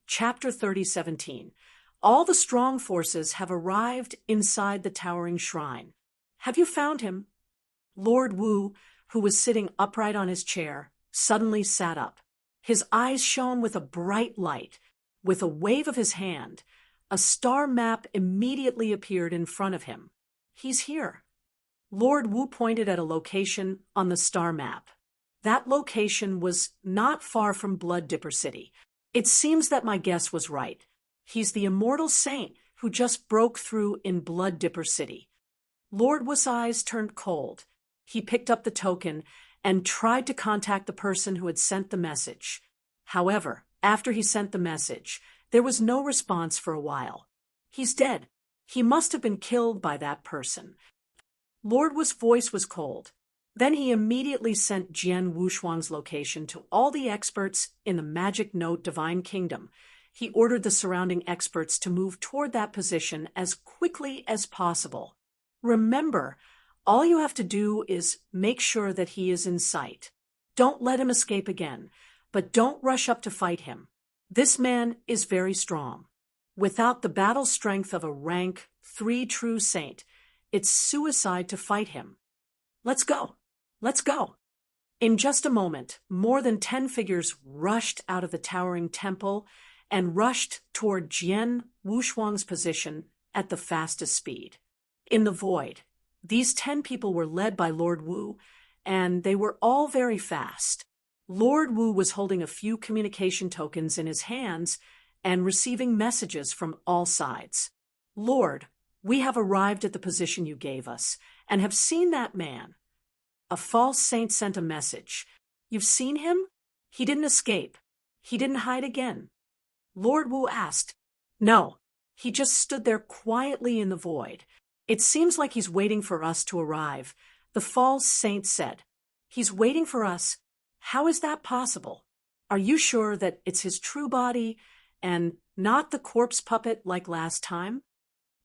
Chapter 30:17. All the strong forces have arrived inside the towering shrine. Have you found him? Lord Wu, who was sitting upright on his chair, suddenly sat up. His eyes shone with a bright light. With a wave of his hand, a star map immediately appeared in front of him. He's here. Lord Wu pointed at a location on the star map. That location was not far from Blood Dipper City. It seems that my guess was right. He's the immortal saint who just broke through in Blood Dipper City. Lord Wu's eyes turned cold. He picked up the token and tried to contact the person who had sent the message. However, after he sent the message, there was no response for a while. He's dead. He must have been killed by that person. Lord Wu's voice was cold. Then he immediately sent Jian Wushuang's location to all the experts in the Magic Note Divine Kingdom. He ordered the surrounding experts to move toward that position as quickly as possible. Remember, all you have to do is make sure that he is in sight. Don't let him escape again, but don't rush up to fight him. This man is very strong. Without the battle strength of a rank 3 true saint, it's suicide to fight him. Let's go. Let's go. In just a moment, more than 10 figures rushed out of the towering temple and rushed toward Jian Wushuang's position at the fastest speed. In the void, these 10 people were led by Lord Wu, and they were all very fast. Lord Wu was holding a few communication tokens in his hands and receiving messages from all sides. Lord, we have arrived at the position you gave us and have seen that man. A false saint sent a message. You've seen him? He didn't escape. He didn't hide again. Lord Wu asked. No, he just stood there quietly in the void. It seems like he's waiting for us to arrive. The false saint said. He's waiting for us? How is that possible? Are you sure that it's his true body and not the corpse puppet like last time?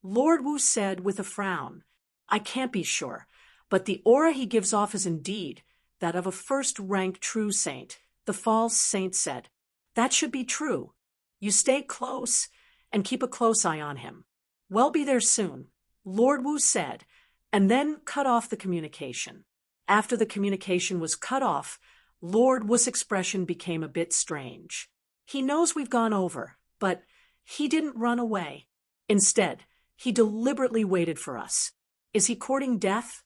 Lord Wu said with a frown. I can't be sure, but the aura he gives off is indeed that of a first-rank true saint, the false saint said. That should be true. You stay close and keep a close eye on him. We'll be there soon, Lord Wu said, and then cut off the communication. After the communication was cut off, Lord Wu's expression became a bit strange. He knows we've gone over, but he didn't run away. Instead, he deliberately waited for us. Is he courting death?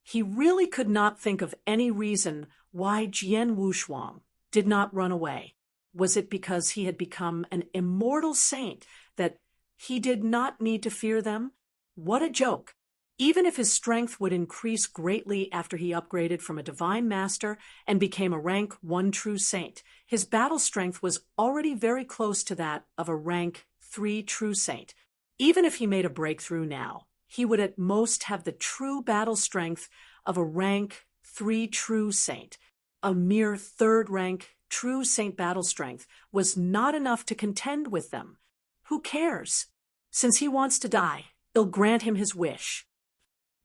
He really could not think of any reason why Jian Wushuang did not run away. Was it because he had become an immortal saint that he did not need to fear them? What a joke! Even if his strength would increase greatly after he upgraded from a divine master and became a rank 1 true saint, his battle strength was already very close to that of a rank 3 true saint. Even if he made a breakthrough now, he would at most have the true battle strength of a rank 3 true saint. A mere 3rd rank true saint battle strength was not enough to contend with them. Who cares? Since he wants to die, they'll grant him his wish.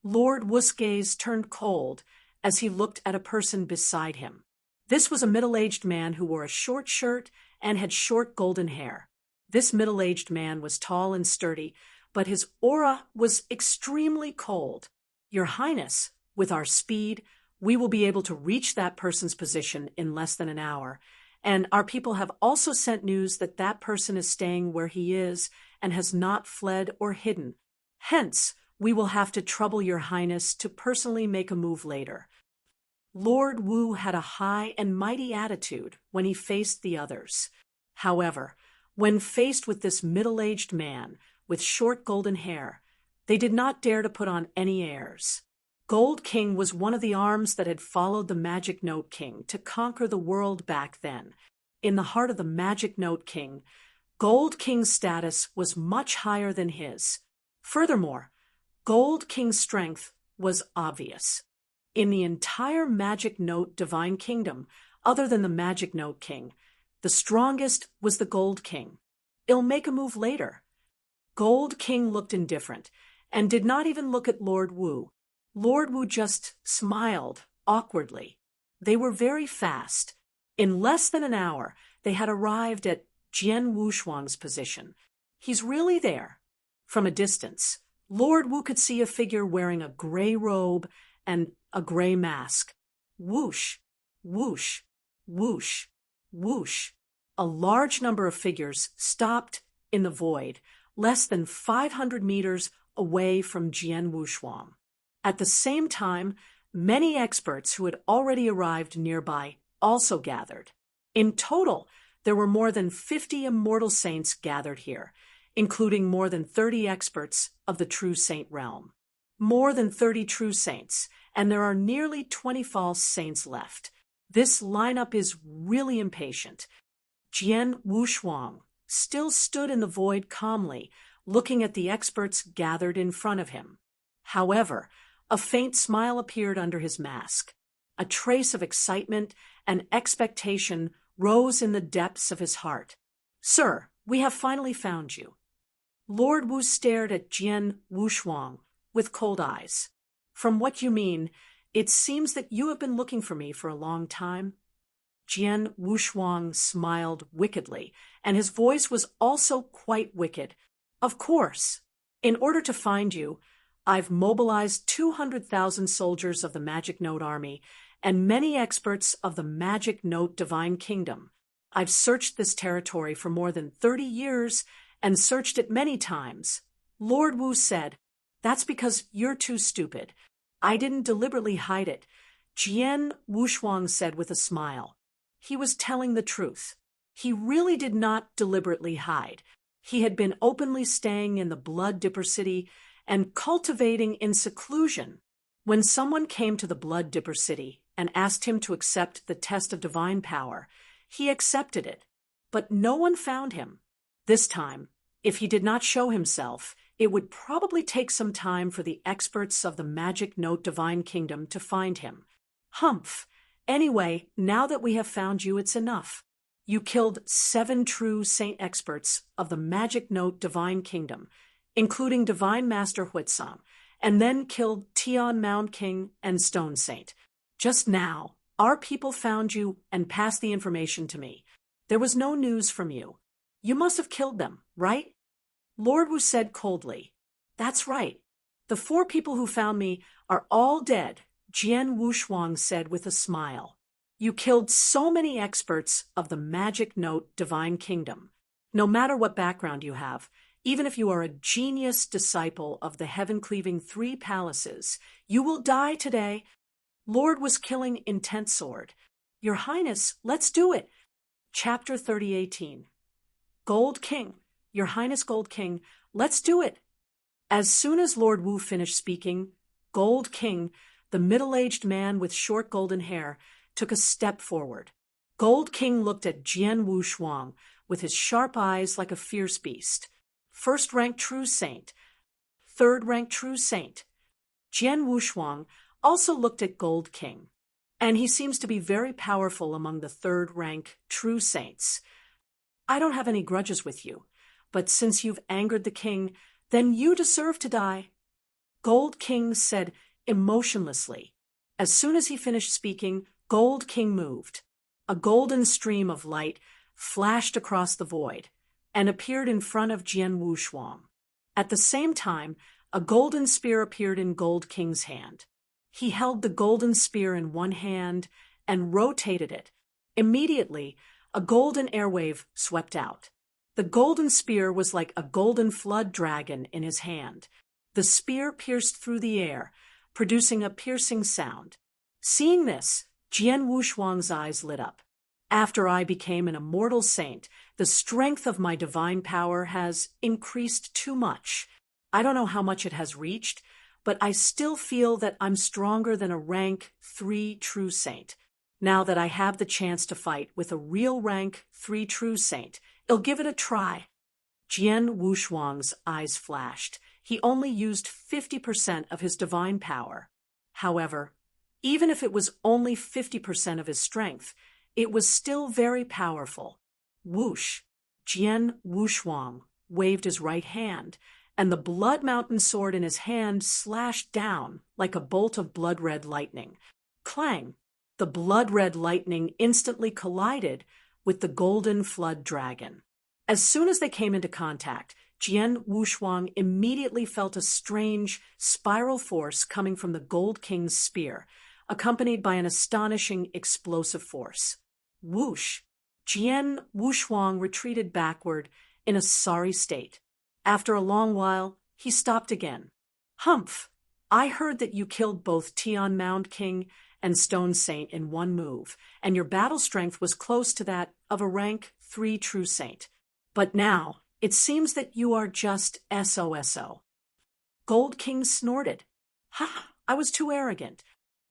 Lord Wu's gaze turned cold as he looked at a person beside him. This was a middle-aged man who wore a short shirt and had short golden hair. This middle-aged man was tall and sturdy, but his aura was extremely cold. Your Highness, with our speed, we will be able to reach that person's position in less than an hour, and our people have also sent news that that person is staying where he is and has not fled or hidden. Hence, we will have to trouble your Highness to personally make a move later. Lord Wu had a high and mighty attitude when he faced the others. However, when faced with this middle-aged man with short golden hair, they did not dare to put on any airs. Gold King was one of the arms that had followed the Magic Note King to conquer the world back then. In the heart of the Magic Note King, Gold King's status was much higher than his. Furthermore, Gold King's strength was obvious. In the entire Magic Note Divine Kingdom, other than the Magic Note King, the strongest was the Gold King. It'll make a move later. Gold King looked indifferent and did not even look at Lord Wu. Lord Wu just smiled awkwardly. They were very fast. In less than an hour, they had arrived at Jian Wushuang's position. He's really there. From a distance, Lord Wu could see a figure wearing a gray robe and a gray mask. Whoosh, whoosh, whoosh, whoosh. A large number of figures stopped in the void, less than 500 meters away from Jian Wushuang. At the same time, many experts who had already arrived nearby also gathered. In total, there were more than 50 immortal saints gathered here, including more than 30 experts of the true saint realm. More than 30 true saints, and there are nearly 20 false saints left. This lineup is really impatient. Jian Wushuang still stood in the void calmly, looking at the experts gathered in front of him. However, a faint smile appeared under his mask. A trace of excitement and expectation rose in the depths of his heart. "Sir, we have finally found you." Lord Wu stared at Jian Wushuang with cold eyes. "From what you mean, it seems that you have been looking for me for a long time." Jian Wushuang smiled wickedly, and his voice was also quite wicked. "Of course. In order to find you, I've mobilized 200,000 soldiers of the Magic Note Army and many experts of the Magic Note Divine Kingdom. I've searched this territory for more than 30 years and searched it many times." Lord Wu said, "That's because you're too stupid. I didn't deliberately hide it," Jian Wushuang said with a smile. He was telling the truth. He really did not deliberately hide. He had been openly staying in the Blood Dipper City and cultivating in seclusion. When someone came to the Blood Dipper City and asked him to accept the test of divine power, he accepted it. But no one found him. This time, if he did not show himself, it would probably take some time for the experts of the Magic Note Divine Kingdom to find him. Humph! Anyway, now that we have found you, it's enough. You killed 7 true saint experts of the Magic Note Divine Kingdom, including Divine Master Huitsang, and then killed Tian Mound King and Stone Saint. Just now, our people found you and passed the information to me. There was no news from you. You must have killed them, right?" Lord Wu said coldly. "That's right. The 4 people who found me are all dead," Jian Wushuang said with a smile. "You killed so many experts of the Magic Note Divine Kingdom. No matter what background you have, even if you are a genius disciple of the heaven-cleaving 3 palaces, you will die today." Lord was killing intent sword. "Your Highness, let's do it." Chapter 30:18. Gold King, Your Highness Gold King, let's do it. As soon as Lord Wu finished speaking, Gold King, the middle-aged man with short golden hair, took a step forward. Gold King looked at Jian Wushuang with his sharp eyes like a fierce beast. "First-rank true saint. Third-rank true saint." Jian Wushuang also looked at Gold King, and he seems to be very powerful among the third-rank true saints. "I don't have any grudges with you, but since you've angered the king, then you deserve to die," Gold King said emotionlessly. As soon as he finished speaking, Gold King moved. A golden stream of light flashed across the void and appeared in front of Jian Wushuang. At the same time, a golden spear appeared in Gold King's hand. He held the golden spear in one hand and rotated it. Immediately, a golden airwave swept out. The golden spear was like a golden flood dragon in his hand. The spear pierced through the air, producing a piercing sound. Seeing this, Jian Wushuang's eyes lit up. "After I became an immortal saint, the strength of my divine power has increased too much. I don't know how much it has reached, but I still feel that I'm stronger than a rank 3 true saint. Now that I have the chance to fight with a real rank 3 true saint, I'll give it a try." Jian Wushuang's eyes flashed. He only used 50% of his divine power. However, even if it was only 50% of his strength, it was still very powerful. Whoosh! Jian Wushuang waved his right hand, and the Blood Mountain sword in his hand slashed down like a bolt of blood-red lightning. Clang! The blood-red lightning instantly collided with the golden flood dragon. As soon as they came into contact, Jian Wushuang immediately felt a strange, spiral force coming from the Gold King's spear, accompanied by an astonishing explosive force. Whoosh! Jian Wushuang retreated backward in a sorry state. After a long while, he stopped again. Humph! I heard that you killed both Tian Mound King and Stone Saint in one move, and your battle strength was close to that of a rank 3 true saint. But now, it seems that you are just SOSO. Gold King snorted. Ha! I was too arrogant.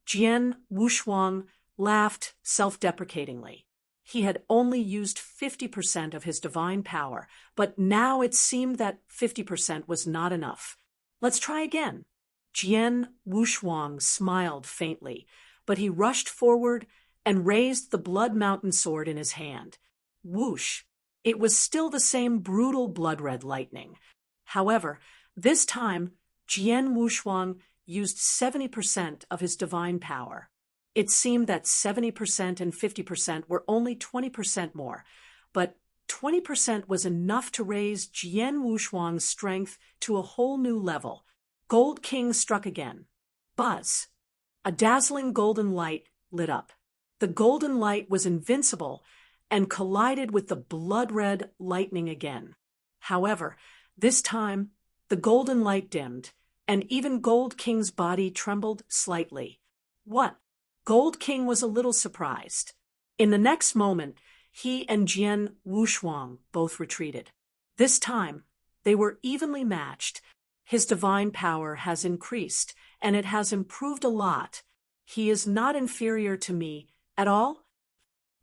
Jian Wushuang laughed self-deprecatingly. He had only used 50% of his divine power, but now it seemed that 50% was not enough. Let's try again. Jian Wushuang smiled faintly, but he rushed forward and raised the Blood Mountain sword in his hand. Whoosh! It was still the same brutal blood-red lightning. However, this time, Jian Wushuang used 70% of his divine power. It seemed that 70% and 50% were only 20% more, but 20% was enough to raise Jian Wushuang's strength to a whole new level. Gold King struck again. Buzz! A dazzling golden light lit up. The golden light was invincible and collided with the blood-red lightning again. However, this time, the golden light dimmed, and even Gold King's body trembled slightly. What? Gold King was a little surprised. In the next moment, he and Jian Wushuang both retreated. This time, they were evenly matched. His divine power has increased, and it has improved a lot. He is not inferior to me at all.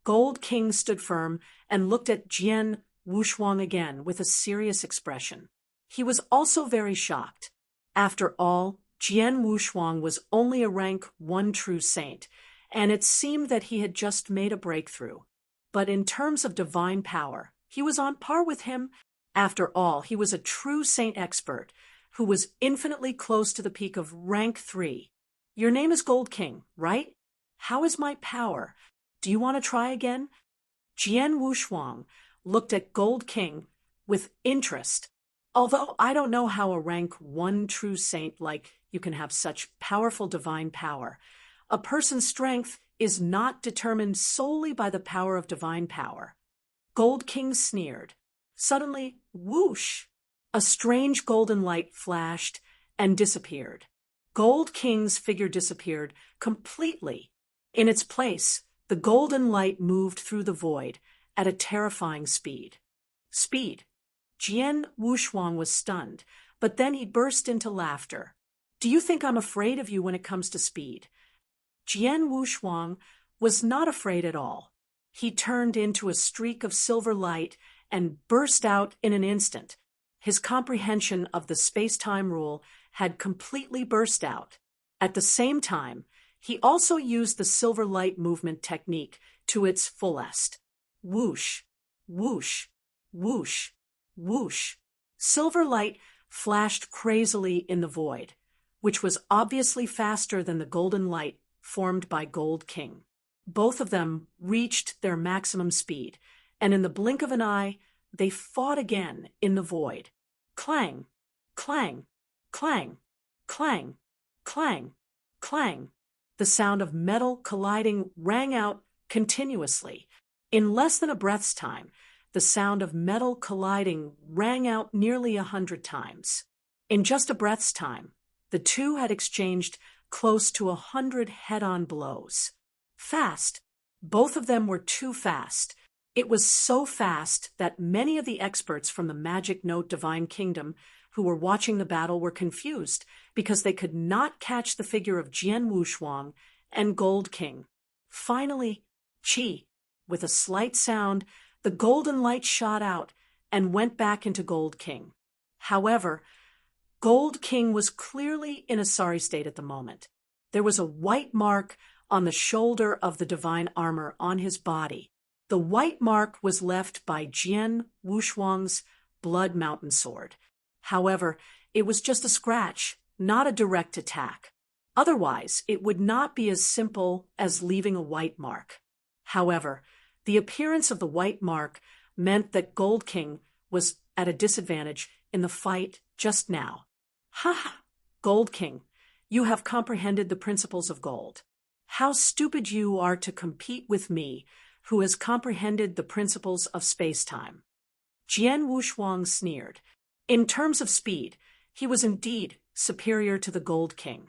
Gold King stood firm and looked at Jian Wushuang again with a serious expression. He was also very shocked. After all, Jian Wushuang was only a rank 1 true saint, and it seemed that he had just made a breakthrough. But in terms of divine power, he was on par with him. After all, he was a true saint expert, who was infinitely close to the peak of rank 3. Your name is Gold King, right? How is my power? Do you want to try again? Jian Wushuang looked at Gold King with interest. Although I don't know how a rank 1 true saint like you can have such powerful divine power. A person's strength is not determined solely by the power of divine power. Gold King sneered. Suddenly, whoosh! A strange golden light flashed and disappeared. Gold King's figure disappeared completely. In its place, the golden light moved through the void at a terrifying speed. Speed. Jian Wushuang was stunned, but then he burst into laughter. Do you think I'm afraid of you when it comes to speed? Jian Wushuang was not afraid at all. He turned into a streak of silver light and burst out in an instant. His comprehension of the space-time rule had completely burst out. At the same time, he also used the silver light movement technique to its fullest. Whoosh, whoosh, whoosh, whoosh. Silver light flashed crazily in the void, which was obviously faster than the golden light formed by Gold King. Both of them reached their maximum speed, and in the blink of an eye, they fought again in the void. Clang, clang, clang, clang, clang, clang. The sound of metal colliding rang out continuously. In less than a breath's time, the sound of metal colliding rang out nearly 100 times. In just a breath's time, the two had exchanged close to 100 head-on blows. Fast. Both of them were too fast. It was so fast that many of the experts from the Magic Note Divine Kingdom who were watching the battle were confused because they could not catch the figure of Jian Wushuang and Gold King. Finally, chi! With a slight sound, the golden light shot out and went back into Gold King. However, Gold King was clearly in a sorry state at the moment. There was a white mark on the shoulder of the divine armor on his body. The white mark was left by Jian Wushuang's Blood Mountain sword. However, it was just a scratch, not a direct attack. Otherwise, it would not be as simple as leaving a white mark. However, the appearance of the white mark meant that Gold King was at a disadvantage in the fight just now. Ha ha! Gold King, you have comprehended the principles of gold. How stupid you are to compete with me, who has comprehended the principles of space-time. Jian Wushuang sneered. In terms of speed, he was indeed superior to the Gold King.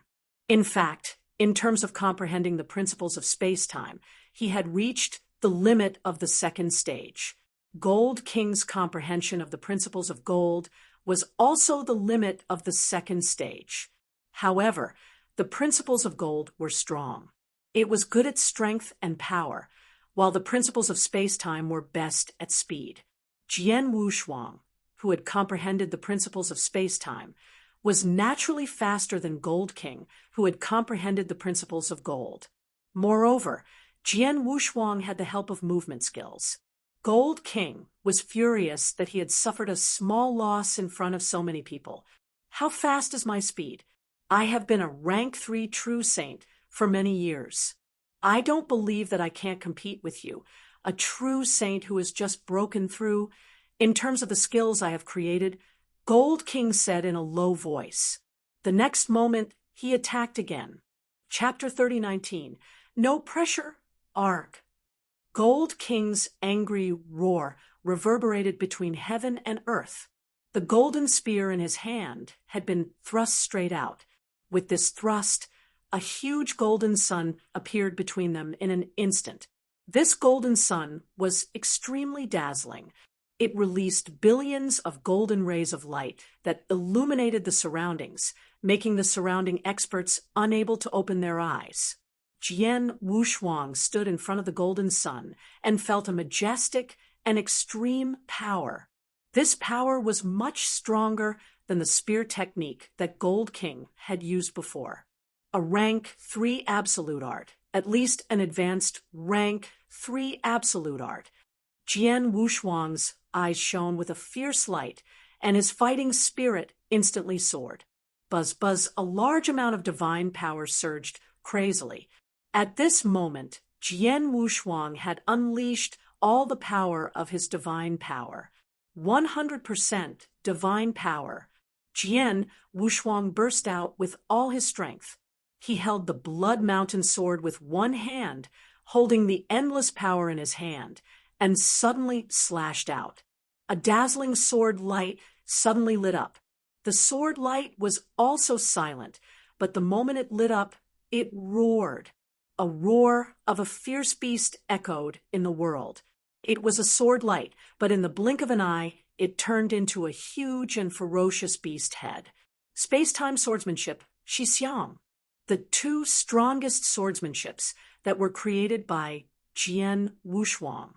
In fact, in terms of comprehending the principles of space-time, he had reached the limit of the second stage. Gold King's comprehension of the principles of gold was also the limit of the second stage. However, the principles of gold were strong. It was good at strength and power, while the principles of space-time were best at speed. Jian Wushuang, who had comprehended the principles of space-time, was naturally faster than Gold King, who had comprehended the principles of gold. Moreover, Jian Wushuang had the help of movement skills. Gold King was furious that he had suffered a small loss in front of so many people. How fast is my speed? I have been a rank 3 true saint for many years. I don't believe that I can't compete with you, a true saint who has just broken through. In terms of the skills I have created, Gold King said in a low voice. The next moment, he attacked again. Chapter 30:19. No pressure, arc. Gold King's angry roar reverberated between heaven and earth. The golden spear in his hand had been thrust straight out. With this thrust, a huge golden sun appeared between them in an instant. This golden sun was extremely dazzling. It released billions of golden rays of light that illuminated the surroundings, making the surrounding experts unable to open their eyes. Jian Wushuang stood in front of the golden sun and felt a majestic and extreme power. This power was much stronger than the spear technique that Gold King had used before. A rank 3 absolute art, at least an advanced rank 3 absolute art. Jian Wushuang's eyes shone with a fierce light, and his fighting spirit instantly soared. Buzz, buzz, a large amount of divine power surged crazily. At this moment, Jian Wushuang had unleashed all the power of his divine power. 100% divine power. Jian Wushuang burst out with all his strength. He held the Blood Mountain sword with one hand, holding the endless power in his hand, and suddenly slashed out. A dazzling sword light suddenly lit up. The sword light was also silent, but the moment it lit up, it roared. A roar of a fierce beast echoed in the world. It was a sword light, but in the blink of an eye, it turned into a huge and ferocious beast head. Space-time swordsmanship, Xiang. The 2 strongest swordsmanships that were created by Jian Wushuang.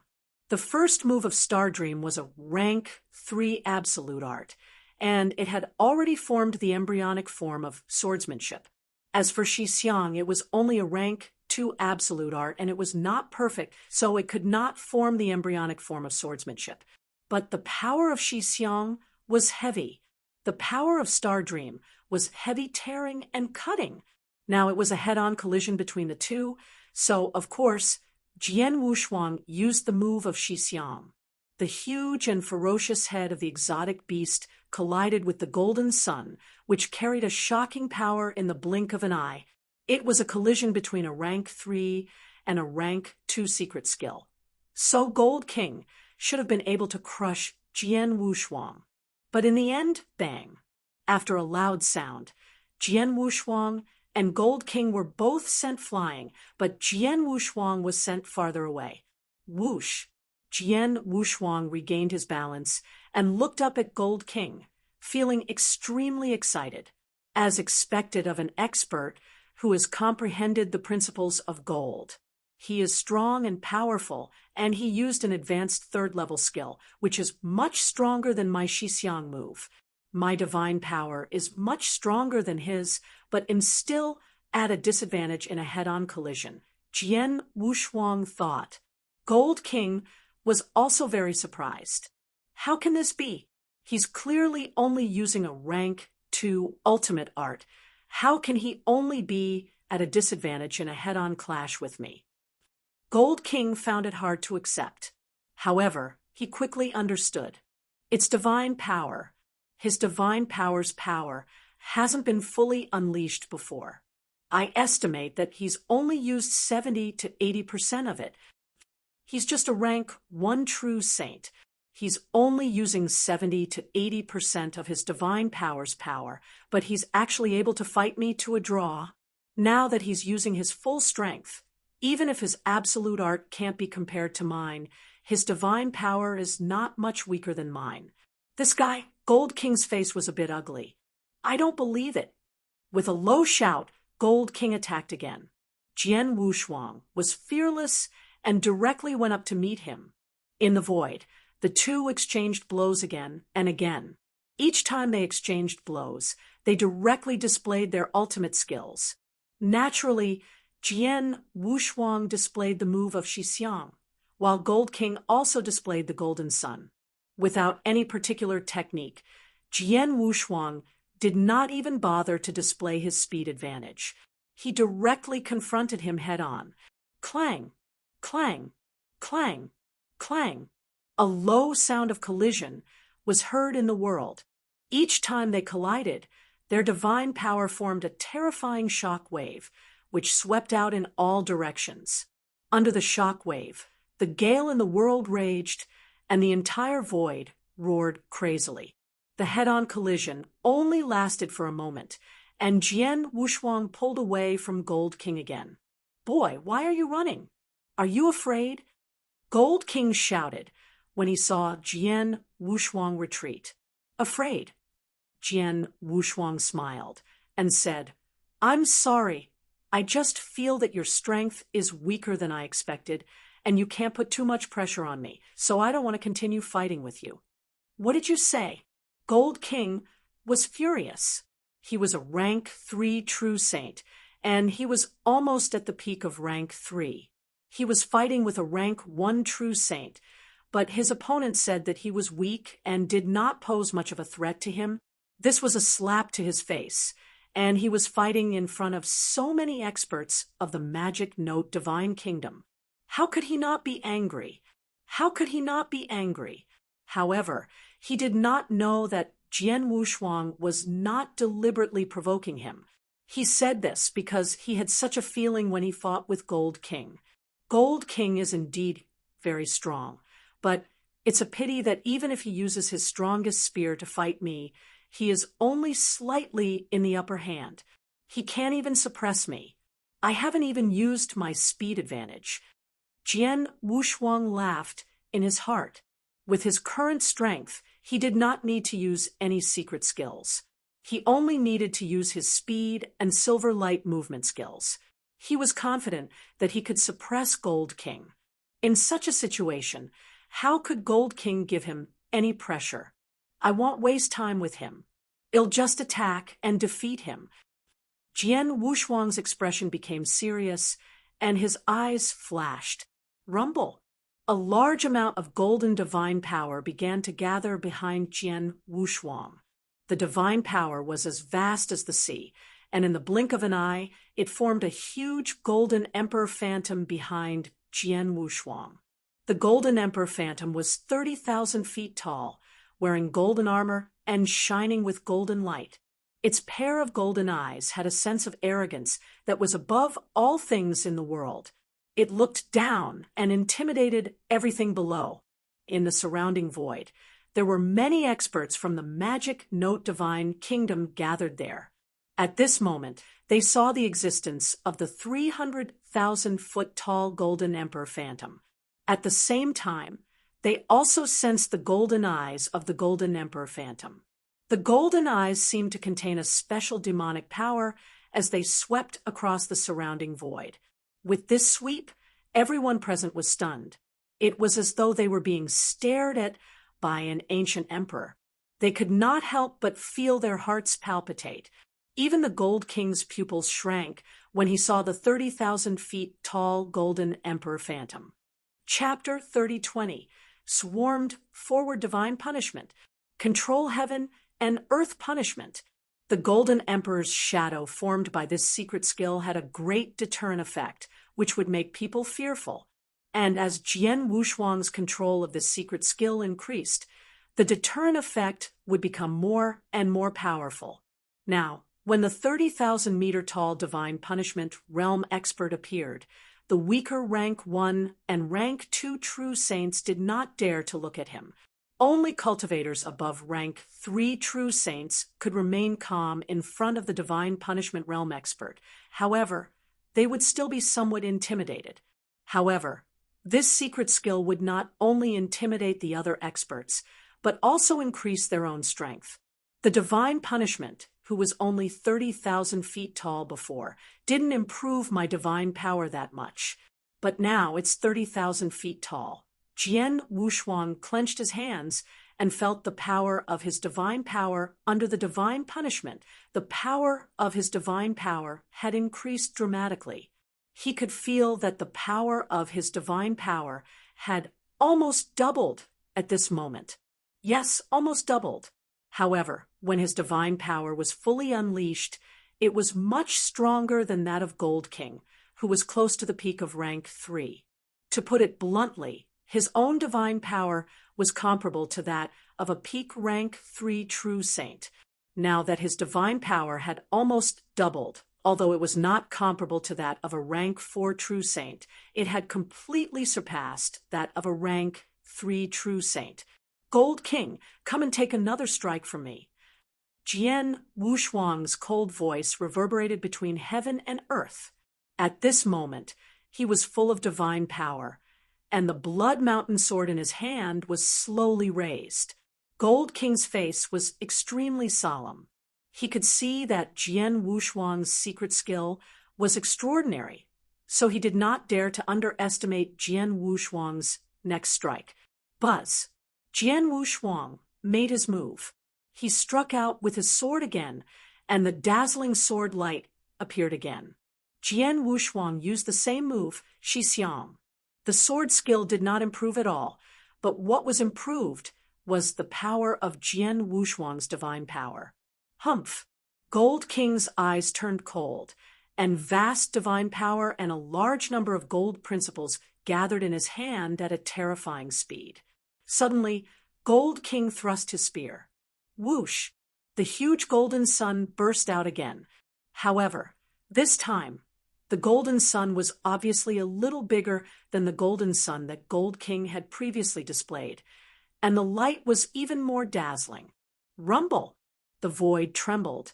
The first move of Star Dream was a rank 3 absolute art, and it had already formed the embryonic form of swordsmanship. As for Xiang, it was only a rank 2 absolute art, and it was not perfect, so it could not form the embryonic form of swordsmanship. But the power of Xiang was heavy. The power of Star Dream was heavy tearing and cutting. Now it was a head-on collision between the two, so, of course, Jian Wushuang used the move of Xiang. The huge and ferocious head of the exotic beast collided with the golden sun, which carried a shocking power in the blink of an eye. It was a collision between a rank 3 and a rank 2 secret skill. So Gold King should have been able to crush Jian Wushuang. But in the end, bang. After a loud sound, Jian Wushuang and Gold King were both sent flying, but Jian Wushuang was sent farther away. Whoosh! Jian Wushuang regained his balance and looked up at Gold King, feeling extremely excited, as expected of an expert who has comprehended the principles of gold. He is strong and powerful, and he used an advanced 3rd-level skill, which is much stronger than my Xiang move. My divine power is much stronger than his, but am still at a disadvantage in a head-on collision. Jian Wushuang thought. Gold King was also very surprised. How can this be? He's clearly only using a rank 2 ultimate art. How can he only be at a disadvantage in a head-on clash with me? Gold King found it hard to accept. However, he quickly understood. It's divine power. His divine power's power hasn't been fully unleashed before. I estimate that he's only used 70 to 80% of it. He's just a rank 1 true saint. He's only using 70 to 80% of his divine power's power, but he's actually able to fight me to a draw. Now that he's using his full strength, even if his absolute art can't be compared to mine, his divine power is not much weaker than mine. This guy, Gold King's face was a bit ugly. I don't believe it. With a low shout, Gold King attacked again. Jian Wushuang was fearless and directly went up to meet him. In the void, the two exchanged blows again and again. Each time they exchanged blows, they directly displayed their ultimate skills. Naturally, Jian Wushuang displayed the move of Xiang, while Gold King also displayed the Golden Sun. Without any particular technique, Jian Wushuang did not even bother to display his speed advantage. He directly confronted him head-on. Clang, clang, clang, clang. A low sound of collision was heard in the world. Each time they collided, their divine power formed a terrifying shock wave, which swept out in all directions. Under the shock wave, the gale in the world raged, and the entire void roared crazily. The head-on collision only lasted for a moment, and Jian Wushuang pulled away from Gold King again. "Boy, why are you running? Are you afraid?" Gold King shouted when he saw Jian Wushuang retreat. "Afraid?" Jian Wushuang smiled and said, "I'm sorry. I just feel that your strength is weaker than I expected, and you can't put too much pressure on me, so I don't want to continue fighting with you." "What did you say?" Gold King was furious. He was a rank 3 true saint, and he was almost at the peak of rank 3. He was fighting with a rank 1 true saint, but his opponent said that he was weak and did not pose much of a threat to him. This was a slap to his face, and he was fighting in front of so many experts of the Magic Note Divine Kingdom. How could he not be angry? How could he not be angry? However, he did not know that Jian Wushuang was not deliberately provoking him. He said this because he had such a feeling when he fought with Gold King. Gold King is indeed very strong, but it's a pity that even if he uses his strongest spear to fight me, he is only slightly in the upper hand. He can't even suppress me. I haven't even used my speed advantage. Jian Wushuang laughed in his heart. With his current strength, he did not need to use any secret skills. He only needed to use his speed and silver light movement skills. He was confident that he could suppress Gold King. In such a situation, how could Gold King give him any pressure? I won't waste time with him. I'll just attack and defeat him. Jian Wushuang's expression became serious, and his eyes flashed. Rumble. A large amount of golden divine power began to gather behind Jian Wushuang. The divine power was as vast as the sea, and in the blink of an eye, it formed a huge golden emperor phantom behind Jian Wushuang. The golden emperor phantom was 30,000 feet tall, wearing golden armor and shining with golden light. Its pair of golden eyes had a sense of arrogance that was above all things in the world. It looked down and intimidated everything below. In the surrounding void, there were many experts from the Magic Note Divine Kingdom gathered there. At this moment, they saw the existence of the 300,000-foot-tall Golden Emperor Phantom. At the same time, they also sensed the golden eyes of the Golden Emperor Phantom. The golden eyes seemed to contain a special demonic power as they swept across the surrounding void. With this sweep, everyone present was stunned. It was as though they were being stared at by an ancient emperor. They could not help but feel their hearts palpitate. Even the Gold King's pupils shrank when he saw the 30,000 feet tall Golden Emperor Phantom. Chapter 3020 Swarmed Forward Divine Punishment, Control Heaven and Earth Punishment. The Golden Emperor's shadow formed by this secret skill had a great deterrent effect, which would make people fearful. And as Jian Wushuang's control of this secret skill increased, The deterrent effect would become more and more powerful. Now, when the 30,000-meter-tall divine punishment realm expert appeared, the weaker rank 1 and rank 2 true saints did not dare to look at him. Only cultivators above rank 3 true saints could remain calm in front of the divine punishment realm expert. However, they would still be somewhat intimidated. However, this secret skill would not only intimidate the other experts, but also increase their own strength. The divine punishment, who was only 30,000 feet tall before, didn't improve my divine power that much. But now it's 30,000 feet tall. Jian Wushuang clenched his hands and felt the power of his divine power under the divine punishment. The power of his divine power had increased dramatically. He could feel that the power of his divine power had almost doubled at this moment. Yes, almost doubled. However, when his divine power was fully unleashed, it was much stronger than that of Gold King, who was close to the peak of rank 3. To put it bluntly, his own divine power was comparable to that of a peak rank 3 true saint. Now that his divine power had almost doubled, although it was not comparable to that of a rank 4 true saint, it had completely surpassed that of a rank 3 true saint. Gold King, come and take another strike from me. Jian Wushuang's cold voice reverberated between heaven and earth. At this moment, he was full of divine power, and the blood mountain sword in his hand was slowly raised. Gold King's face was extremely solemn. He could see that Jian Wushuang's secret skill was extraordinary, so he did not dare to underestimate Jian Wushuang's next strike. Buzz! Jian Wushuang made his move. He struck out with his sword again, and the dazzling sword light appeared again. Jian Wushuang used the same move, Xiang. The sword skill did not improve at all, but what was improved was the power of Jian Wushuang's divine power. Humph! Gold King's eyes turned cold, and vast divine power and a large number of gold principles gathered in his hand at a terrifying speed. Suddenly, Gold King thrust his spear. Whoosh! The huge golden sun burst out again. However, this time, the golden sun was obviously a little bigger than the golden sun that Gold King had previously displayed, and the light was even more dazzling. Rumble! The void trembled,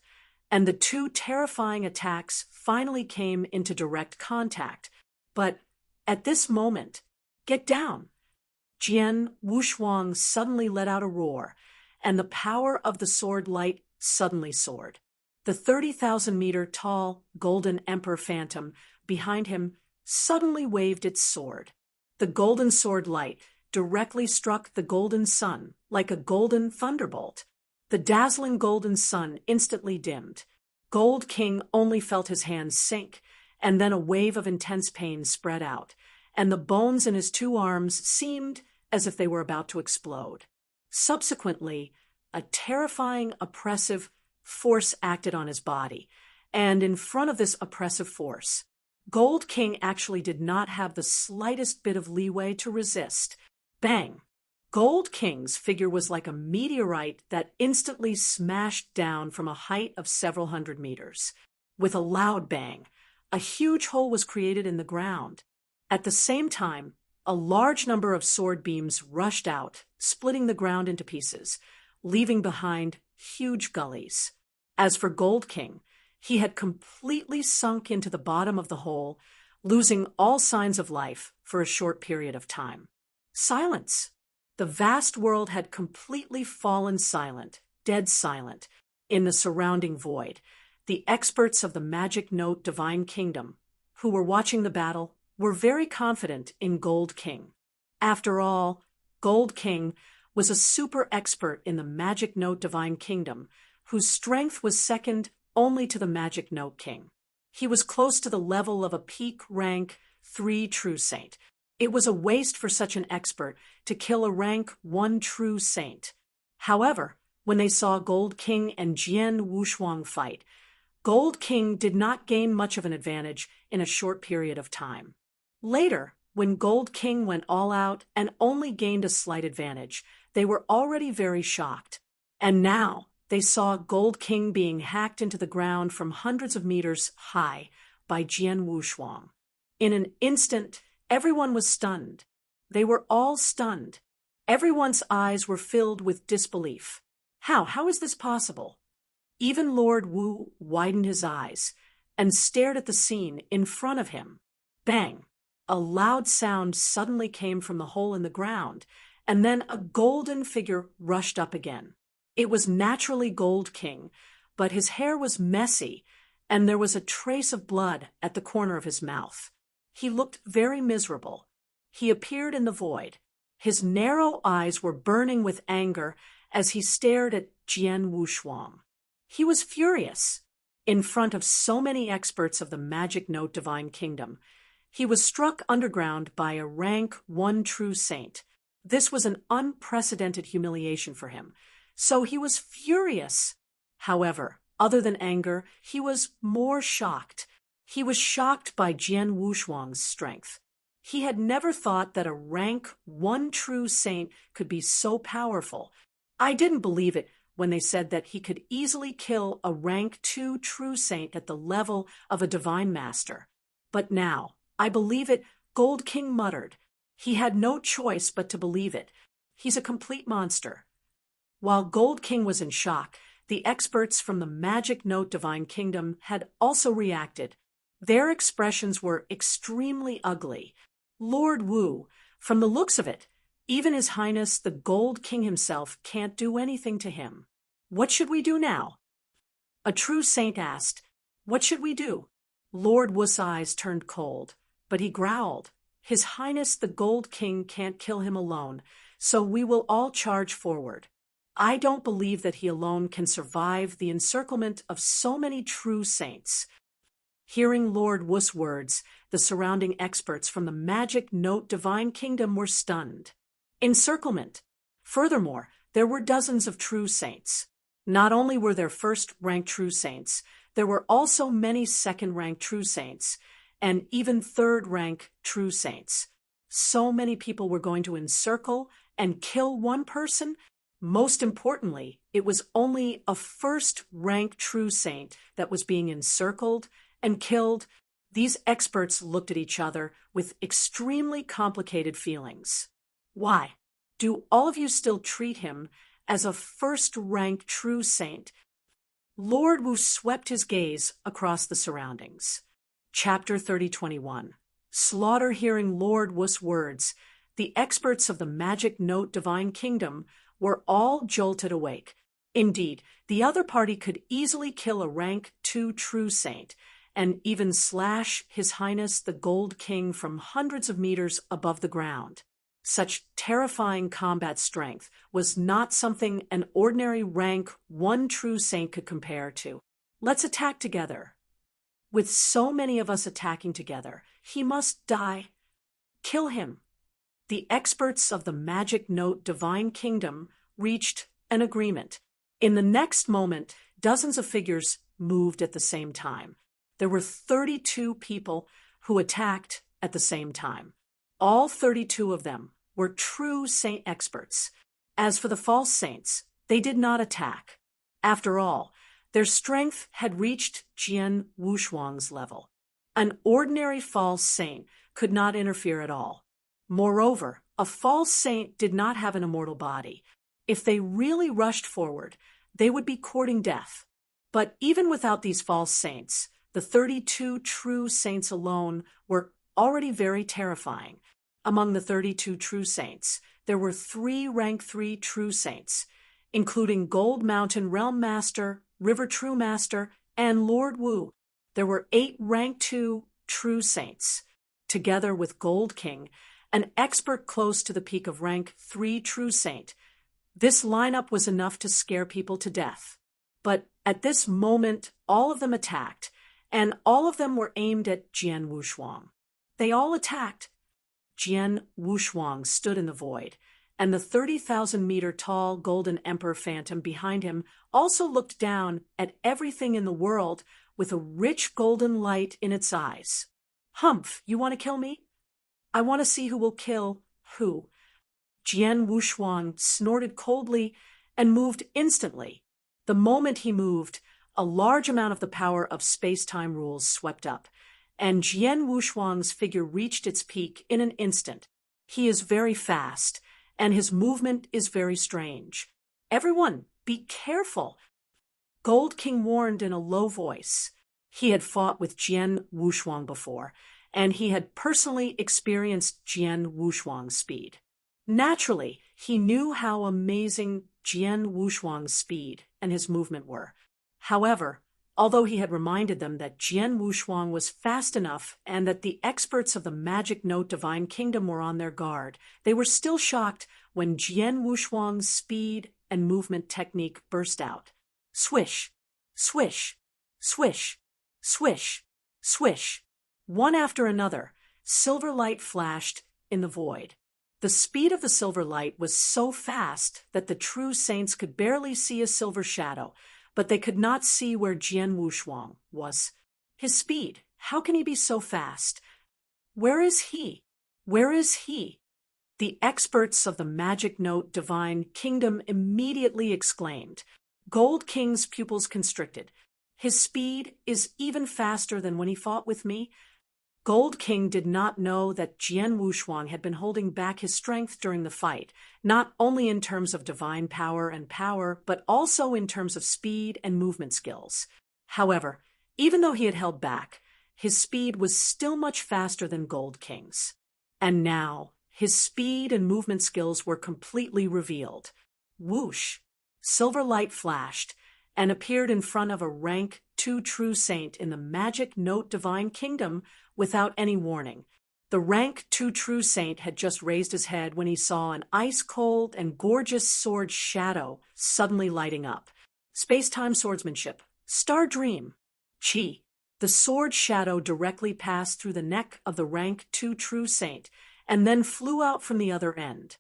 and the two terrifying attacks finally came into direct contact. But at this moment, get down! Jian Wushuang suddenly let out a roar, and the power of the sword light suddenly soared. The 30,000-meter-tall golden emperor phantom behind him suddenly waved its sword. The golden sword light directly struck the golden sun like a golden thunderbolt. The dazzling golden sun instantly dimmed. Gold King only felt his hands sink, and then a wave of intense pain spread out, and the bones in his two arms seemed as if they were about to explode. Subsequently, a terrifying, oppressive force acted on his body, and in front of this oppressive force, Gold King actually did not have the slightest bit of leeway to resist. Bang! Gold King's figure was like a meteorite that instantly smashed down from a height of several hundred meters. With a loud bang, a huge hole was created in the ground. At the same time, a large number of sword beams rushed out, splitting the ground into pieces, leaving behind huge gullies. As for Gold King, he had completely sunk into the bottom of the hole, losing all signs of life for a short period of time. Silence! The vast world had completely fallen silent, dead silent, in the surrounding void. The experts of the Magic Note Divine Kingdom, who were watching the battle, were very confident in Gold King. After all, Gold King was a super expert in the Magic Note Divine Kingdom, whose strength was second only to the Magic Note King. He was close to the level of a peak rank 3 true saint. It was a waste for such an expert to kill a rank 1 true saint. However, when they saw Gold King and Jian Wushuang fight, Gold King did not gain much of an advantage in a short period of time. Later, When Gold King went all out and only gained a slight advantage, they were already very shocked. And now they saw Gold King being hacked into the ground from hundreds of meters high by Jian Wushuang. In an instant, everyone was stunned. They were all stunned. Everyone's eyes were filled with disbelief. How is this possible? Even Lord Wu widened his eyes and stared at the scene in front of him. Bang! A loud sound suddenly came from the hole in the ground, and then a golden figure rushed up again. It was naturally Gold King, but his hair was messy, and there was a trace of blood at the corner of his mouth. He looked very miserable. He appeared in the void. His narrow eyes were burning with anger as he stared at Jian Wushuang. He was furious. In front of so many experts of the Magic Note Divine Kingdom, he was struck underground by a rank 1 true saint. This was an unprecedented humiliation for him, so he was furious. However, other than anger, he was more shocked. He was shocked by Jian Wushuang's strength. He had never thought that a rank 1 true saint could be so powerful. I didn't believe it when they said that he could easily kill a rank 2 true saint at the level of a divine master. But now, I believe it, Gold King muttered. He had no choice but to believe it. He's a complete monster. While Gold King was in shock, the experts from the Magic Note Divine Kingdom had also reacted. Their expressions were extremely ugly. Lord Wu, from the looks of it, even His Highness the Gold King himself can't do anything to him. What should we do now? A true saint asked. What should we do? Lord Wu's eyes turned cold, but he growled. His Highness the Gold King can't kill him alone, so we will all charge forward. I don't believe that he alone can survive the encirclement of so many true saints. Hearing Lord Wu's words, the surrounding experts from the Magic Note Divine Kingdom were stunned. Encirclement. Furthermore, there were dozens of true saints. Not only were there first-rank true saints, there were also many second-rank true saints, and even third-rank true saints. So many people were going to encircle and kill one person. Most importantly, it was only a first-rank true saint that was being encircled and killed. These experts looked at each other with extremely complicated feelings. Why? Do all of you still treat him as a first-rank true saint? Lord Wu swept his gaze across the surroundings. Chapter 30:21. Slaughter. Hearing Lord Wu's words, the experts of the Magic Note Divine Kingdom were all jolted awake. Indeed, the other party could easily kill a rank 2 true saint, and even slash His Highness the Gold King from hundreds of meters above the ground. Such terrifying combat strength was not something an ordinary rank 1 true saint could compare to. Let's attack together. With so many of us attacking together, he must die. Kill him. The experts of the Magic Note Divine Kingdom reached an agreement. In the next moment, dozens of figures moved at the same time. There were 32 people who attacked at the same time. All 32 of them were true saint experts. As for the false saints, they did not attack. After all, their strength had reached Jian Wushuang's level. An ordinary false saint could not interfere at all. Moreover, a false saint did not have an immortal body. If they really rushed forward, they would be courting death. But even without these false saints, the 32 true saints alone were already very terrifying. Among the 32 true saints, there were 3 rank 3 true saints, including Gold Mountain Realm Master, River True Master, and Lord Wu. There were 8 rank 2 true saints. Together with Gold King, an expert close to the peak of rank 3 true saint. This lineup was enough to scare people to death. But at this moment, all of them attacked, and all of them were aimed at Jian Wushuang. They all attacked. Jian Wushuang stood in the void, and the 30,000-meter tall Golden Emperor Phantom behind him also looked down at everything in the world with a rich golden light in its eyes. Humph, you want to kill me? I want to see who will kill who. Jian Wushuang snorted coldly and moved instantly. The moment he moved, a large amount of the power of space-time rules swept up, and Jian Wushuang's figure reached its peak in an instant. He is very fast, and his movement is very strange. Everyone, be careful. Gold King warned in a low voice. He had fought with Jian Wushuang before, and he had personally experienced Jian Wushuang's speed. Naturally, he knew how amazing Jian Wushuang's speed and his movement were. However, although he had reminded them that Jian Wushuang was fast enough and that the experts of the Magic Note Divine Kingdom were on their guard, they were still shocked when Jian Wushuang's speed and movement technique burst out. Swish, swish, swish, swish, swish. One after another, silver light flashed in the void. The speed of the silver light was so fast that the true saints could barely see a silver shadow, but they could not see where Jian Wushuang was. His speed, how can he be so fast? Where is he? Where is he? The experts of the Magic Note Divine Kingdom immediately exclaimed. Gold King's pupils constricted. His speed is even faster than when he fought with me. Gold King did not know that Jian Wushuang had been holding back his strength during the fight, not only in terms of divine power and power, but also in terms of speed and movement skills. However, even though he had held back, his speed was still much faster than Gold King's. And now, his speed and movement skills were completely revealed. Whoosh! Silver light flashed and appeared in front of a rank 2 true saint in the Magic Note Divine Kingdom without any warning. The rank 2 true saint had just raised his head when he saw an ice-cold and gorgeous sword shadow suddenly lighting up. Space-time swordsmanship. Star Dream. Chi. The sword shadow directly passed through the neck of the rank 2 true saint and then flew out from the other end.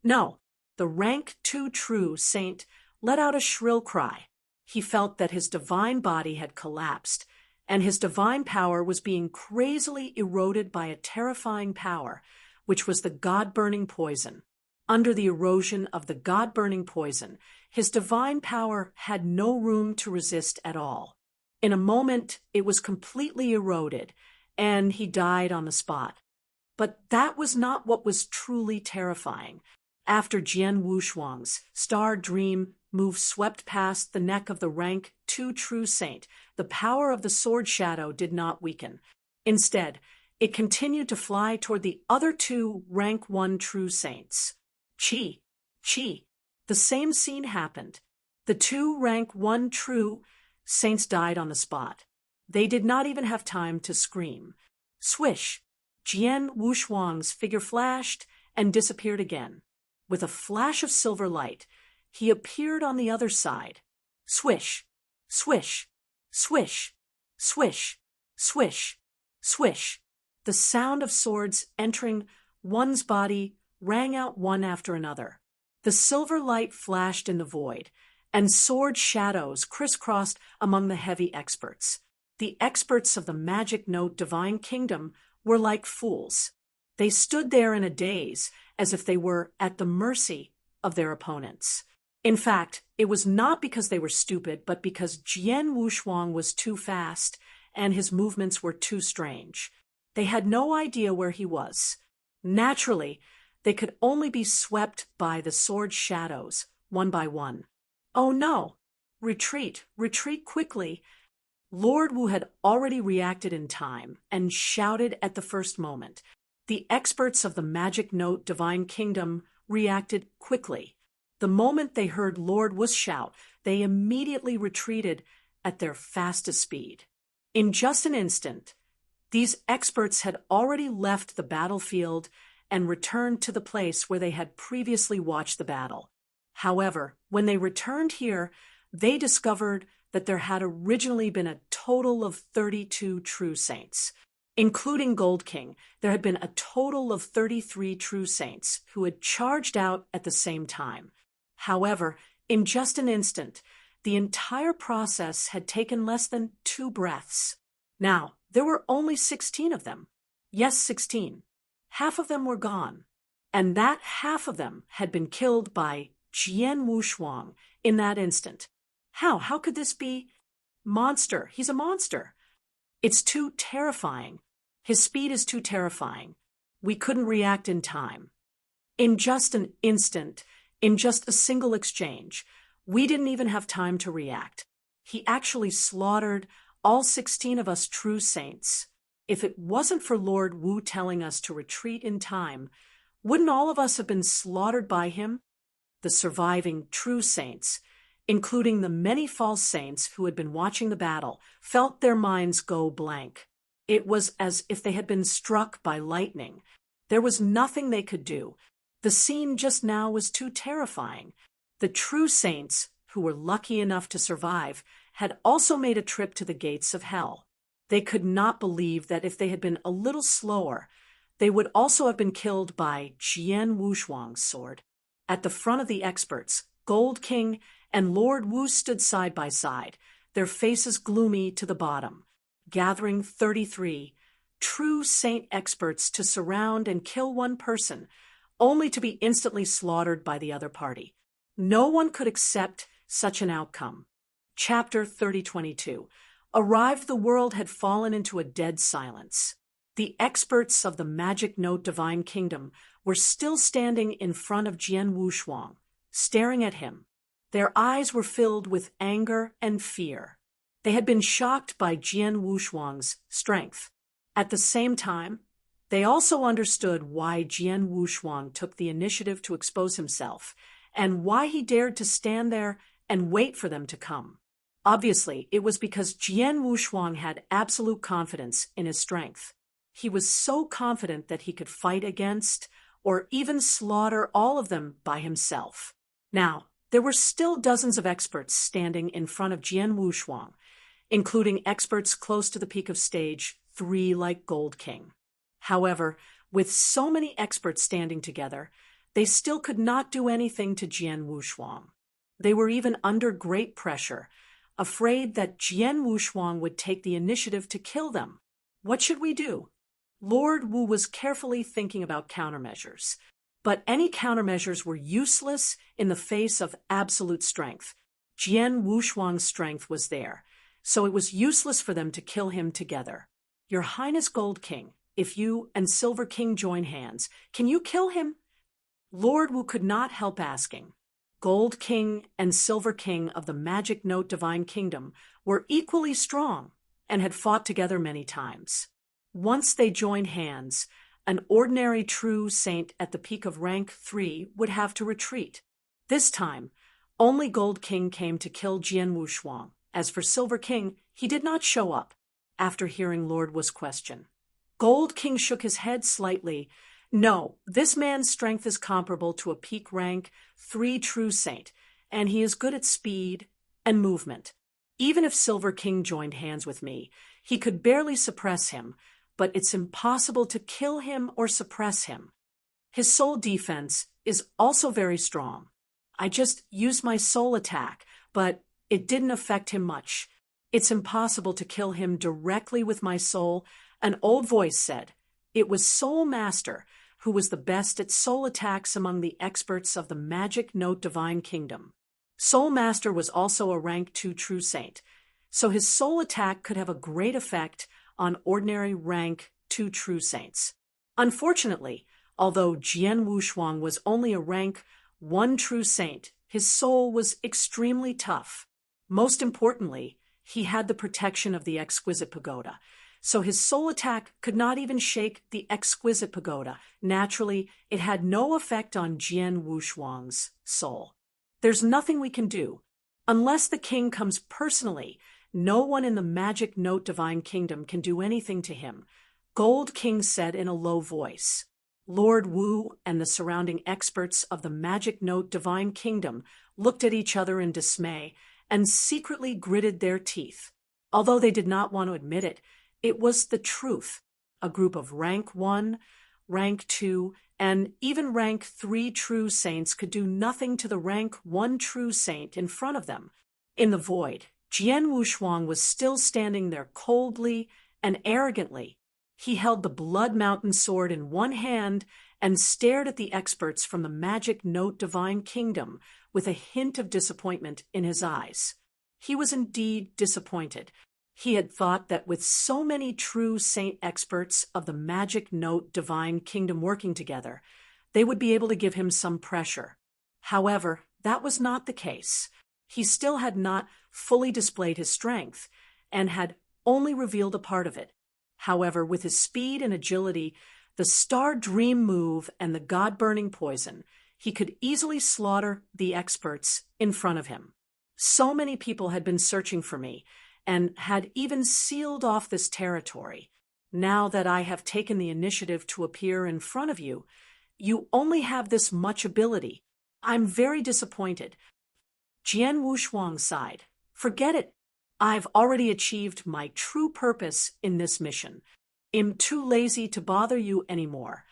No, the rank 2 true saint let out a shrill cry. He felt that his divine body had collapsed, and his divine power was being crazily eroded by a terrifying power, which was the God-burning poison. Under the erosion of the God-burning poison, his divine power had no room to resist at all. In a moment, it was completely eroded, and he died on the spot. But that was not what was truly terrifying. After Jian Wushuang's Star Dream move swept past the neck of the rank 2 true saint, the power of the sword shadow did not weaken. Instead, it continued to fly toward the other 2 rank 1 true saints. Chi. The same scene happened. The 2 rank 1 true saints died on the spot. They did not even have time to scream. Swish! Jian Wushuang's figure flashed and disappeared again. With a flash of silver light, he appeared on the other side. Swish! Swish! Swish! Swish! Swish! Swish! The sound of swords entering one's body rang out one after another. The silver light flashed in the void, and sword shadows crisscrossed among the heavy experts. The experts of the Magic Note Divine Kingdom were like fools. They stood there in a daze, as if they were at the mercy of their opponents. In fact, it was not because they were stupid, but because Jian Wushuang was too fast and his movements were too strange. They had no idea where he was. Naturally, they could only be swept by the sword shadows, one by one. Oh no! Retreat quickly! Lord Wu had already reacted in time and shouted at the first moment. The experts of the Magic Note Divine Kingdom reacted quickly. The moment they heard Lord Wu's shout, they immediately retreated at their fastest speed. In just an instant, these experts had already left the battlefield and returned to the place where they had previously watched the battle. However, when they returned here, they discovered that there had originally been a total of 32 true saints. Including Gold King, there had been a total of 33 true saints who had charged out at the same time. However, in just an instant, the entire process had taken less than 2 breaths. Now, there were only 16 of them. Yes, 16. half of them were gone. And that half of them had been killed by Jian Wushuang in that instant. How? How could this be? Monster. He's a monster. It's too terrifying. His speed is too terrifying. We couldn't react in time. In just an instant, in just a single exchange, we didn't even have time to react. He actually slaughtered all 16 of us true saints. If it wasn't for Lord Wu telling us to retreat in time, wouldn't all of us have been slaughtered by him? The surviving true saints, including the many false saints who had been watching the battle, felt their minds go blank. It was as if they had been struck by lightning. There was nothing they could do. The scene just now was too terrifying. The true saints, who were lucky enough to survive, had also made a trip to the gates of hell. They could not believe that if they had been a little slower, they would also have been killed by Jian Wushuang's sword. At the front of the experts, Gold King and Lord Wu stood side by side, their faces gloomy to the bottom, gathering 33 true saint experts to surround and kill one person, only to be instantly slaughtered by the other party. No one could accept such an outcome. Chapter 3022. Arrived, the world had fallen into a dead silence. The experts of the Magic Note Divine Kingdom were still standing in front of Jian Wushuang, staring at him. Their eyes were filled with anger and fear. They had been shocked by Jian Wushuang's strength. At the same time, they also understood why Jian Wushuang took the initiative to expose himself, and why he dared to stand there and wait for them to come. Obviously, it was because Jian Wushuang had absolute confidence in his strength. He was so confident that he could fight against, or even slaughter all of them by himself. Now, there were still dozens of experts standing in front of Jian Wushuang, including experts close to the peak of stage 3 like Gold King. However, with so many experts standing together, they still could not do anything to Jian Wushuang. They were even under great pressure, afraid that Jian Wushuang would take the initiative to kill them. What should we do? Lord Wu was carefully thinking about countermeasures, but any countermeasures were useless in the face of absolute strength. Jian Wushuang's strength was there, so it was useless for them to kill him together. Your Highness Gold King, if you and Silver King join hands, can you kill him? Lord Wu could not help asking. Gold King and Silver King of the Magic Note Divine Kingdom were equally strong and had fought together many times. Once they joined hands, an ordinary true saint at the peak of rank 3 would have to retreat. This time, only Gold King came to kill Jian Wushuang. As for Silver King, he did not show up after hearing Lord Wu's question. Gold King shook his head slightly. No, this man's strength is comparable to a peak rank 3 true saint, and he is good at speed and movement. Even if Silver King joined hands with me, he could barely suppress him, but it's impossible to kill him or suppress him. His soul defense is also very strong. I just used my soul attack, but it didn't affect him much. It's impossible to kill him directly with my soul, an old voice said. It was Soul Master who was the best at soul attacks among the experts of the Magic Note Divine Kingdom. Soul Master was also a rank 2 true saint, so his soul attack could have a great effect on ordinary rank 2 true saints. Unfortunately, although Jian Wushuang was only a rank 1 true saint, his soul was extremely tough. Most importantly, he had the protection of the Exquisite Pagoda, so his soul attack could not even shake the Exquisite Pagoda. Naturally, it had no effect on Jian Wushuang's soul. There's nothing we can do. Unless the king comes personally, no one in the Magic Note Divine Kingdom can do anything to him, Gold King said in a low voice. Lord Wu and the surrounding experts of the Magic Note Divine Kingdom looked at each other in dismay and secretly gritted their teeth. Although they did not want to admit it, it was the truth. A group of rank 1, rank 2, and even rank 3 true saints could do nothing to the rank 1 true saint in front of them. In the void, Jian Wushuang was still standing there coldly and arrogantly. He held the Blood Mountain sword in one hand and stared at the experts from the Magic Note Divine Kingdom with a hint of disappointment in his eyes. He was indeed disappointed. He had thought that with so many true saint experts of the Magic Note Divine Kingdom working together, they would be able to give him some pressure. However, that was not the case. He still had not fully displayed his strength and had only revealed a part of it. However, with his speed and agility, the Star Dream move and the God-burning poison, he could easily slaughter the experts in front of him. So many people had been searching for me and had even sealed off this territory. Now that I have taken the initiative to appear in front of you, you only have this much ability. I'm very disappointed. Jian Wushuang sighed. Forget it. I've already achieved my true purpose in this mission. I'm too lazy to bother you anymore.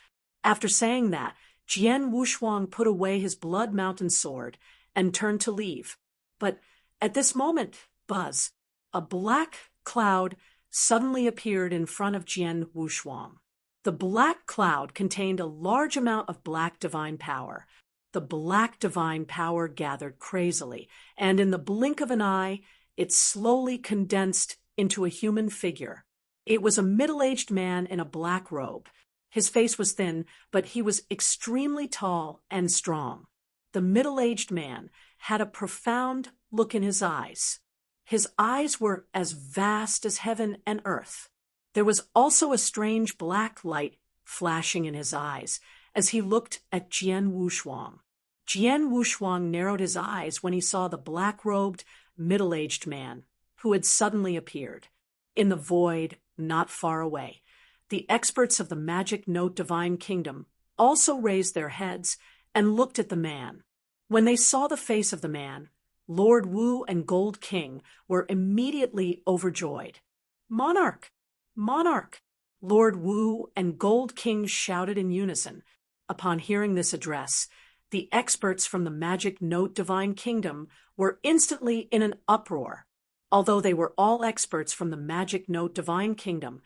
After saying that, Jian Wushuang put away his Blood Mountain sword and turned to leave. But at this moment, Buzz, a black cloud suddenly appeared in front of Jian Wushuang. The black cloud contained a large amount of black divine power. The black divine power gathered crazily, and in the blink of an eye, it slowly condensed into a human figure. It was a middle-aged man in a black robe. His face was thin, but he was extremely tall and strong. The middle-aged man had a profound look in his eyes. His eyes were as vast as heaven and earth. There was also a strange black light flashing in his eyes as he looked at Jian Wushuang. Jian Wushuang narrowed his eyes when he saw the black-robed, middle-aged man who had suddenly appeared. In the void, not far away, the experts of the Magic Note Divine Kingdom also raised their heads and looked at the man. When they saw the face of the man, Lord Wu and Gold King were immediately overjoyed. "Monarch! Monarch!" Lord Wu and Gold King shouted in unison. Upon hearing this address, the experts from the Magic Note Divine Kingdom were instantly in an uproar. Although they were all experts from the Magic Note Divine Kingdom,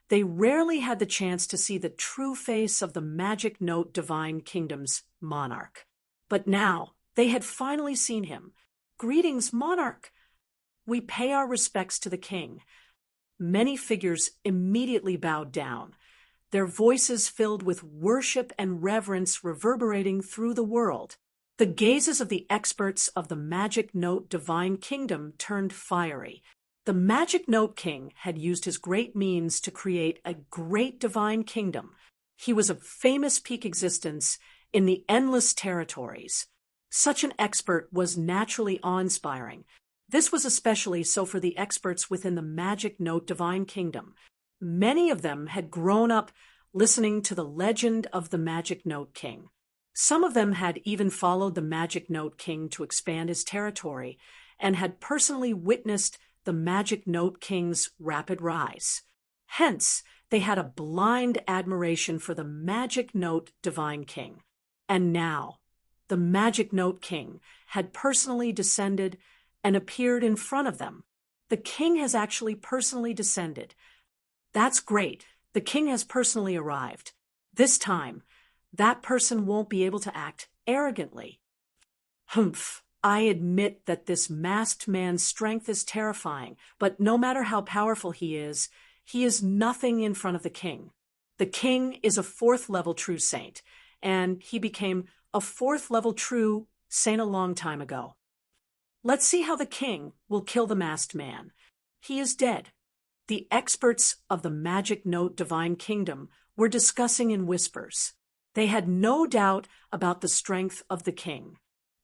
they rarely had the chance to see the true face of the Magic Note Divine Kingdom's monarch. But now they had finally seen him. "Greetings, monarch! We pay our respects to the king." Many figures immediately bowed down, their voices filled with worship and reverence reverberating through the world. The gazes of the experts of the Magic Note Divine Kingdom turned fiery. The Magic Note King had used his great means to create a great divine kingdom. He was of famous peak existence in the endless territories. Such an expert was naturally awe-inspiring. This was especially so for the experts within the Magic Note Divine Kingdom. Many of them had grown up listening to the legend of the Magic Note King. Some of them had even followed the Magic Note King to expand his territory and had personally witnessed the Magic Note King's rapid rise. Hence, they had a blind admiration for the Magic Note Divine King. And now, the Magic Note King had personally descended and appeared in front of them. The king has actually personally descended. That's great. The king has personally arrived. This time, that person won't be able to act arrogantly. Humph. I admit that this masked man's strength is terrifying, but no matter how powerful he is nothing in front of the king. The king is a 4th-level true saint, and he became a 4th-level true saint a long time ago. Let's see how the king will kill the masked man. He is dead. The experts of the Magic Note Divine Kingdom were discussing in whispers. They had no doubt about the strength of the king.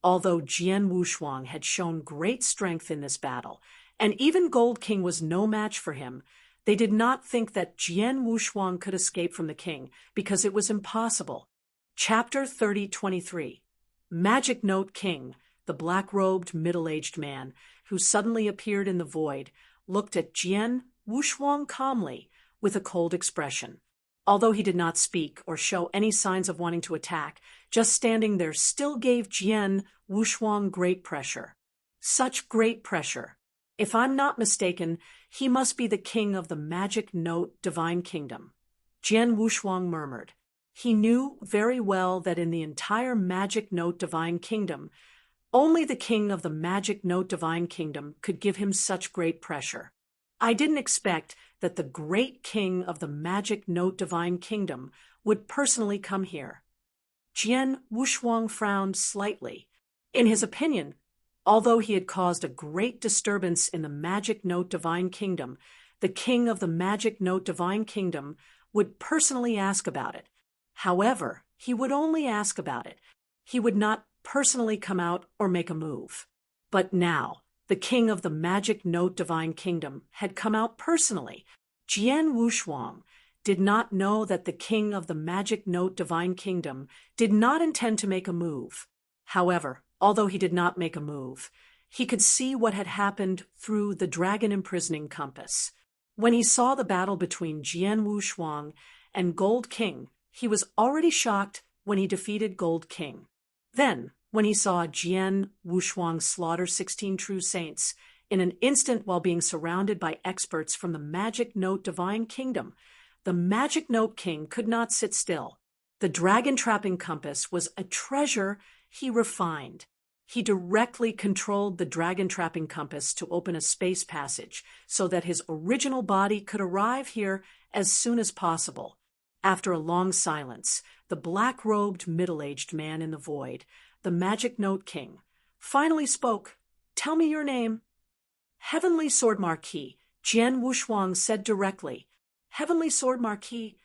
Although Jian Wushuang had shown great strength in this battle, and even Gold King was no match for him, they did not think that Jian Wushuang could escape from the king, because it was impossible. Chapter 30:23. Magic Note King, the black-robed, middle-aged man, who suddenly appeared in the void, looked at Jian Wushuang calmly, with a cold expression. Although he did not speak or show any signs of wanting to attack, just standing there still gave Jian Wushuang great pressure. Such great pressure. If I'm not mistaken, he must be the king of the Magic Note Divine Kingdom. Jian Wushuang murmured. He knew very well that in the entire Magic Note Divine Kingdom, only the king of the Magic Note Divine Kingdom could give him such great pressure. I didn't expect that the great king of the Magic Note Divine Kingdom would personally come here. Jian Wushuang frowned slightly. In his opinion, although he had caused a great disturbance in the Magic Note Divine Kingdom, the king of the Magic Note Divine Kingdom would personally ask about it. However, he would only ask about it. He would not personally come out or make a move. But now, the king of the Magic Note Divine Kingdom had come out personally. Jian Wushuang did not know that the king of the Magic Note Divine Kingdom did not intend to make a move. However, although he did not make a move, he could see what had happened through the dragon imprisoning compass. When he saw the battle between Jian Wushuang and Gold King, he was already shocked when he defeated Gold King. Then, when he saw Jian Wushuang slaughter 16 true saints in an instant while being surrounded by experts from the Magic Note Divine Kingdom, the Magic Note King could not sit still. The dragon-trapping compass was a treasure he refined. He directly controlled the dragon-trapping compass to open a space passage so that his original body could arrive here as soon as possible. After a long silence, the black-robed middle-aged man in the void, the Magic Note King, finally spoke. "Tell me your name." "Heavenly Sword Marquis," Jian Wushuang said directly. "Heavenly Sword Marquis."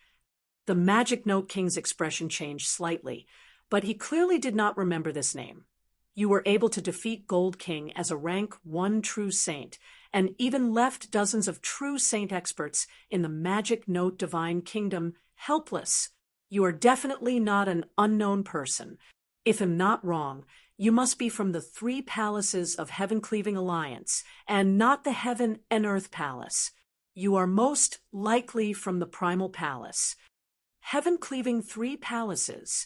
The Magic Note King's expression changed slightly, but he clearly did not remember this name. "You were able to defeat Gold King as a rank 1 true saint, and even left dozens of true saint experts in the Magic Note Divine Kingdom helpless. You are definitely not an unknown person. If I'm not wrong, you must be from the 3 palaces of Heaven-Cleaving Alliance, and not the Heaven and Earth Palace. You are most likely from the Primal Palace. Heaven-Cleaving 3 palaces.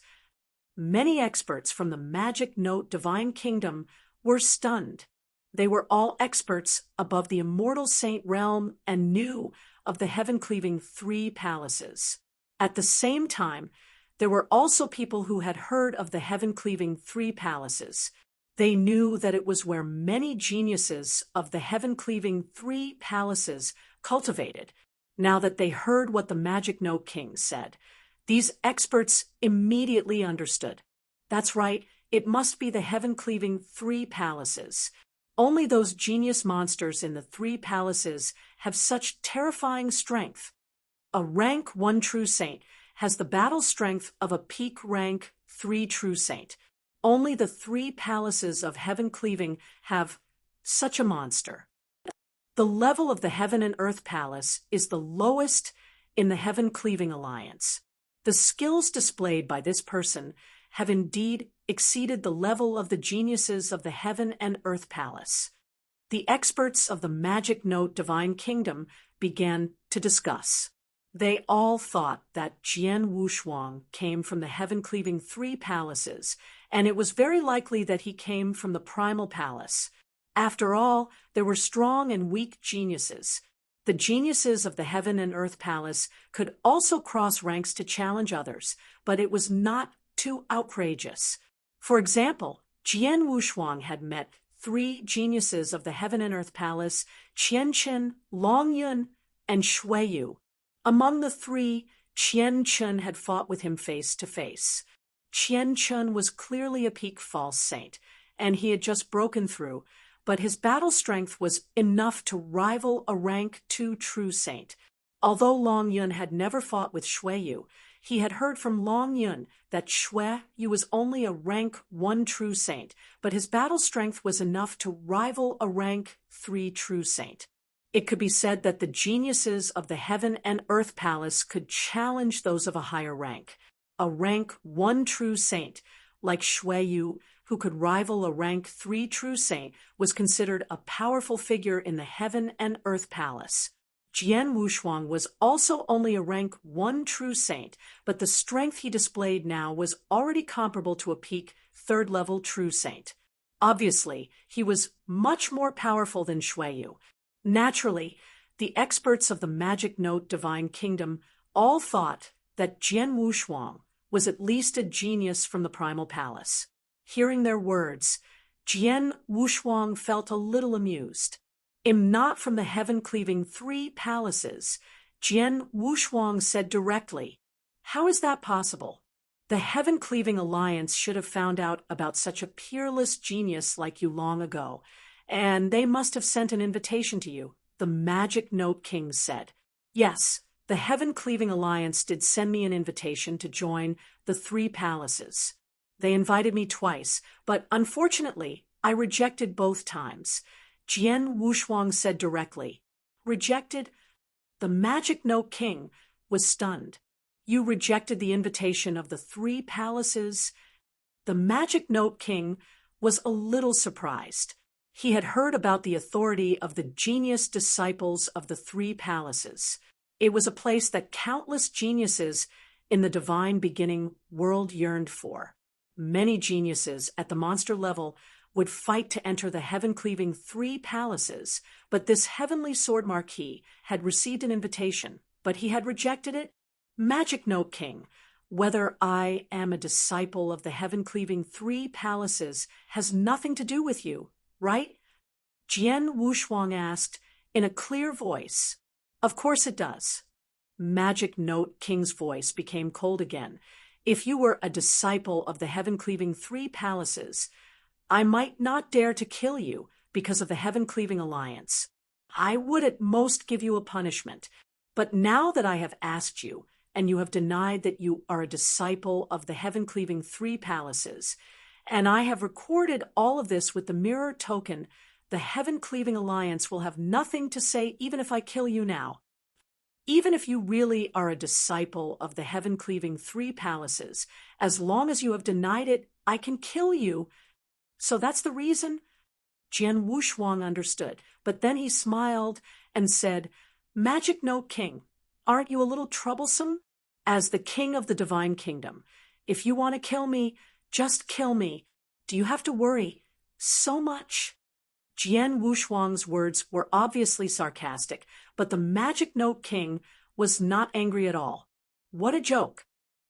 Many experts from the Magic Note Divine Kingdom were stunned. They were all experts above the Immortal Saint realm and knew of the Heaven-Cleaving 3 palaces. At the same time, there were also people who had heard of the Heaven-Cleaving 3 palaces. They knew that it was where many geniuses of the Heaven-Cleaving 3 palaces cultivated. Now that they heard what the Magic Note King said, these experts immediately understood. That's right, it must be the Heaven-Cleaving 3 palaces. Only those genius monsters in the 3 palaces have such terrifying strength. A rank 1 true saint has the battle strength of a peak rank 3 true saint. Only the 3 palaces of Heaven-Cleaving have such a monster. The level of the Heaven and Earth Palace is the lowest in the Heaven-Cleaving Alliance. The skills displayed by this person have indeed exceeded the level of the geniuses of the Heaven and Earth Palace. The experts of the Magic Note Divine Kingdom began to discuss. They all thought that Jian Wushuang came from the Heaven-Cleaving 3 palaces, and it was very likely that he came from the Primal Palace. After all, there were strong and weak geniuses. The geniuses of the Heaven and Earth Palace could also cross ranks to challenge others, but it was not too outrageous. For example, Jian Wushuang had met 3 geniuses of the Heaven and Earth Palace, Qianchen, Longyun, and Shuiyu. Among the 3, Qianchen had fought with him face to face. Qianchen was clearly a peak false saint, and he had just broken through, but his battle strength was enough to rival a rank 2 true saint. Although Longyun had never fought with Shuiyu, he had heard from Longyun that Shuiyu was only a rank 1 true saint, but his battle strength was enough to rival a rank 3 true saint. It could be said that the geniuses of the Heaven and Earth Palace could challenge those of a higher rank. A rank 1 true saint, like Shuiyu, who could rival a rank 3 true saint, was considered a powerful figure in the Heaven and Earth Palace. Jian Wushuang was also only a rank 1 true saint, but the strength he displayed now was already comparable to a peak 3rd-level true saint. Obviously, he was much more powerful than Shuiyu. Naturally, the experts of the Magic Note Divine Kingdom all thought that Jian Wushuang was at least a genius from the Primal Palace. Hearing their words, Jian Wushuang felt a little amused. "Am not from the heaven-cleaving 3 palaces," Jian Wushuang said directly. "How is that possible? The heaven-cleaving alliance should have found out about such a peerless genius like you long ago, and they must have sent an invitation to you," the Magic Note King said. "Yes, the heaven-cleaving alliance did send me an invitation to join the 3 palaces. They invited me twice, but unfortunately, I rejected both times," Jian Wushuang said directly. "Rejected?" The Magic Note King was stunned. "You rejected the invitation of the 3 palaces?" The Magic Note King was a little surprised. He had heard about the authority of the genius disciples of the 3 palaces. It was a place that countless geniuses in the divine beginning world yearned for. Many geniuses at the monster level would fight to enter the heaven-cleaving 3 palaces, but this heavenly sword marquis had received an invitation, but he had rejected it. "Magic Note King, whether I am a disciple of the heaven-cleaving 3 palaces has nothing to do with you, right?" Jian Wushuang asked in a clear voice. "Of course it does." Magic Note King's voice became cold again. "If you were a disciple of the heaven-cleaving 3 palaces, I might not dare to kill you because of the heaven-cleaving alliance. I would at most give you a punishment. But now that I have asked you, and you have denied that you are a disciple of the heaven-cleaving 3 palaces, and I have recorded all of this with the mirror token, the heaven-cleaving alliance will have nothing to say even if I kill you now. Even if you really are a disciple of the heaven-cleaving 3 palaces, as long as you have denied it, I can kill you. So that's the reason?" Jian Wushuang understood, but then he smiled and said, "Magic Note King, aren't you a little troublesome? As the king of the divine kingdom, if you want to kill me, just kill me. Do you have to worry so much?" Jian Wushuang's words were obviously sarcastic, but the Magic Note King was not angry at all. What a joke!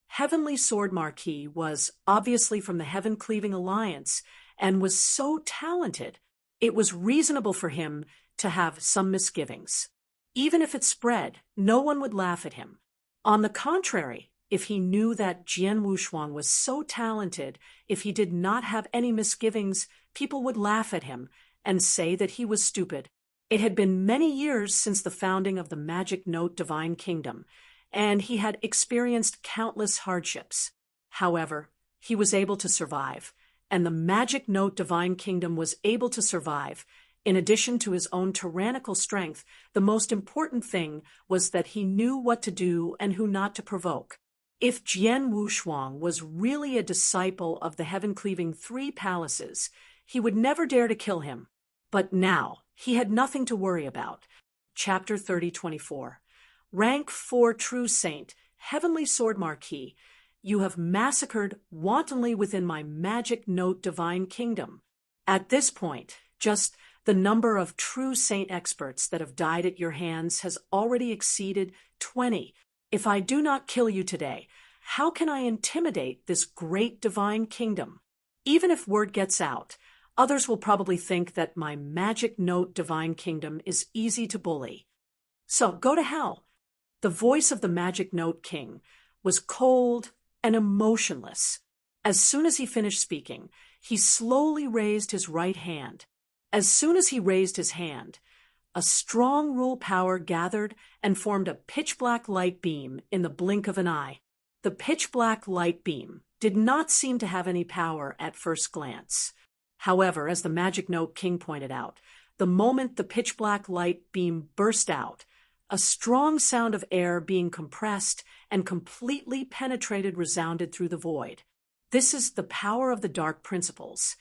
Heavenly Sword Marquis was obviously from the Heaven-Cleaving Alliance and was so talented, it was reasonable for him to have some misgivings. Even if it spread, no one would laugh at him. On the contrary, if he knew that Jian Wushuang was so talented, if he did not have any misgivings, people would laugh at him and say that he was stupid. It had been many years since the founding of the Magic Note Divine Kingdom, and he had experienced countless hardships. However, he was able to survive, and the Magic Note Divine Kingdom was able to survive. In addition to his own tyrannical strength, the most important thing was that he knew what to do and who not to provoke. If Jian Wushuang was really a disciple of the heaven-cleaving 3 palaces, he would never dare to kill him. But now, he had nothing to worry about. Chapter 30:24. Rank 4 True Saint, Heavenly Sword Marquis, you have massacred wantonly within my Magic Note Divine Kingdom. At this point, just the number of true saint experts that have died at your hands has already exceeded 20. If I do not kill you today, how can I intimidate this great divine kingdom? Even if word gets out, others will probably think that my Magic Note Divine Kingdom is easy to bully. So go to hell. The voice of the Magic Note King was cold and emotionless. As soon as he finished speaking, he slowly raised his right hand. As soon as he raised his hand, a strong rule power gathered and formed a pitch-black light beam in the blink of an eye. The pitch-black light beam did not seem to have any power at first glance. However, as the Magic Note King pointed out, the moment the pitch-black light beam burst out, a strong sound of air being compressed and completely penetrated resounded through the void. This is the power of the dark principles.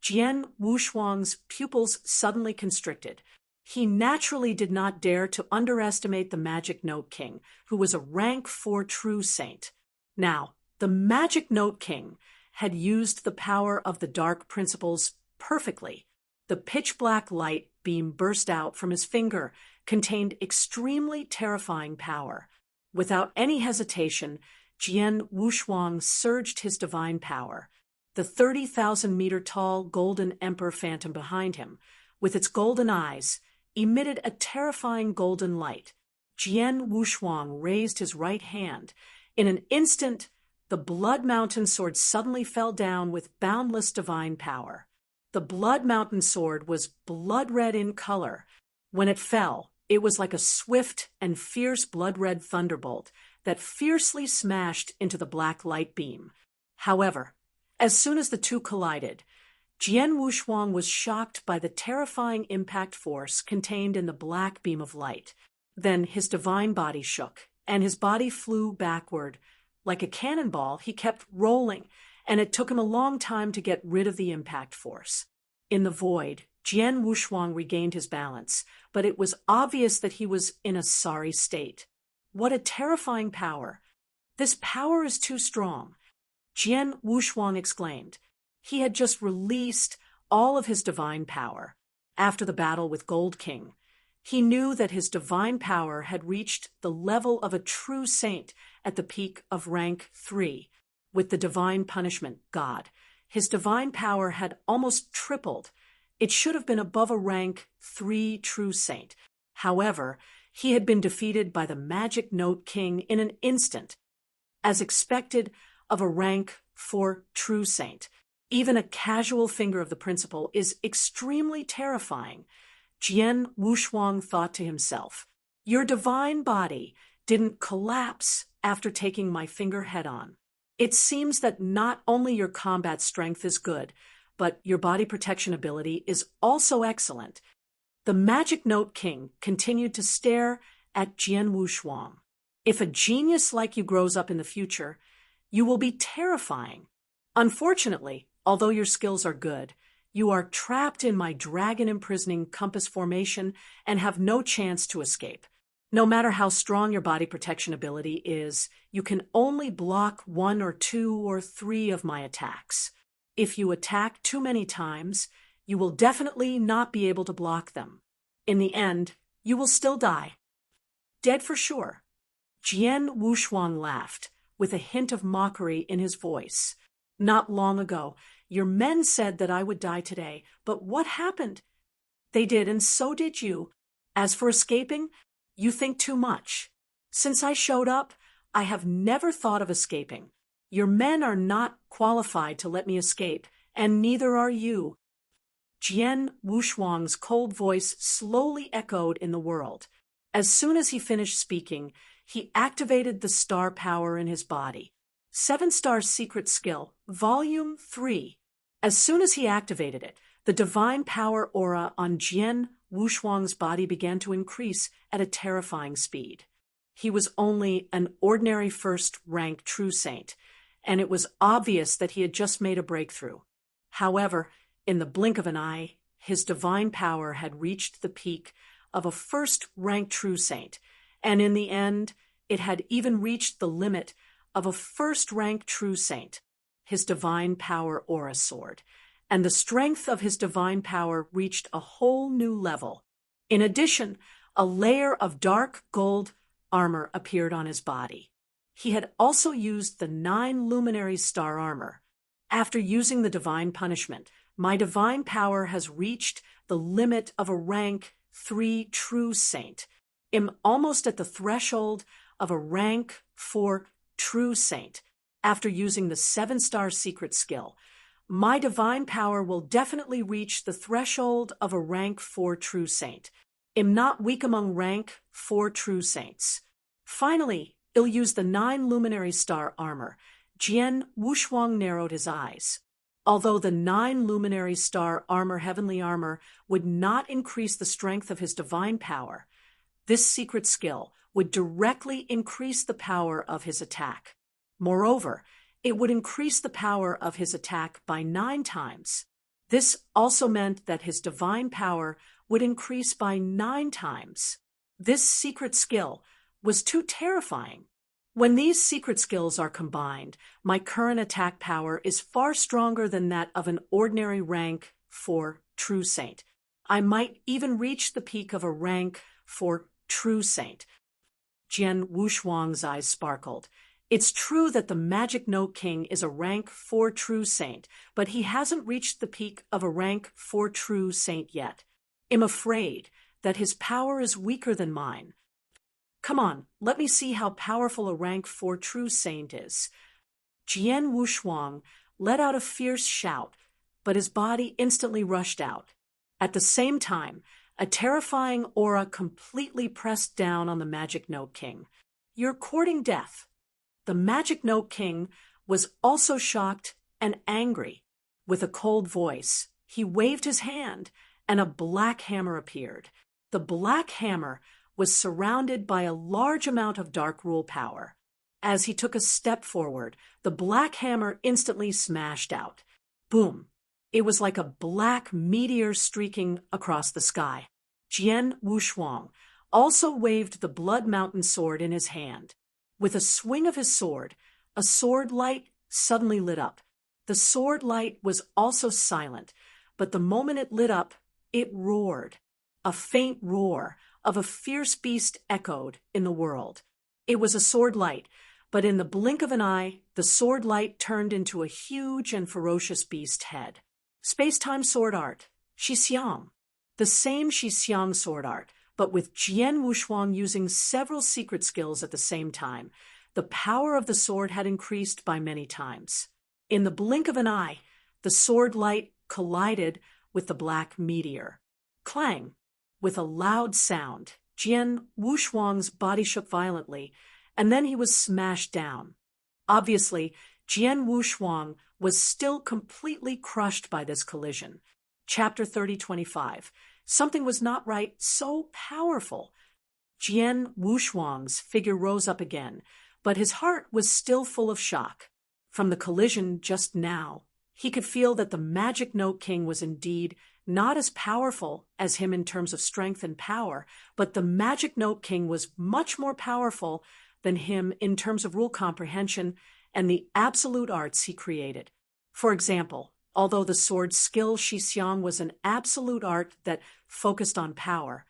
Jian Wushuang's pupils suddenly constricted. He naturally did not dare to underestimate the Magic Note King, who was a rank 4 true saint. Now, the Magic Note King had used the power of the dark principles perfectly. The pitch-black light beam burst out from his finger, contained extremely terrifying power. Without any hesitation, Jian Wushuang surged his divine power. The 30,000-meter-tall golden emperor phantom behind him, with its golden eyes, emitted a terrifying golden light. Jian Wushuang raised his right hand. In an instant, the Blood Mountain Sword suddenly fell down with boundless divine power. The Blood Mountain Sword was blood-red in color. When it fell, it was like a swift and fierce blood-red thunderbolt that fiercely smashed into the black light beam. However, as soon as the two collided, Jian Wushuang was shocked by the terrifying impact force contained in the black beam of light. Then his divine body shook, and his body flew backward. Like a cannonball, he kept rolling, and it took him a long time to get rid of the impact force. In the void, Jian Wushuang regained his balance, but it was obvious that he was in a sorry state. What a terrifying power! This power is too strong, Jian Wushuang exclaimed. He had just released all of his divine power. After the battle with Gold King, he knew that his divine power had reached the level of a true saint at the peak of rank 3. With the divine punishment, God, his divine power had almost tripled. It should have been above a rank 3 true saint. However, he had been defeated by the Magic Note King in an instant. As expected of a rank 4 true saint, even a casual finger of the principal is extremely terrifying. Jian Wushuang thought to himself, "Your divine body didn't collapse after taking my finger head-on. It seems that not only your combat strength is good, but your body protection ability is also excellent." The Magic Note King continued to stare at Jian Wushuang. "If a genius like you grows up in the future, you will be terrifying. Unfortunately, although your skills are good, you are trapped in my dragon-imprisoning compass formation and have no chance to escape. No matter how strong your body protection ability is, you can only block 1 or 2 or 3 of my attacks. If you attack too many times, you will definitely not be able to block them. In the end, you will still die. Dead for sure." Jian Wushuang laughed, with a hint of mockery in his voice. "Not long ago, your men said that I would die today, but what happened? They did, and so did you. As for escaping, you think too much. Since I showed up, I have never thought of escaping. Your men are not qualified to let me escape, and neither are you." Jian Wushuang's cold voice slowly echoed in the world. As soon as he finished speaking, he activated the star power in his body. 7-star secret skill, Volume 3. As soon as he activated it, the divine power aura on Jian Wushuang's body began to increase at a terrifying speed. He was only an ordinary first-rank true saint, and it was obvious that he had just made a breakthrough. However, in the blink of an eye, his divine power had reached the peak of a first-rank true saint, and in the end, it had even reached the limit of a first-rank true saint, his divine power aura sword, and the strength of his divine power reached a whole new level. In addition, a layer of dark gold armor appeared on his body. He had also used the 9 luminary star armor. After using the divine punishment, my divine power has reached the limit of a rank 3 true saint. I'm almost at the threshold of a rank 4 true saint. After using the 7-star secret skill, my divine power will definitely reach the threshold of a rank 4 true saint. I'm not weak among rank 4 true saints. Finally, I'll use the 9 luminary star armor. Jian Wushuang narrowed his eyes. Although the 9 luminary star armor heavenly armor would not increase the strength of his divine power, this secret skill would directly increase the power of his attack. Moreover, it would increase the power of his attack by 9 times. This also meant that his divine power would increase by 9 times. This secret skill was too terrifying. When these secret skills are combined, my current attack power is far stronger than that of an ordinary rank 4 true saint. I might even reach the peak of a rank 4 true saint. Jian Wushuang's eyes sparkled. It's true that the Magic Note King is a rank 4 true saint, but he hasn't reached the peak of a rank 4 true saint yet. I'm afraid that his power is weaker than mine. Come on, let me see how powerful a rank 4 true saint is. Jian Wushuang let out a fierce shout, but his body instantly rushed out. At the same time, a terrifying aura completely pressed down on the Magic Note King. You're courting death. The Magic Note King was also shocked and angry. With a cold voice, he waved his hand, and a black hammer appeared. The black hammer was surrounded by a large amount of dark rule power. As he took a step forward, the black hammer instantly smashed out. Boom! It was like a black meteor streaking across the sky. Jian Wushuang also waved the Blood Mountain sword in his hand. With a swing of his sword, a sword light suddenly lit up. The sword light was also silent, but the moment it lit up, it roared. A faint roar of a fierce beast echoed in the world. It was a sword light, but in the blink of an eye, the sword light turned into a huge and ferocious beast head. Space-time sword art, Xiang. The same Xiang sword art, but with Jian Wushuang using several secret skills at the same time. The power of the sword had increased by many times. In the blink of an eye, the sword light collided with the black meteor. Clang! With a loud sound, Jian Wushuang's body shook violently, and then he was smashed down. Obviously, Jian Wushuang was still completely crushed by this collision. Chapter 3025. Something was not right, so powerful. Jian Wushuang's figure rose up again, but his heart was still full of shock. From the collision just now, he could feel that the Magic Note King was indeed not as powerful as him in terms of strength and power, but the Magic Note King was much more powerful than him in terms of rule comprehension and the absolute arts he created. For example, although the sword skill Xiang was an absolute art that focused on power,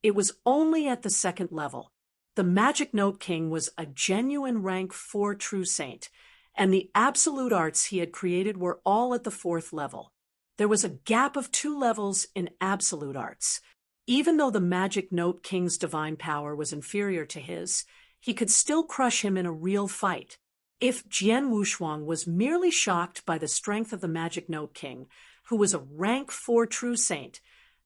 it was only at the second level. The Magic Note King was a genuine rank 4 true saint, and the absolute arts he had created were all at the 4th level. There was a gap of 2 levels in absolute arts. Even though the Magic Note King's divine power was inferior to his, he could still crush him in a real fight. If Jian Wushuang was merely shocked by the strength of the Magic Note King, who was a rank 4 true saint,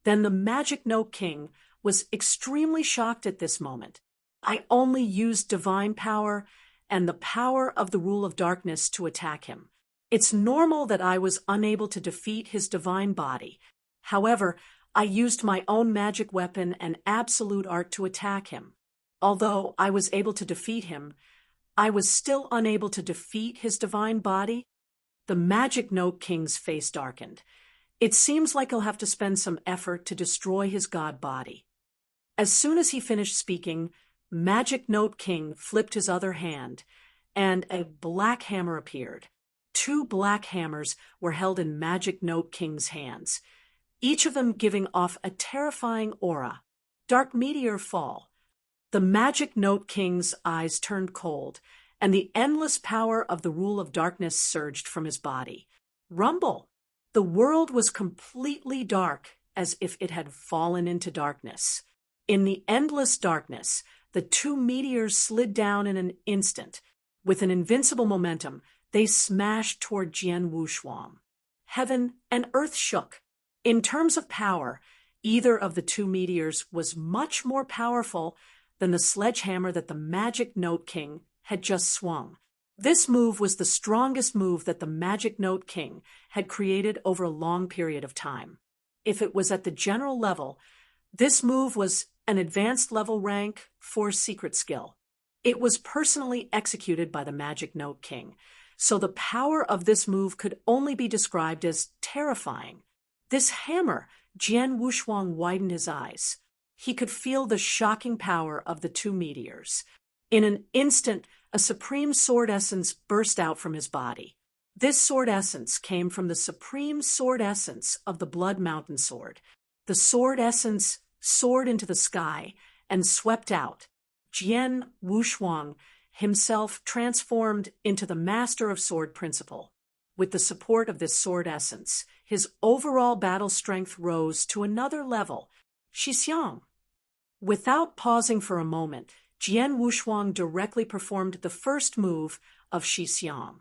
then the Magic Note King was extremely shocked at this moment. I only used divine power and the power of the rule of darkness to attack him. It's normal that I was unable to defeat his divine body. However, I used my own magic weapon and absolute art to attack him. Although I was able to defeat him, I was still unable to defeat his divine body. The Magic Note King's face darkened. It seems like he'll have to spend some effort to destroy his god body. As soon as he finished speaking, Magic Note King flipped his other hand, and a black hammer appeared. 2 black hammers were held in Magic Note King's hands, each of them giving off a terrifying aura. Dark meteor fall. The Magic Note King's eyes turned cold, and the endless power of the rule of darkness surged from his body. Rumble! The world was completely dark, as if it had fallen into darkness. In the endless darkness, the 2 meteors slid down in an instant. With an invincible momentum, they smashed toward Jian Wushuang. Heaven and earth shook. In terms of power, either of the 2 meteors was much more powerful than the sledgehammer that the Magic Note King had just swung. This move was the strongest move that the Magic Note King had created over a long period of time. If it was at the general level, this move was an advanced level rank 4 secret skill. It was personally executed by the Magic Note King, so the power of this move could only be described as terrifying. This hammer, Jian Wushuang widened his eyes. He could feel the shocking power of the 2 meteors. In an instant, a supreme sword essence burst out from his body. This sword essence came from the supreme sword essence of the Blood Mountain sword. The sword essence soared into the sky and swept out. Jian Wushuang himself transformed into the master of sword principle. With the support of this sword essence, his overall battle strength rose to another level. Xiang. Without pausing for a moment, Jian Wushuang directly performed the first move of Xiang.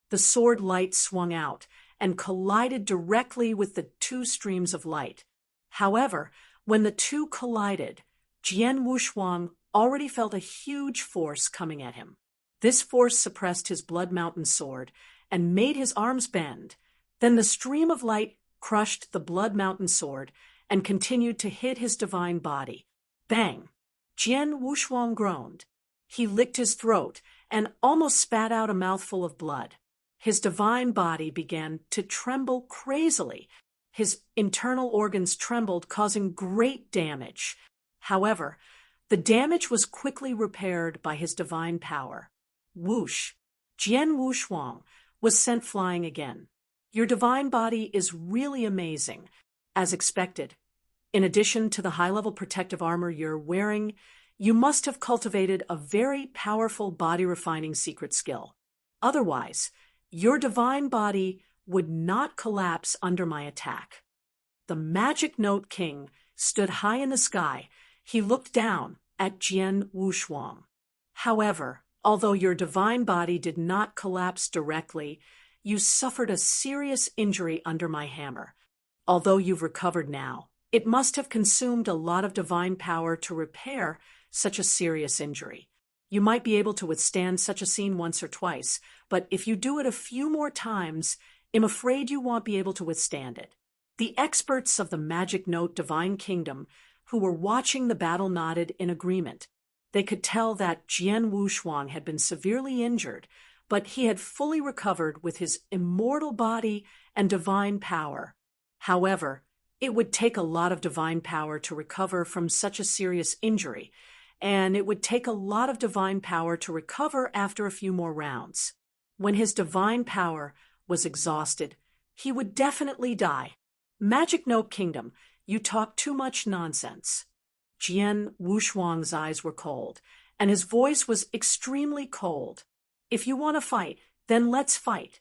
The sword light swung out and collided directly with the two streams of light. However, when the two collided, Jian Wushuang already felt a huge force coming at him. This force suppressed his Blood Mountain sword and made his arms bend. Then the stream of light crushed the Blood Mountain sword and continued to hit his divine body. Bang! Jian Wushuang groaned. He licked his throat and almost spat out a mouthful of blood. His divine body began to tremble crazily. His internal organs trembled, causing great damage. However, the damage was quickly repaired by his divine power. Whoosh! Jian Wushuang was sent flying again. Your divine body is really amazing. As expected, in addition to the high-level protective armor you're wearing, you must have cultivated a very powerful body-refining secret skill. Otherwise, your divine body would not collapse under my attack. The Magic Note King stood high in the sky. He looked down at Jian Wushuang. However, although your divine body did not collapse directly, you suffered a serious injury under my hammer. Although you've recovered now, it must have consumed a lot of divine power to repair such a serious injury. You might be able to withstand such a scene once or twice, but if you do it a few more times, I'm afraid you won't be able to withstand it. The experts of the Magic Note Divine Kingdom who were watching the battle nodded in agreement. They could tell that Jian Wushuang had been severely injured, but he had fully recovered with his immortal body and divine power. However, it would take a lot of divine power to recover from such a serious injury, and it would take a lot of divine power to recover after a few more rounds. When his divine power was exhausted, he would definitely die. Magic Note Kingdom, you talk too much nonsense. Jian Wushuang's eyes were cold, and his voice was extremely cold. If you want to fight, then let's fight.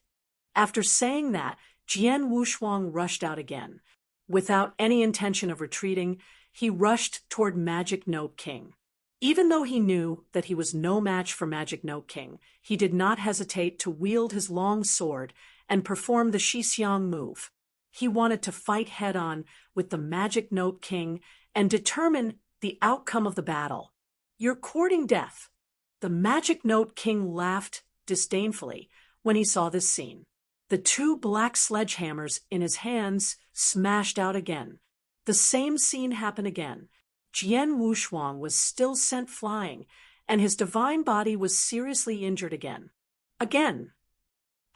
After saying that, Jian Wushuang rushed out again. Without any intention of retreating, he rushed toward Magic Note King. Even though he knew that he was no match for Magic Note King, he did not hesitate to wield his long sword and perform the Xiang move. He wanted to fight head-on with the Magic Note King and determine the outcome of the battle. You're courting death. The Magic Note King laughed disdainfully when he saw this scene. The two black sledgehammers in his hands smashed out again. The same scene happened again. Jian Wushuang was still sent flying, and his divine body was seriously injured again.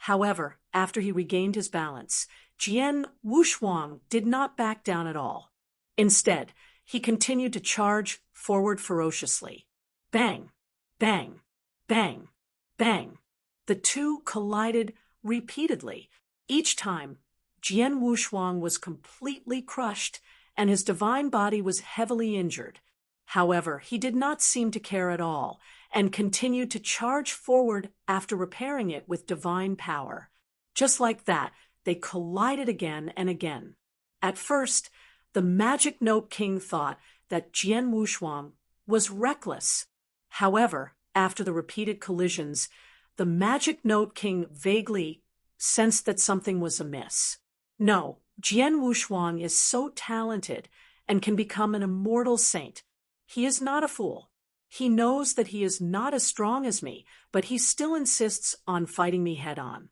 However, after he regained his balance, Jian Wushuang did not back down at all. Instead, he continued to charge forward ferociously. Bang! Bang! Bang! Bang! The two collided repeatedly. Each time, Jian Wushuang was completely crushed, and his divine body was heavily injured. However, he did not seem to care at all, and continued to charge forward after repairing it with divine power. Just like that, they collided again and again. At first, the Magic Note King thought that Jian Wushuang was reckless. However, after the repeated collisions, the Magic Note King vaguely sensed that something was amiss. No, Jian Wushuang is so talented and can become an immortal saint. He is not a fool. He knows that he is not as strong as me, but he still insists on fighting me head-on.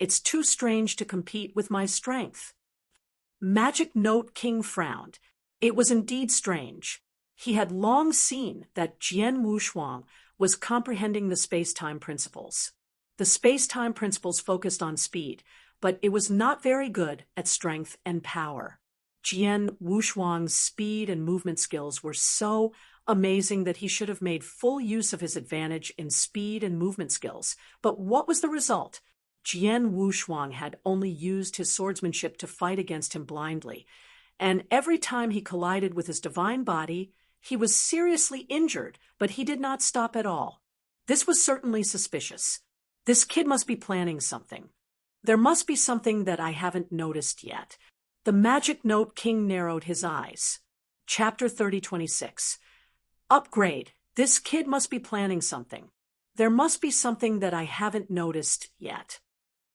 It's too strange to compete with my strength. Magic Note King frowned. It was indeed strange. He had long seen that Jian Wushuang was comprehending the space-time principles. The space-time principles focused on speed, but it was not very good at strength and power. Jian Wushuang's speed and movement skills were so amazing that he should have made full use of his advantage in speed and movement skills. But what was the result? Jian Wushuang had only used his swordsmanship to fight against him blindly, and every time he collided with his divine body, He was seriously injured, but he did not stop at all. This was certainly suspicious. This kid must be planning something. There must be something that I haven't noticed yet. The Magic Note King narrowed his eyes. Chapter 30:26. Upgrade. This kid must be planning something. There must be something that I haven't noticed yet.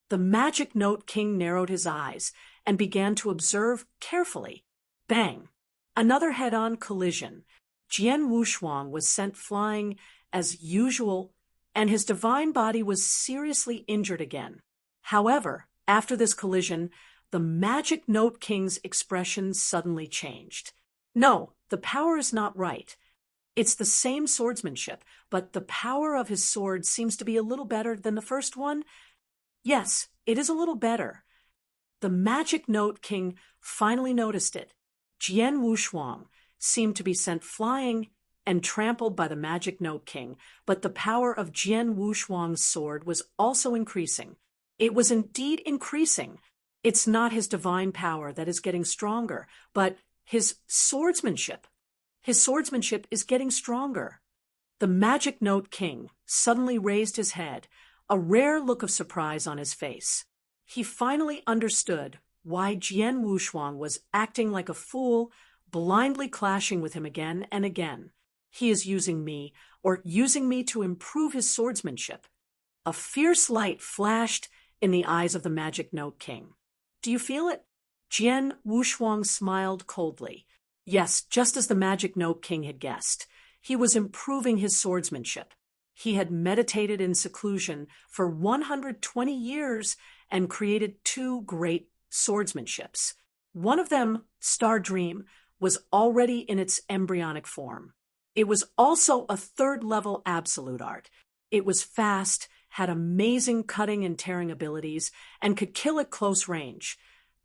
The Magic Note King narrowed his eyes and began to observe carefully. Bang! Another head-on collision. Jian Wushuang was sent flying as usual, and his divine body was seriously injured again. However, after this collision, the Magic Note King's expression suddenly changed. No, the power is not right. It's the same swordsmanship, but the power of his sword seems to be a little better than the first one. Yes, it is a little better. The Magic Note King finally noticed it. Jian Wushuang seemed to be sent flying and trampled by the Magic Note King, but the power of Jian Wushuang's sword was also increasing. It was indeed increasing. It's not his divine power that is getting stronger, but his swordsmanship. His swordsmanship is getting stronger. The Magic Note King suddenly raised his head, a rare look of surprise on his face. He finally understood why Jian Wushuang was acting like a fool, blindly clashing with him again and again. He is using me to improve his swordsmanship. A fierce light flashed in the eyes of the Magic Note King. Do you feel it? Jian Wushuang smiled coldly. Yes, just as the Magic Note King had guessed. He was improving his swordsmanship. He had meditated in seclusion for 120 years and created 2 great swordsmanships. One of them, Star Dream, was already in its embryonic form. It was also a 3rd-level absolute art. It was fast, had amazing cutting and tearing abilities, and could kill at close range.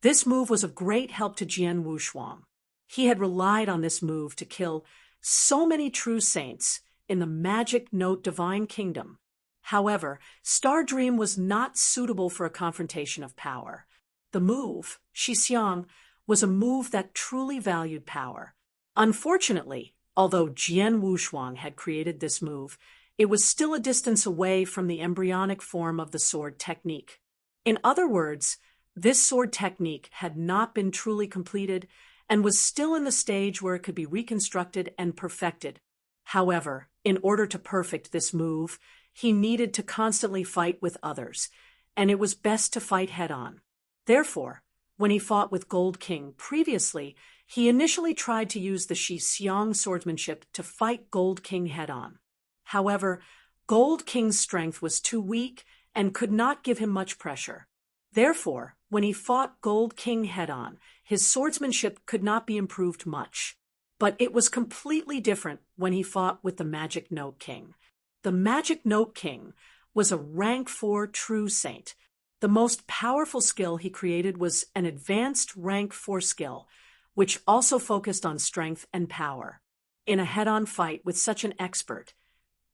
This move was of great help to Jian Wushuang. He had relied on this move to kill so many true saints in the Magic Note Divine Kingdom. However, Star Dream was not suitable for a confrontation of power. The move, Xiang, was a move that truly valued power. Unfortunately, although Jian Wushuang had created this move, it was still a distance away from the embryonic form of the sword technique. In other words, this sword technique had not been truly completed and was still in the stage where it could be reconstructed and perfected. However, in order to perfect this move, he needed to constantly fight with others, and it was best to fight head-on. Therefore, when he fought with Gold King previously, he initially tried to use the Xiang swordsmanship to fight Gold King head-on. However, Gold King's strength was too weak and could not give him much pressure. Therefore, when he fought Gold King head-on, his swordsmanship could not be improved much. But it was completely different when he fought with the Magic Note King. The Magic Note King was a rank 4 true saint. The most powerful skill he created was an advanced rank 4 skill, which also focused on strength and power. In a head-on fight with such an expert,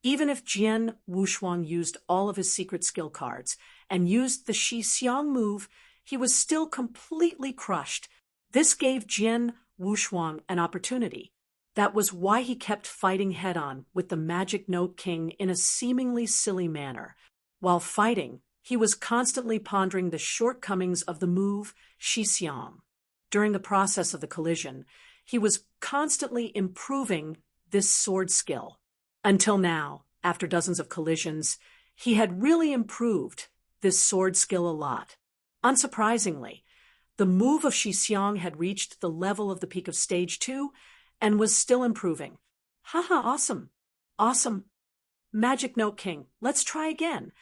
even if Jian Wushuang used all of his secret skill cards and used the Xiang move, he was still completely crushed. This gave Jian Wushuang an opportunity. That was why he kept fighting head-on with the Magic Note King in a seemingly silly manner. While fighting, he was constantly pondering the shortcomings of the move Xiang. During the process of the collision, he was constantly improving this sword skill. Until now, after dozens of collisions, he had really improved this sword skill a lot. Unsurprisingly, the move of Xiang had reached the level of the peak of Stage 2 and was still improving. Haha, awesome. Awesome. Magic Note King, let's try again.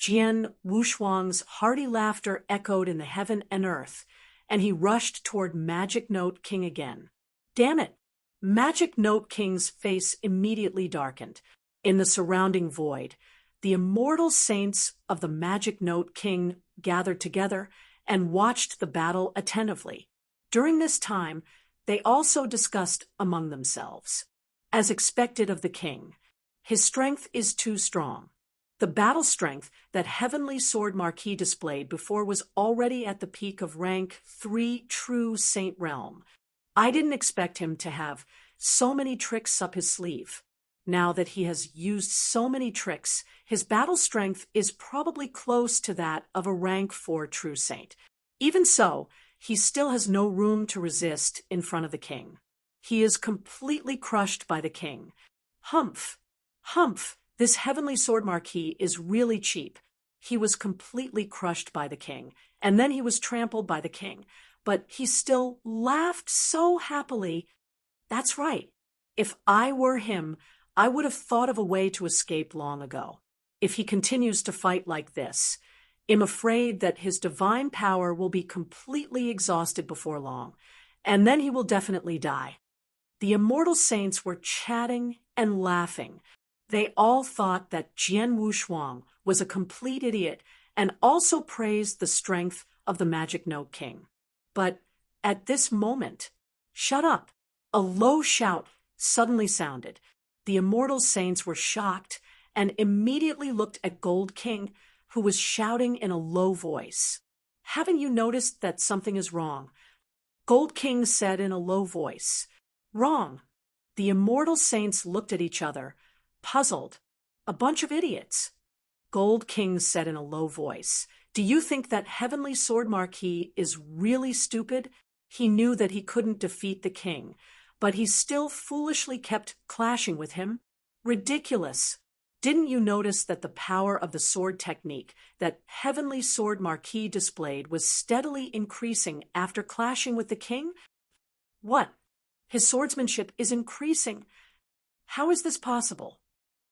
Jian Wushuang's hearty laughter echoed in the heaven and earth, and he rushed toward Magic Note King again. Damn it! Magic Note King's face immediately darkened. In the surrounding void, the immortal saints of the Magic Note King gathered together and watched the battle attentively. During this time, they also discussed among themselves. As expected of the king, his strength is too strong. The battle strength that Heavenly Sword Marquis displayed before was already at the peak of rank 3 true Saint Realm. I didn't expect him to have so many tricks up his sleeve. Now that he has used so many tricks, his battle strength is probably close to that of a rank 4 true saint. Even so, he still has no room to resist in front of the king. He is completely crushed by the king. Humph! Humph! This heavenly sword marquis is really cheap. He was completely crushed by the king, and then he was trampled by the king. But he still laughed so happily. That's right. If I were him, I would have thought of a way to escape long ago. If he continues to fight like this, I'm afraid that his divine power will be completely exhausted before long, and then he will definitely die. The immortal saints were chatting and laughing. They all thought that Jian Wuxuang was a complete idiot and also praised the strength of the Magic Note King. But at this moment, shut up! A low shout suddenly sounded. The immortal saints were shocked and immediately looked at Gold King, who was shouting in a low voice. Haven't you noticed that something is wrong? Gold King said in a low voice. Wrong. The immortal saints looked at each other, puzzled. A bunch of idiots. Gold King said in a low voice. Do you think that Heavenly Sword Marquis is really stupid? He knew that he couldn't defeat the king, but he still foolishly kept clashing with him. Ridiculous. Didn't you notice that the power of the sword technique that Heavenly Sword Marquis displayed was steadily increasing after clashing with the king? What? His swordsmanship is increasing. How is this possible?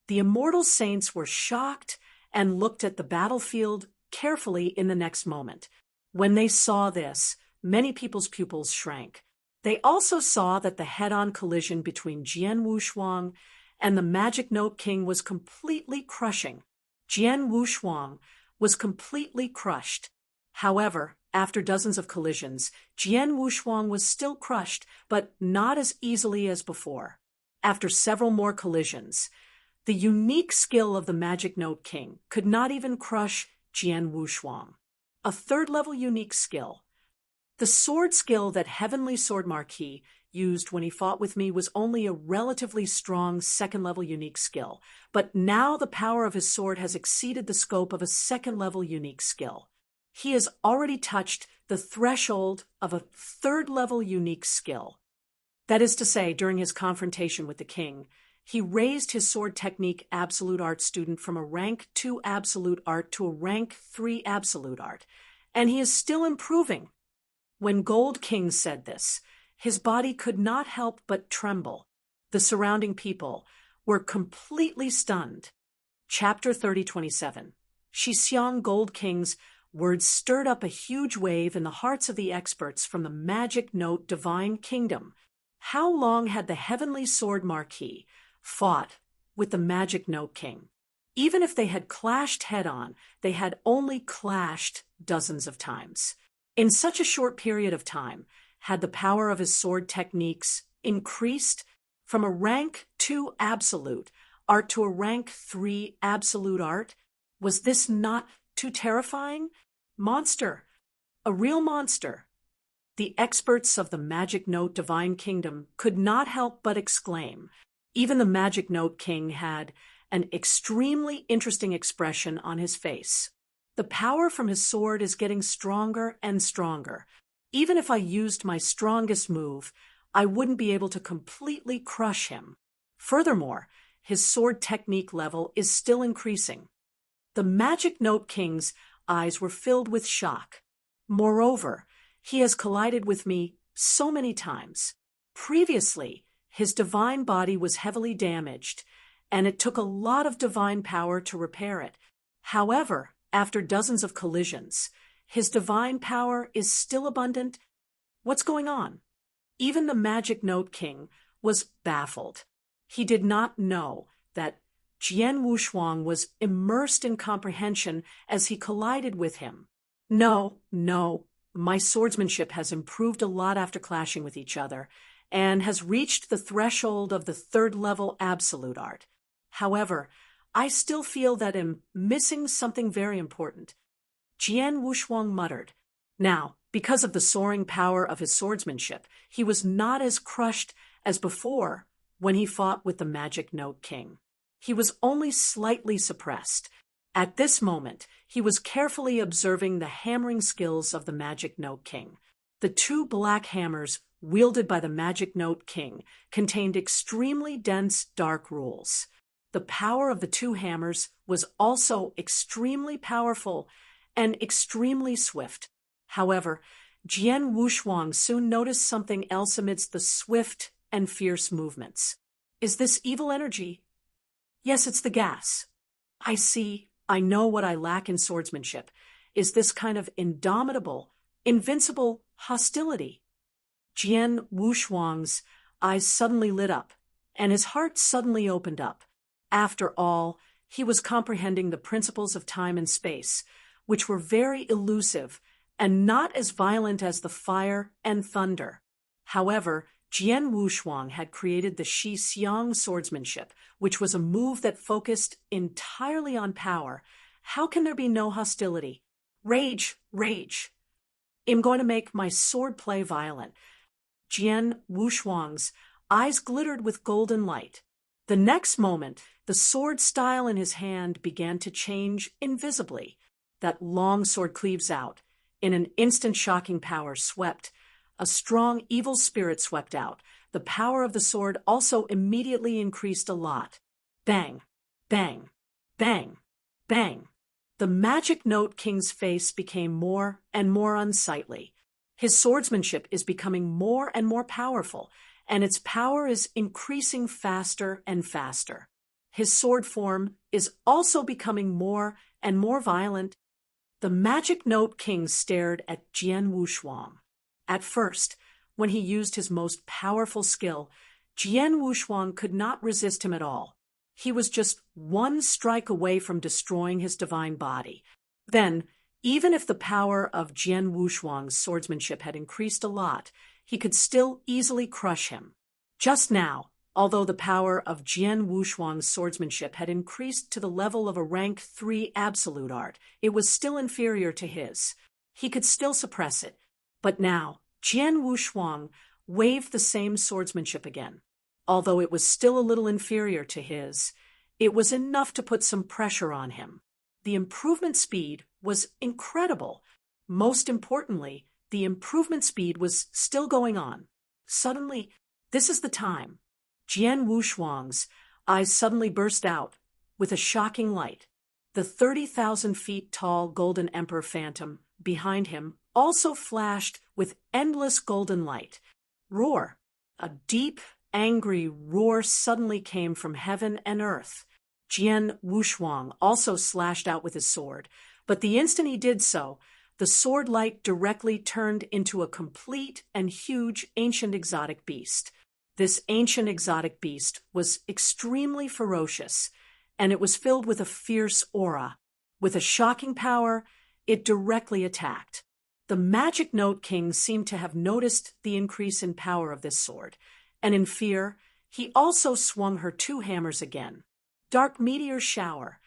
The immortal saints were shocked and looked at the battlefield carefully in the next moment. When they saw this, many people's pupils shrank. They also saw that the head-on collision between Jian Wuxuang and the Magic Note King was completely crushing. Jian Wuxuang was completely crushed. However, after dozens of collisions, Jian Wuxuang was still crushed, but not as easily as before. After several more collisions, the unique skill of the Magic Note King could not even crush Jian Wuxuang. A third-level unique skill. The sword skill that Heavenly Sword Marquis used when he fought with me was only a relatively strong second-level unique skill, but now the power of his sword has exceeded the scope of a second-level unique skill. He has already touched the threshold of a third-level unique skill. That is to say, during his confrontation with the king, he raised his sword technique absolute art student from a rank 2 absolute art to a rank 3 absolute art, and he is still improving. When Gold King said this, his body could not help but tremble. The surrounding people were completely stunned. Chapter 30:27. Xiang Gold King's words stirred up a huge wave in the hearts of the experts from the Magic Note Divine Kingdom. How long had the Heavenly Sword Marquis fought with the Magic Note King? Even if they had clashed head-on, they had only clashed dozens of times. In such a short period of time, had the power of his sword techniques increased from a rank 2 absolute art to a rank 3 absolute art? Was this not too terrifying? Monster! A real monster! The experts of the Magic Note Divine Kingdom could not help but exclaim. Even the Magic Note King had an extremely interesting expression on his face. The power from his sword is getting stronger and stronger. Even if I used my strongest move, I wouldn't be able to completely crush him. Furthermore, his sword technique level is still increasing. The Magic Note King's eyes were filled with shock. Moreover, he has collided with me so many times. Previously, his divine body was heavily damaged, and it took a lot of divine power to repair it. However, after dozens of collisions, his divine power is still abundant. What's going on? Even the Magic Note King was baffled. He did not know that Jian Wuxuang was immersed in comprehension as he collided with him. No, my swordsmanship has improved a lot after clashing with each other, and has reached the threshold of the third-level absolute art. However, I still feel that I'm missing something very important. Jian Wuxuang muttered. Now, because of the soaring power of his swordsmanship, he was not as crushed as before when he fought with the Magic Note King. He was only slightly suppressed. At this moment, he was carefully observing the hammering skills of the Magic Note King. The two black hammers wielded by the Magic Note King contained extremely dense dark rules. The power of the two hammers was also extremely powerful and extremely swift. However, Jian Wushuang soon noticed something else amidst the swift and fierce movements. Is this evil energy? Yes, it's the gas. I see. I know what I lack in swordsmanship. Is this kind of indomitable, invincible hostility? Jian Wushuang's eyes suddenly lit up, and his heart suddenly opened up. After all, he was comprehending the principles of time and space, which were very elusive and not as violent as the fire and thunder. However, Jian Wushuang had created the Xiang swordsmanship, which was a move that focused entirely on power. How can there be no hostility? Rage, rage. I'm going to make my swordplay violent. Jian Wushuang's eyes glittered with golden light. The next moment, the sword style in his hand began to change invisibly. That long sword cleaves out. In an instant, shocking power swept. A strong evil spirit swept out. The power of the sword also immediately increased a lot. Bang, bang, bang, bang. The Magic Note King's face became more and more unsightly. His swordsmanship is becoming more and more powerful, and its power is increasing faster and faster. His sword form is also becoming more and more violent. The Magic Note King stared at Jian Wushuang. At first, when he used his most powerful skill, Jian Wushuang could not resist him at all. He was just one strike away from destroying his divine body. Then, even if the power of Jian Wushuang's swordsmanship had increased a lot, he could still easily crush him. Just now, although the power of Jian Wushuang's swordsmanship had increased to the level of a rank 3 absolute art, it was still inferior to his. He could still suppress it. But now, Jian Wushuang waved the same swordsmanship again. Although it was still a little inferior to his, it was enough to put some pressure on him. The improvement speed was incredible. Most importantly, the improvement speed was still going on. Suddenly, this is the time. Jian Wushuang's eyes suddenly burst out with a shocking light. The 30,000 feet tall Golden Emperor Phantom behind him also flashed with endless golden light. Roar! A deep, angry roar suddenly came from heaven and earth. Jian Wushuang also slashed out with his sword, but the instant he did so, the sword light directly turned into a complete and huge ancient exotic beast. This ancient exotic beast was extremely ferocious, and it was filled with a fierce aura. With a shocking power, it directly attacked. The Magic Note King seemed to have noticed the increase in power of this sword, and in fear, he also swung her two hammers again. Dark meteor shower.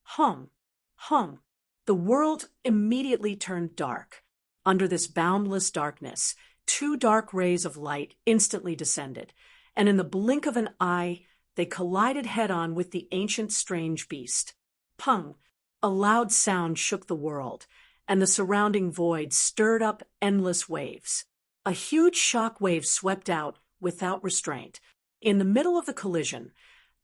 Hum, hum. The world immediately turned dark. Under this boundless darkness, two dark rays of light instantly descended, and in the blink of an eye, they collided head-on with the ancient strange beast. Pung! A loud sound shook the world, and the surrounding void stirred up endless waves. A huge shock wave swept out without restraint. In the middle of the collision,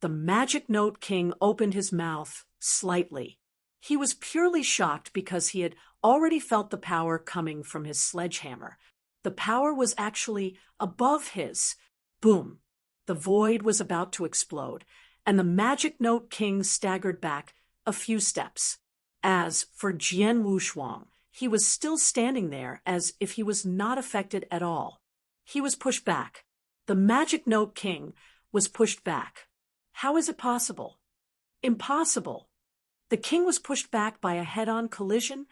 the Magic Note King opened his mouth slightly. He was purely shocked because he had already felt the power coming from his sledgehammer. The power was actually above his. Boom! The void was about to explode, and the Magic Note King staggered back a few steps. As for Jian Wushuang, he was still standing there as if he was not affected at all. He was pushed back. The Magic Note King was pushed back. How is it possible? Impossible. The king was pushed back by a head-on collision.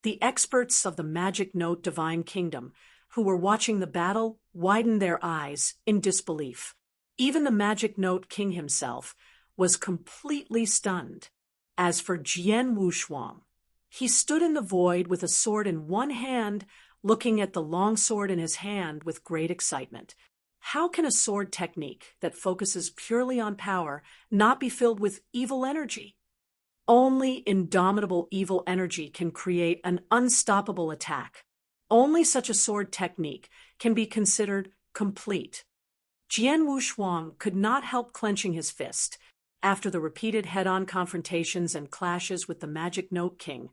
The experts of the Magic Note Divine Kingdom, who were watching the battle, widened their eyes in disbelief. Even the Magic Note King himself was completely stunned. As for Jian Wushuang, he stood in the void with a sword in one hand, looking at the long sword in his hand with great excitement. How can a sword technique that focuses purely on power not be filled with evil energy? Only indomitable evil energy can create an unstoppable attack. Only such a sword technique can be considered complete. Jian Wushuang could not help clenching his fist. After the repeated head-on confrontations and clashes with the Magic Note King,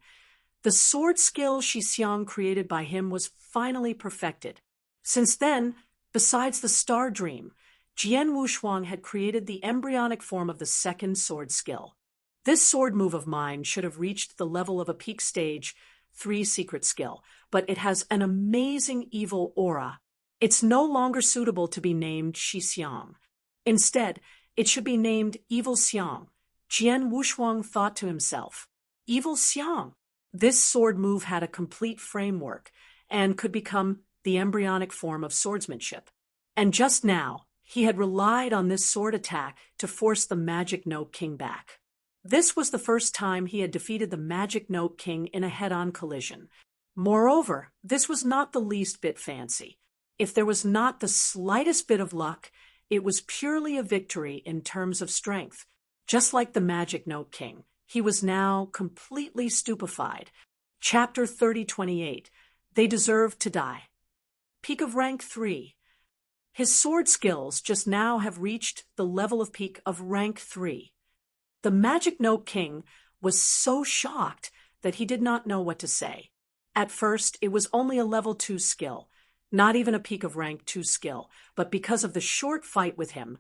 the sword skill Xiang created by him was finally perfected. Since then, besides the Star Dream, Jian Wushuang had created the embryonic form of the second sword skill. This sword move of mine should have reached the level of a peak stage 3 secret skill, but it has an amazing evil aura. It's no longer suitable to be named Xiang. Instead, it should be named Evil Xiang. Jian Wushuang thought to himself, Evil Xiang. This sword move had a complete framework and could become the embryonic form of swordsmanship. And just now, he had relied on this sword attack to force the Magic Note King back. This was the first time he had defeated the Magic Note King in a head-on collision. Moreover, this was not the least bit fancy. If there was not the slightest bit of luck, it was purely a victory in terms of strength. Just like the Magic Note King, he was now completely stupefied. Chapter 3028. They Deserve to Die. Peak of Rank 3. His sword skills just now have reached the level of peak of Rank 3. The Magic Note King was so shocked that he did not know what to say. At first, it was only a level 2 skill, not even a peak of rank 2 skill, but because of the short fight with him,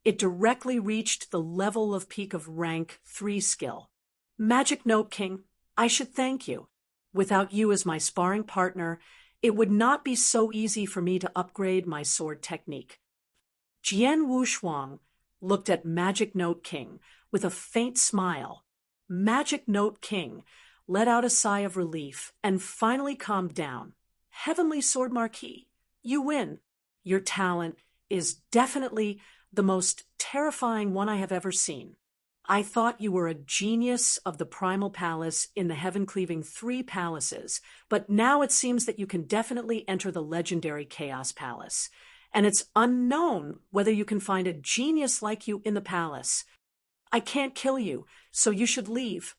it directly reached the level of peak of rank 3 skill. Magic Note King, I should thank you. Without you as my sparring partner, it would not be so easy for me to upgrade my sword technique. Jian Wushuang looked at Magic Note King with a faint smile. Magic Note King let out a sigh of relief and finally calmed down. Heavenly Sword Marquis, you win. Your talent is definitely the most terrifying one I have ever seen. I thought you were a genius of the Primal Palace in the Heaven-Cleaving 3 palaces, but now it seems that you can definitely enter the legendary Chaos Palace. And it's unknown whether you can find a genius like you in the palace. I can't kill you, so you should leave.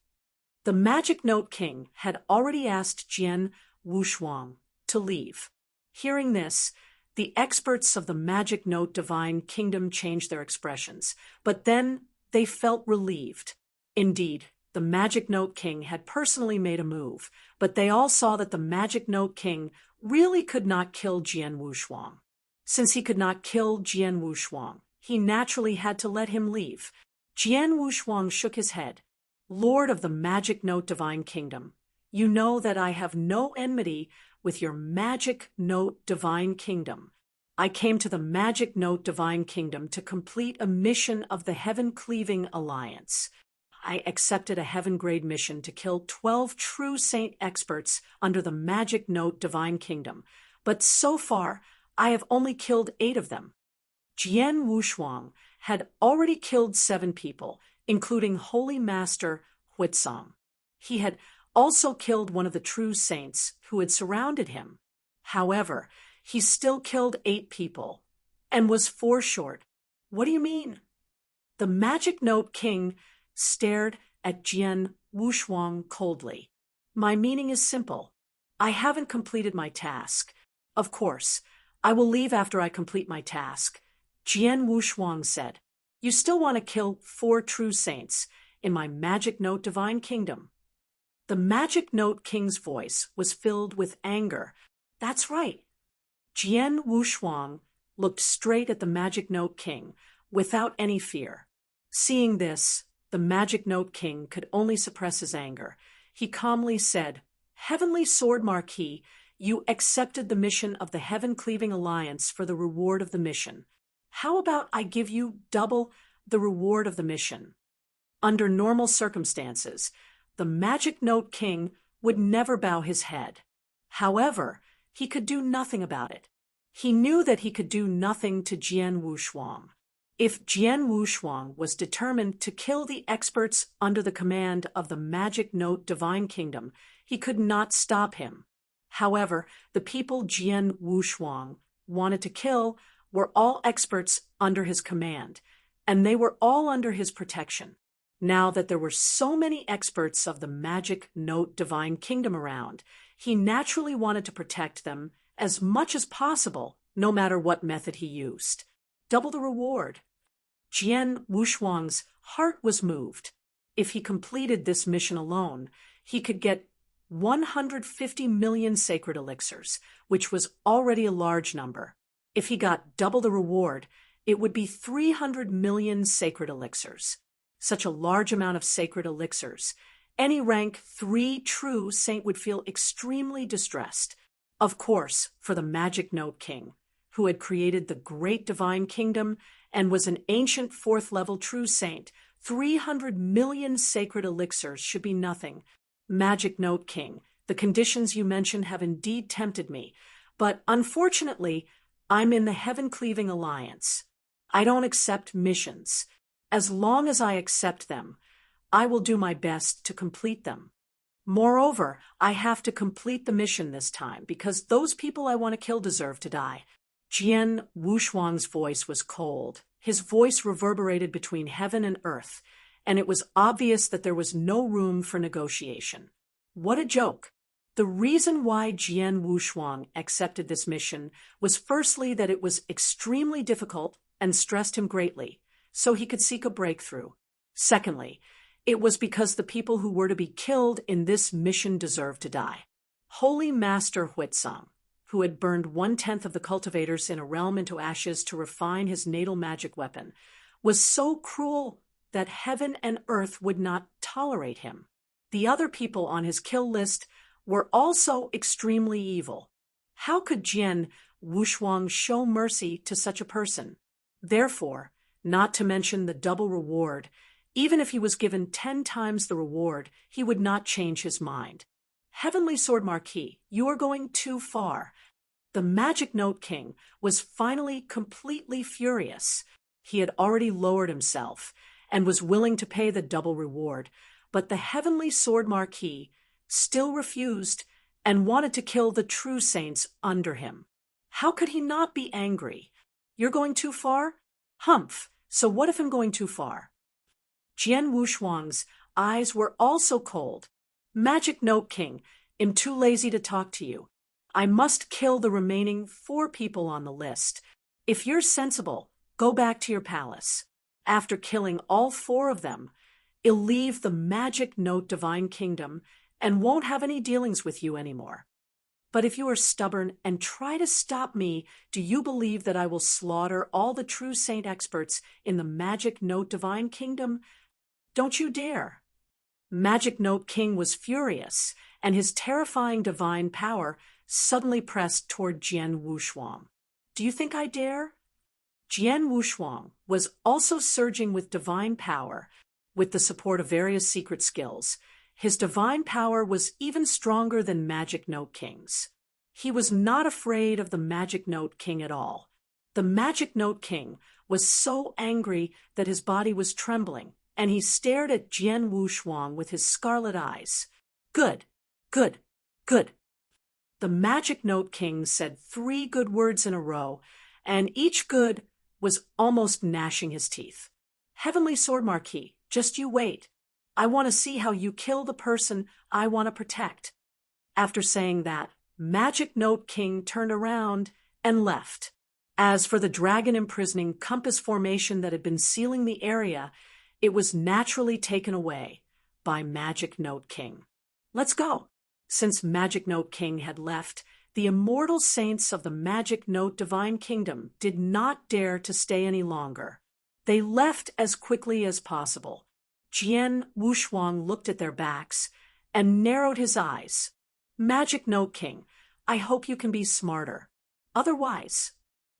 The Magic Note King had already asked Jian Wushuang to leave. Hearing this, the experts of the Magic Note Divine Kingdom changed their expressions, but then they felt relieved. Indeed, the Magic Note King had personally made a move, but they all saw that the Magic Note King really could not kill Jian Wushuang. Since he could not kill Jian Wushuang, he naturally had to let him leave. Jian Wushuang shook his head. Lord of the Magic Note Divine Kingdom, you know that I have no enmity with your Magic Note Divine Kingdom. I came to the Magic Note Divine Kingdom to complete a mission of the Heaven-Cleaving Alliance. I accepted a heaven-grade mission to kill 12 true saint experts under the Magic Note Divine Kingdom, but so far I have only killed 8 of them. Jian Wushuang had already killed 7 people, including Holy Master Huizong. He had also killed one of the true saints who had surrounded him. However, he still killed 8 people and was 4 short. What do you mean? The Magic Note King stared at Jian Wushuang coldly. My meaning is simple. I haven't completed my task. Of course, I will leave after I complete my task. Jian Wushuang said, You still want to kill 4 true saints in my Magic Note Divine Kingdom. The Magic Note King's voice was filled with anger. That's right. Jian Wushuang looked straight at the Magic Note King without any fear. Seeing this, the Magic Note King could only suppress his anger. He calmly said, Heavenly Sword Marquis, you accepted the mission of the Heaven-Cleaving Alliance for the reward of the mission. How about I give you double the reward of the mission? Under normal circumstances, the Magic Note King would never bow his head. However, he could do nothing about it. He knew that he could do nothing to Jian Wushuang. If Jian Wushuang was determined to kill the experts under the command of the Magic Note Divine Kingdom, he could not stop him. However, the people Jian Wushuang wanted to kill were all experts under his command, and they were all under his protection. Now that there were so many experts of the magic note divine kingdom around, he naturally wanted to protect them as much as possible, no matter what method he used. Double the reward. Jian Wushuang's heart was moved. If he completed this mission alone, he could get 150 million sacred elixirs, which was already a large number. If he got double the reward, it would be 300 million sacred elixirs. Such a large amount of sacred elixirs. Any rank 3 true saint would feel extremely distressed. Of course, for the Magic Note King, who had created the great divine kingdom and was an ancient 4th-level true saint, 300 million sacred elixirs should be nothing. Magic Note King, the conditions you mentioned have indeed tempted me, but unfortunately, I'm in the Heaven-Cleaving Alliance. I don't accept missions. As long as I accept them, I will do my best to complete them. Moreover, I have to complete the mission this time because those people I want to kill deserve to die. Jian Wushuang's voice was cold. His voice reverberated between heaven and earth, and it was obvious that there was no room for negotiation. What a joke! The reason why Jian Wushuang accepted this mission was firstly that it was extremely difficult and stressed him greatly, so he could seek a breakthrough. Secondly, it was because the people who were to be killed in this mission deserved to die. Holy Master Huizang, who had burned 1/10 of the cultivators in a realm into ashes to refine his natal magic weapon, was so cruel that heaven and earth would not tolerate him. The other people on his kill list were also extremely evil. How could Jian Wushuang show mercy to such a person? Therefore, not to mention the double reward, even if he was given 10 times the reward, he would not change his mind. Heavenly Sword Marquis, you are going too far. The Magic Note King was finally completely furious. He had already lowered himself and was willing to pay the double reward, but the Heavenly Sword Marquis still refused and wanted to kill the true saints under him. How could he not be angry? You're going too far? Humph, so what if I'm going too far? Jian Wushuang's eyes were also cold. Magic Note King, I'm too lazy to talk to you. I must kill the remaining 4 people on the list. If you're sensible, go back to your palace. After killing all 4 of them, I'll leave the Magic Note Divine Kingdom and won't have any dealings with you anymore. But if you are stubborn and try to stop me, do you believe that I will slaughter all the true saint experts in the Magic Note Divine Kingdom? Don't you dare. Magic Note King was furious, and his terrifying divine power suddenly pressed toward Jian Wushuang. Do you think I dare? Jian Wushuang was also surging with divine power, with the support of various secret skills. His divine power was even stronger than Magic Note King's. He was not afraid of the Magic Note King at all. The Magic Note King was so angry that his body was trembling, and he stared at Jian Wushuang with his scarlet eyes. Good, good, good. The Magic Note King said 3 good words in a row, and each good was almost gnashing his teeth. Heavenly Sword Marquis, just you wait. I want to see how you kill the person I want to protect. After saying that, Magic Note King turned around and left. As for the dragon imprisoning compass formation that had been sealing the area, it was naturally taken away by Magic Note King. Let's go. Since Magic Note King had left, the immortal saints of the Magic Note Divine Kingdom did not dare to stay any longer. They left as quickly as possible. Jian Wushuang looked at their backs and narrowed his eyes. Magic Note King, I hope you can be smarter. Otherwise.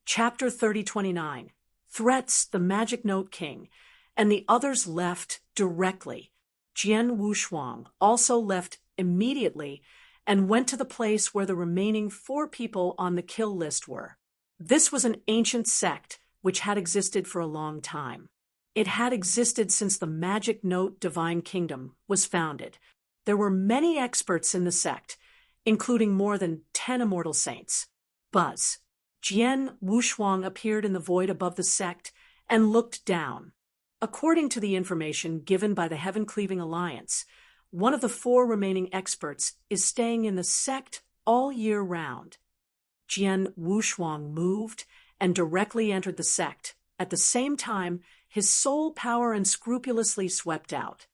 Chapter 3029 threats the Magic Note King, and the others left directly. Jian Wushuang also left immediately and went to the place where the remaining 4 people on the kill list were. This was an ancient sect which had existed for a long time. It had existed since the Magic Note Divine Kingdom was founded. There were many experts in the sect, including more than 10 immortal saints. Buzz. Jian Wushuang appeared in the void above the sect and looked down. According to the information given by the Heaven-Cleaving Alliance, one of the 4 remaining experts is staying in the sect all year round. Jian Wushuang moved and directly entered the sect. At the same time, his soul power unscrupulously swept out.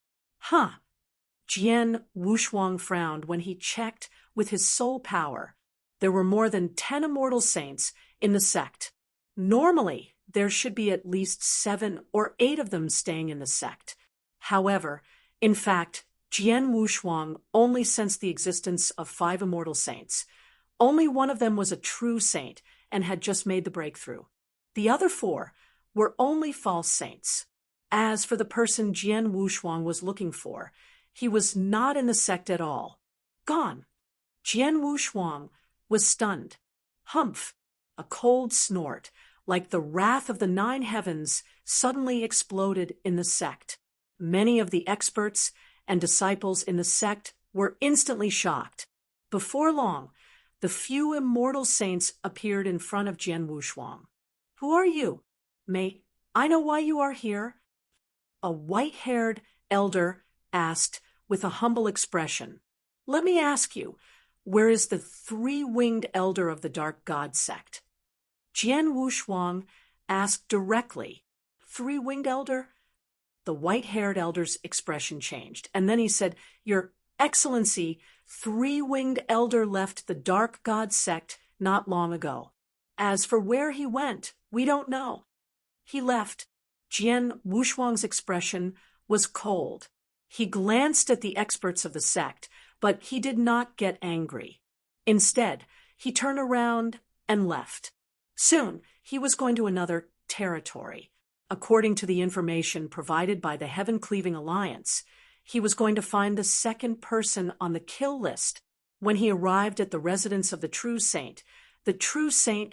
Jian Wushuang frowned when he checked with his soul power. There were more than 10 immortal saints in the sect. Normally, there should be at least 7 or 8 of them staying in the sect. However, in fact, Jian Wushuang only sensed the existence of 5 immortal saints. Only one of them was a true saint and had just made the breakthrough. The other 4 were only false saints. As for the person Jian Wushuang was looking for, he was not in the sect at all. Gone. Jian Wushuang was stunned. Humph! A cold snort, like the wrath of the 9 heavens, suddenly exploded in the sect. Many of the experts and disciples in the sect were instantly shocked. Before long, the few immortal saints appeared in front of Jian Wushuang. Who are you? May I know why you are here? A white-haired elder asked with a humble expression. Let me ask you, where is the 3-winged elder of the Dark God sect? Jian Wushuang asked directly. 3-winged elder? The white-haired elder's expression changed, and then he said, Your Excellency, 3-winged elder left the Dark God sect not long ago. As for where he went, we don't know. He left. Jian Wushuang's expression was cold. He glanced at the experts of the sect, but he did not get angry. Instead, he turned around and left. Soon, he was going to another territory. According to the information provided by the Heaven-Cleaving Alliance, he was going to find the 2nd person on the kill list. When he arrived at the residence of the true saint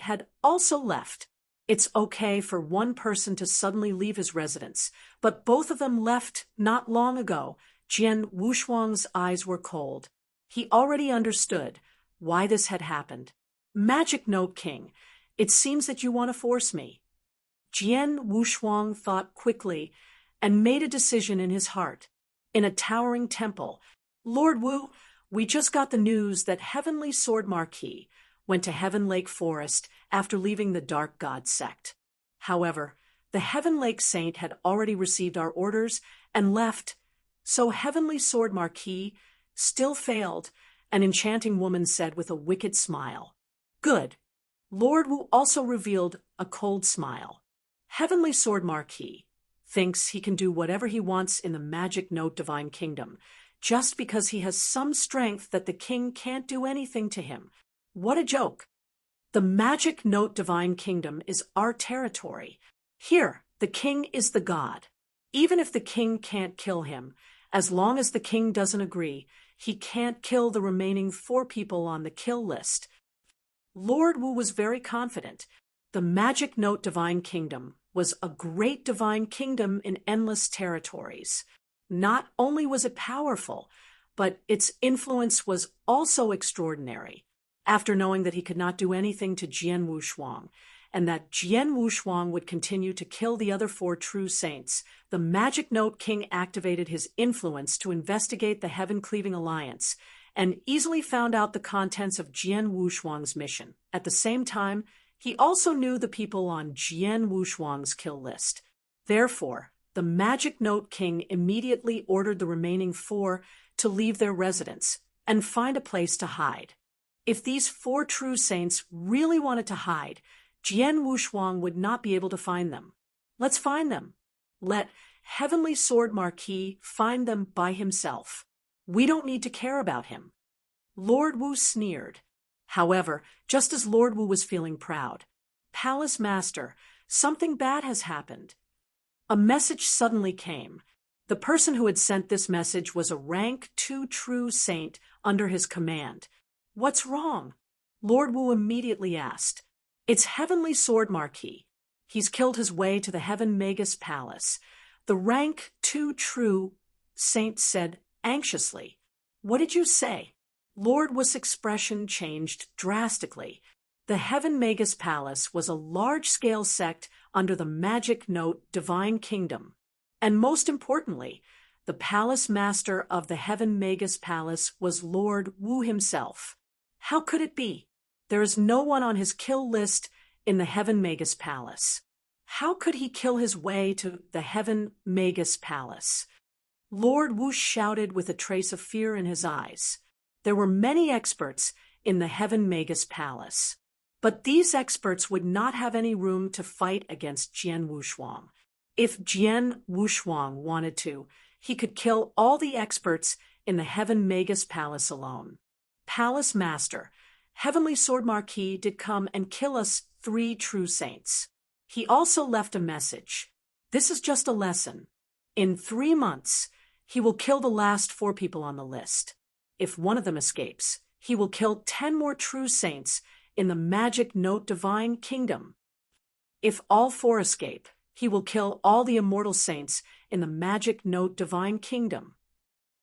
had also left. It's okay for one person to suddenly leave his residence, but both of them left not long ago. Jian Wushuang's eyes were cold. He already understood why this had happened. Magic Note King, it seems that you want to force me. Jian Wushuang thought quickly and made a decision in his heart. In a towering temple, Lord Wu, we just got the news that Heavenly Sword Marquis went to Heaven Lake Forest after leaving the Dark God sect. However, the Heaven Lake Saint had already received our orders and left, so Heavenly Sword Marquis still failed, an enchanting woman said with a wicked smile. Good. Lord Wu also revealed a cold smile. Heavenly Sword Marquis thinks he can do whatever he wants in the Magic Note Divine Kingdom, just because he has some strength that the king can't do anything to him. What a joke. The Magic Note Divine Kingdom is our territory. Here, the king is the god. Even if the king can't kill him, as long as the king doesn't agree, he can't kill the remaining 4 people on the kill list. Lord Wu was very confident. The Magic Note Divine Kingdom was a great divine kingdom in endless territories. Not only was it powerful, but its influence was also extraordinary. After knowing that he could not do anything to Jian Wushuang, and that Jian Wushuang would continue to kill the other 4 true saints, the Magic Note King activated his influence to investigate the Heaven-Cleaving Alliance, and easily found out the contents of Jian Wushuang's mission. At the same time, he also knew the people on Jian Wushuang's kill list. Therefore, the Magic Note King immediately ordered the remaining 4 to leave their residence and find a place to hide. If these 4 true saints really wanted to hide, Jian Wushuang would not be able to find them. Let's find them. Let Heavenly Sword Marquis find them by himself. We don't need to care about him. Lord Wu sneered. However, just as Lord Wu was feeling proud, Palace Master, something bad has happened. A message suddenly came. The person who had sent this message was a rank 2 true saint under his command. What's wrong? Lord Wu immediately asked. It's Heavenly Sword Marquis. He's killed his way to the Heaven Magus Palace. The rank 2 true saint said anxiously. What did you say? Lord Wu's expression changed drastically. The Heaven Magus Palace was a large-scale sect under the magic note Divine Kingdom. And most importantly, the palace master of the Heaven Magus Palace was Lord Wu himself. How could it be? There is no one on his kill list in the Heaven Magus Palace. How could he kill his way to the Heaven Magus Palace? Lord Wu shouted with a trace of fear in his eyes. There were many experts in the Heaven Magus Palace, but these experts would not have any room to fight against Jian Wushuang. If Jian Wushuang wanted to, he could kill all the experts in the Heaven Magus Palace alone. Palace Master, Heavenly Sword Marquis did come and kill us 3 true saints. He also left a message. This is just a lesson. In 3 months, he will kill the last 4 people on the list. If one of them escapes, he will kill 10 more true saints in the magic note Divine Kingdom. If all 4 escape, he will kill all the immortal saints in the magic note Divine Kingdom.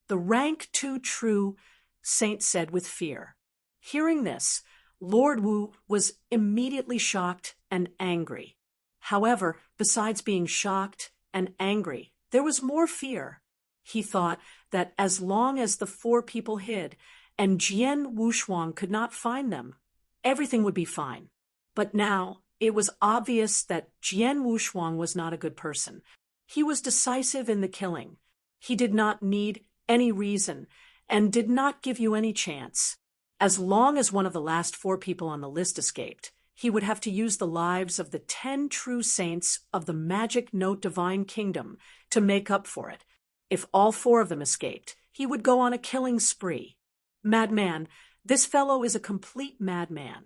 The rank 2 true saint said with fear. Hearing this, Lord Wu was immediately shocked and angry. However, besides being shocked and angry, there was more fear. He thought that as long as the 4 people hid and Jian Wushuang could not find them, everything would be fine. But now it was obvious that Jian Wushuang was not a good person. He was decisive in the killing. He did not need any reason and did not give you any chance. As long as one of the last 4 people on the list escaped, he would have to use the lives of the 10 true saints of the magic note Divine Kingdom to make up for it. If all 4 of them escaped, he would go on a killing spree. Madman, this fellow is a complete madman.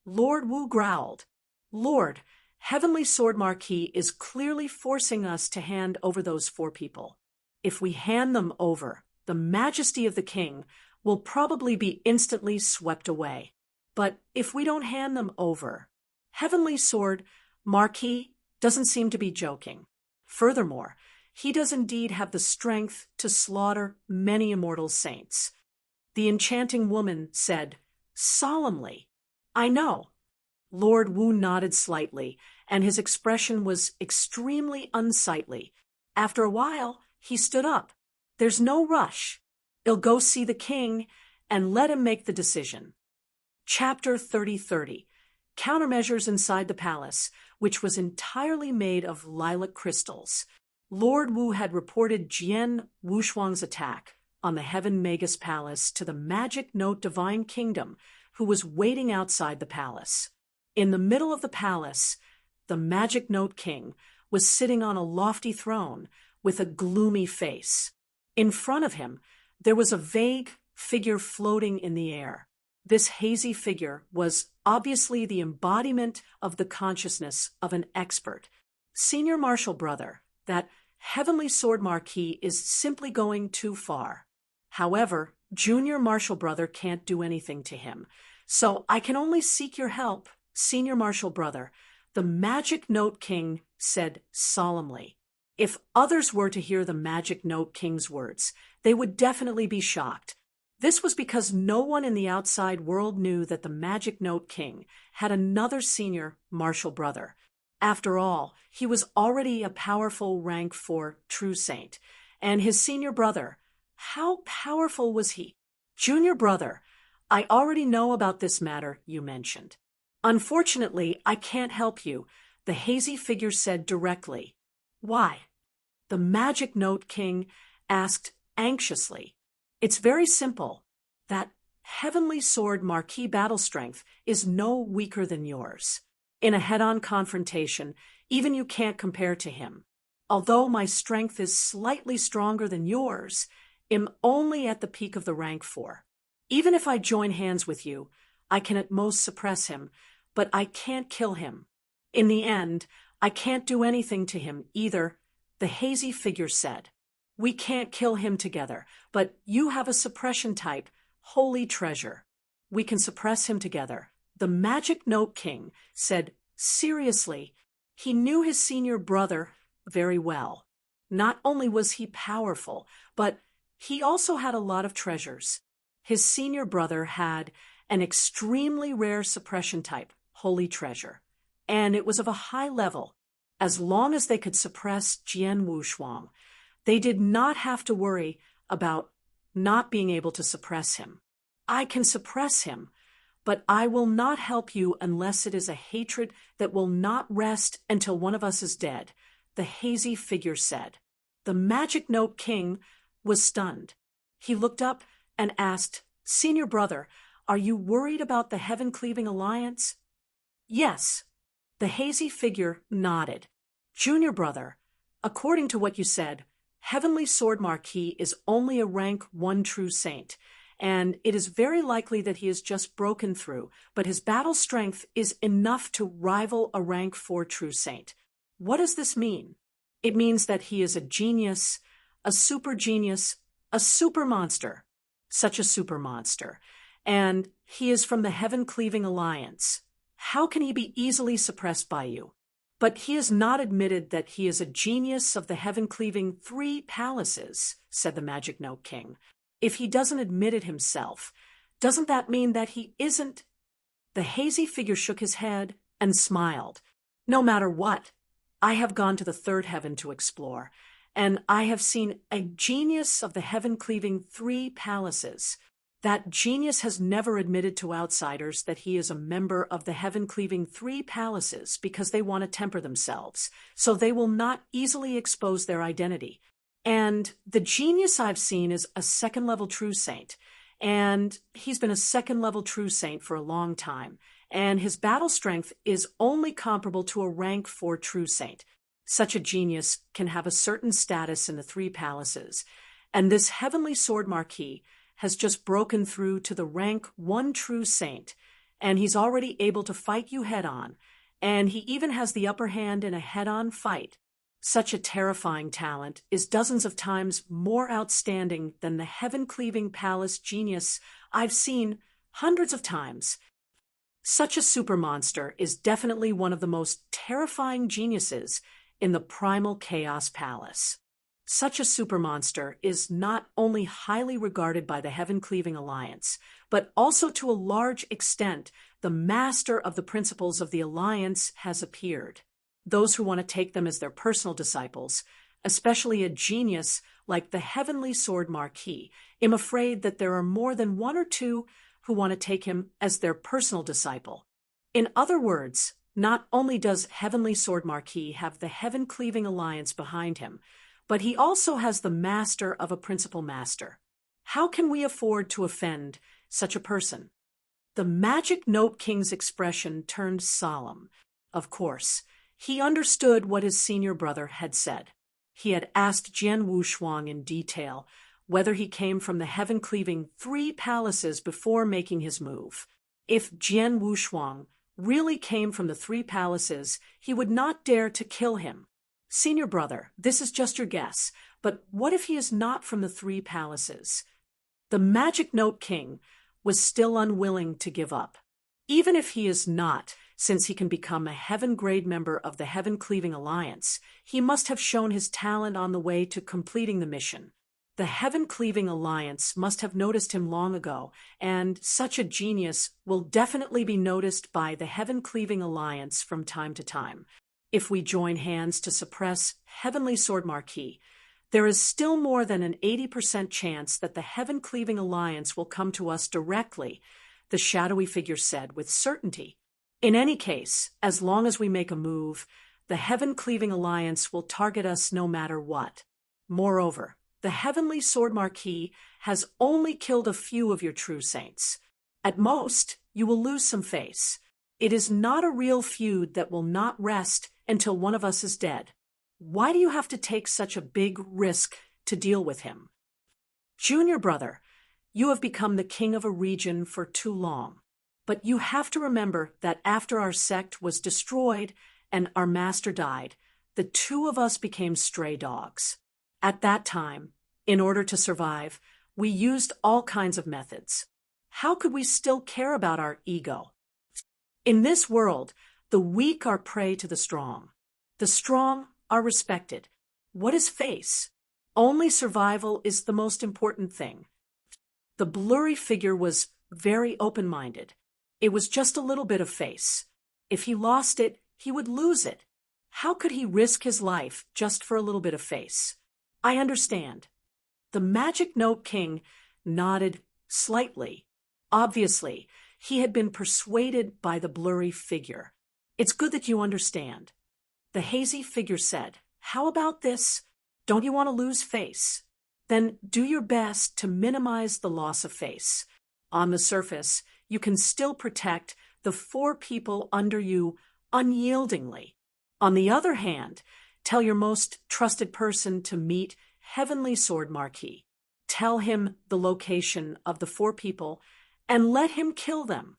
Lord Wu growled. Lord, Heavenly Sword Marquis is clearly forcing us to hand over those 4 people. If we hand them over, the majesty of the king will probably be instantly swept away. But if we don't hand them over, Heavenly Sword Marquis doesn't seem to be joking. Furthermore, he does indeed have the strength to slaughter many immortal saints. The enchanting woman said, solemnly, I know. Lord Wu nodded slightly, and his expression was extremely unsightly. After a while, he stood up. There's no rush. I'll go see the king and let him make the decision. Chapter 30:30. Countermeasures inside the palace, which was entirely made of lilac crystals. Lord Wu had reported Jian Wushuang's attack on the Heaven Magus Palace to the magic note Divine Kingdom, who was waiting outside the palace. In the middle of the palace, the magic note king was sitting on a lofty throne with a gloomy face. In front of him, there was a vague figure floating in the air. This hazy figure was obviously the embodiment of the consciousness of an expert. Senior Marshal Brother, that Heavenly Sword Marquis is simply going too far. However, Junior Marshal Brother can't do anything to him, so I can only seek your help, Senior Marshal Brother, the Magic Note King said solemnly. If others were to hear the Magic Note King's words, they would definitely be shocked. This was because no one in the outside world knew that the Magic Note King had another Senior Marshal Brother. After all, he was already a powerful rank 4 true saint, and his senior brother, how powerful was he? Junior brother, I already know about this matter you mentioned. Unfortunately, I can't help you, the hazy figure said directly. Why? The Magic Note King asked anxiously. It's very simple. That Heavenly Sword Marquis battle strength is no weaker than yours. In a head-on confrontation, even you can't compare to him. Although my strength is slightly stronger than yours, I'm only at the peak of the rank 4. Even if I join hands with you, I can at most suppress him, but I can't kill him. In the end, I can't do anything to him either, the hazy figure said. We can't kill him together, but you have a suppression type, Holy Treasure. We can suppress him together. The Magic Note King said seriously. He knew his senior brother very well. Not only was he powerful, but he also had a lot of treasures. His senior brother had an extremely rare suppression type, holy treasure. And it was of a high level. As long as they could suppress Jian Wushuang, they did not have to worry about not being able to suppress him. I can suppress him, but I will not help you unless it is a hatred that will not rest until one of us is dead, the hazy figure said. The Magic Note King was stunned. He looked up and asked, "Senior brother, are you worried about the heaven-cleaving alliance?" "Yes." The hazy figure nodded. "Junior brother, according to what you said, Heavenly Sword Marquis is only a rank 1 true saint, and it is very likely that he has just broken through, but his battle strength is enough to rival a rank 4 true saint. What does this mean?" "It means that he is a genius, a super genius, a super monster, such a super monster, and he is from the Heaven-Cleaving Alliance. How can he be easily suppressed by you?" "But he has not admitted that he is a genius of the Heaven-Cleaving 3 palaces," said the Magic Note King. "If he doesn't admit it himself, doesn't that mean that he isn't?" The hazy figure shook his head and smiled. "No matter what, I have gone to the 3rd heaven to explore, and I have seen a genius of the Heaven-Cleaving 3 palaces. That genius has never admitted to outsiders that he is a member of the Heaven-Cleaving 3 palaces because they want to temper themselves, so they will not easily expose their identity. And the genius I've seen is a 2nd-level true saint, and he's been a 2nd-level true saint for a long time, and his battle strength is only comparable to a rank 4 true saint. Such a genius can have a certain status in the 3 palaces, and this Heavenly Sword Marquis has just broken through to the rank 1 true saint, and he's already able to fight you head-on, and he even has the upper hand in a head-on fight. Such a terrifying talent is dozens of times more outstanding than the Heaven-Cleaving Palace genius I've seen hundreds of times. Such a super monster is definitely one of the most terrifying geniuses in the Primal Chaos Palace. Such a super monster is not only highly regarded by the Heaven-Cleaving Alliance, but also to a large extent the master of the principles of the Alliance has appeared. Those who want to take them as their personal disciples, especially a genius like the Heavenly Sword Marquis, am afraid that there are more than 1 or 2 who want to take him as their personal disciple. In other words, not only does Heavenly Sword Marquis have the Heaven-Cleaving Alliance behind him, but he also has the master of a principal master. How can we afford to offend such a person? The Magic Note King's expression turned solemn. Of course, he understood what his senior brother had said. He had asked Jian Wushuang in detail whether he came from the Heaven-Cleaving 3 palaces before making his move. If Jian Wushuang really came from the 3 palaces, he would not dare to kill him. "Senior brother, this is just your guess, but what if he is not from the 3 palaces?" The Magic Note King was still unwilling to give up. Even if he is not, since he can become a heaven-grade member of the Heaven-Cleaving Alliance, he must have shown his talent on the way to completing the mission. The Heaven-Cleaving Alliance must have noticed him long ago, and such a genius will definitely be noticed by the Heaven-Cleaving Alliance from time to time. If we join hands to suppress Heavenly Sword Marquis, there is still more than an 80% chance that the Heaven-Cleaving Alliance will come to us directly, the shadowy figure said with certainty. In any case, as long as we make a move, the Heaven-Cleaving Alliance will target us no matter what. Moreover, the Heavenly Sword Marquis has only killed a few of your true saints. At most, you will lose some face. It is not a real feud that will not rest until one of us is dead. Why do you have to take such a big risk to deal with him? Junior brother, you have become the king of a region for too long. But you have to remember that after our sect was destroyed and our master died, the 2 of us became stray dogs. At that time, in order to survive, we used all kinds of methods. How could we still care about our ego? In this world, the weak are prey to the strong. The strong are respected. What is face? Only survival is the most important thing. The blurry figure was very open-minded. It was just a little bit of face. If he lost it, he would lose it. How could he risk his life just for a little bit of face? I understand. The Magic Note King nodded slightly. Obviously, he had been persuaded by the blurry figure. It's good that you understand. The hazy figure said, "How about this? Don't you want to lose face? Then do your best to minimize the loss of face. On the surface, you can still protect the 4 people under you unyieldingly. On the other hand, tell your most trusted person to meet Heavenly Sword Marquis. Tell him the location of the 4 people and let him kill them."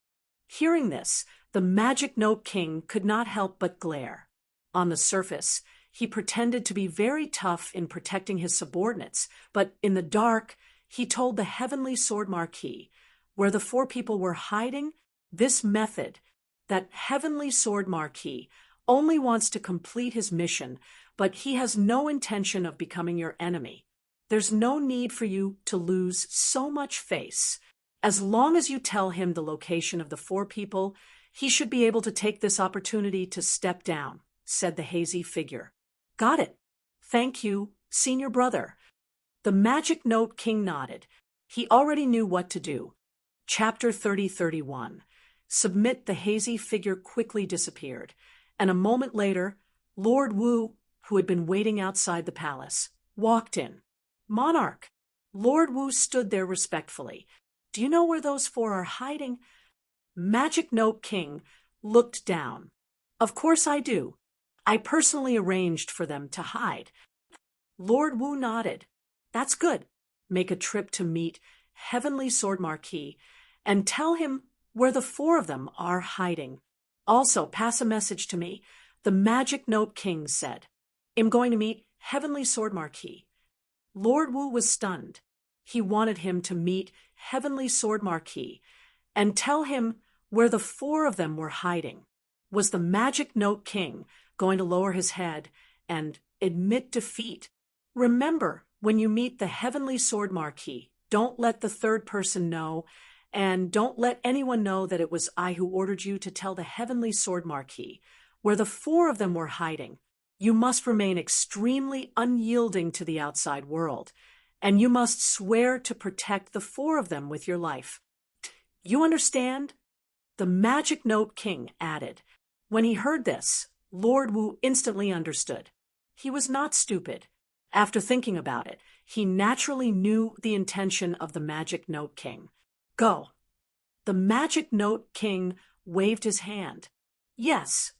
Hearing this, the Magic Note King could not help but glare. On the surface, he pretended to be very tough in protecting his subordinates, but in the dark, he told the Heavenly Sword Marquis where the 4 people were hiding. This method, that Heavenly Sword Marquis only wants to complete his mission, but he has no intention of becoming your enemy. There's no need for you to lose so much face. As long as you tell him the location of the 4 people, he should be able to take this opportunity to step down, said the hazy figure. Got it. Thank you, senior brother. The Magic Note King nodded. He already knew what to do. Chapter 3031. The hazy figure quickly disappeared, and a moment later, Lord Wu, who had been waiting outside the palace, walked in. Monarch. Lord Wu stood there respectfully. Do you know where those 4 are hiding? Magic Note King looked down. Of course I do. I personally arranged for them to hide. Lord Wu nodded. That's good. Make a trip to meet Heavenly Sword Marquis and tell him where the 4 of them are hiding. Also, pass a message to me, the Magic Note King said. I'm going to meet Heavenly Sword Marquis. Lord Wu was stunned. He wanted him to meet Heavenly Sword Marquis and tell him where the 4 of them were hiding. Was the Magic Note King going to lower his head and admit defeat? Remember, when you meet the Heavenly Sword Marquis, don't let the 3rd person know, and don't let anyone know that it was I who ordered you to tell the Heavenly Sword Marquis where the 4 of them were hiding. You must remain extremely unyielding to the outside world, and you must swear to protect the 4 of them with your life. You understand? The Magic Note King added. When he heard this, Lord Wu instantly understood. He was not stupid. After thinking about it, he naturally knew the intention of the Magic Note King. Go. The Magic Note King waved his hand. Yes.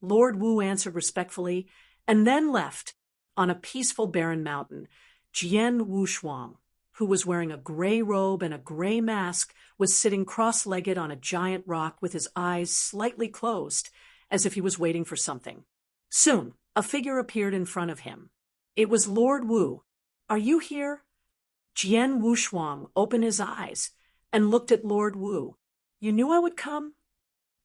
Lord Wu answered respectfully, and then left. On a peaceful barren mountain, Jian Wushuang, who was wearing a gray robe and a gray mask, was sitting cross-legged on a giant rock with his eyes slightly closed, as if he was waiting for something. Soon, a figure appeared in front of him. It was Lord Wu. Are you here? Jian Wushuang opened his eyes and looked at Lord Wu. You knew I would come?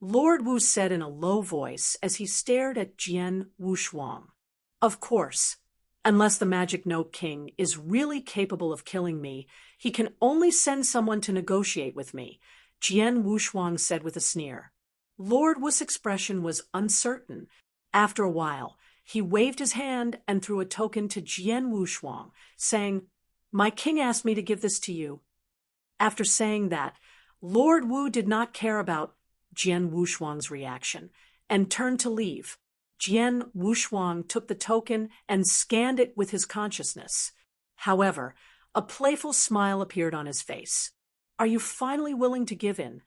Lord Wu said in a low voice as he stared at Jian Wushuang. Of course. Unless the Magic Note King is really capable of killing me, he can only send someone to negotiate with me, Jian Wushuang said with a sneer. Lord Wu's expression was uncertain. After a while, he waved his hand and threw a token to Jian Wushuang, saying, My king asked me to give this to you. After saying that, Lord Wu did not care about Jian Wushuang's reaction and turned to leave. Jian Wushuang took the token and scanned it with his consciousness. However, a playful smile appeared on his face. Are you finally willing to give in?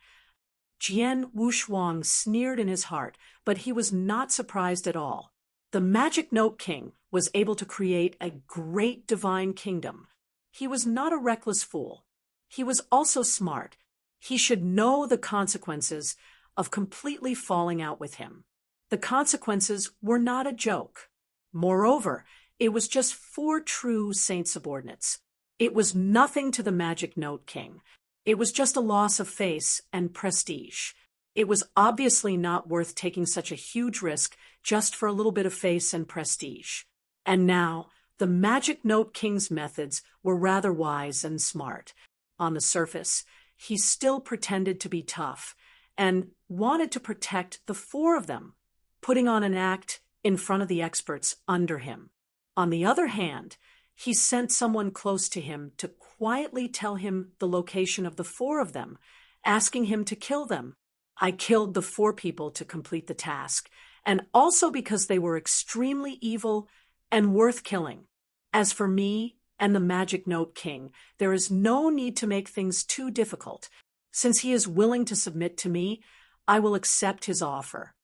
Jian Wushuang sneered in his heart, but he was not surprised at all. The Magic Note King was able to create a great divine kingdom. He was not a reckless fool. He was also smart. He should know the consequences of completely falling out with him. The consequences were not a joke. Moreover, it was just 4 true saint subordinates. It was nothing to the Magic Note King. It was just a loss of face and prestige. It was obviously not worth taking such a huge risk just for a little bit of face and prestige. And now, the Magic Note King's methods were rather wise and smart. On the surface, he still pretended to be tough and wanted to protect the four of them, putting on an act in front of the experts under him. On the other hand, he sent someone close to him to quietly tell him the location of the four of them, asking him to kill them. I killed the four people to complete the task, and also because they were extremely evil and worth killing. As for me and the Magic Note King, there is no need to make things too difficult. Since he is willing to submit to me, I will accept his offer.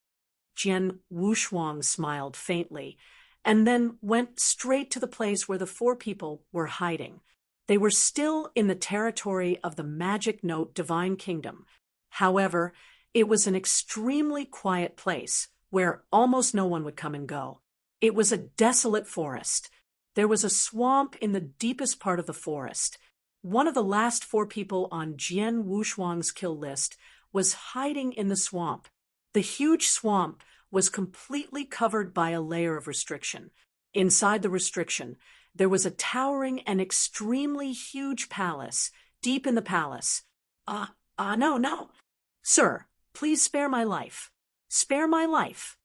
Jian Wushuang smiled faintly, and then went straight to the place where the four people were hiding. They were still in the territory of the Magic Note Divine Kingdom. However, it was an extremely quiet place where almost no one would come and go. It was a desolate forest. There was a swamp in the deepest part of the forest. One of the last four people on Jian Wushuang's kill list was hiding in the swamp. The huge swamp was completely covered by a layer of restriction. Inside the restriction, there was a towering and extremely huge palace. Deep in the palace. No. Sir, please spare my life. Spare my life.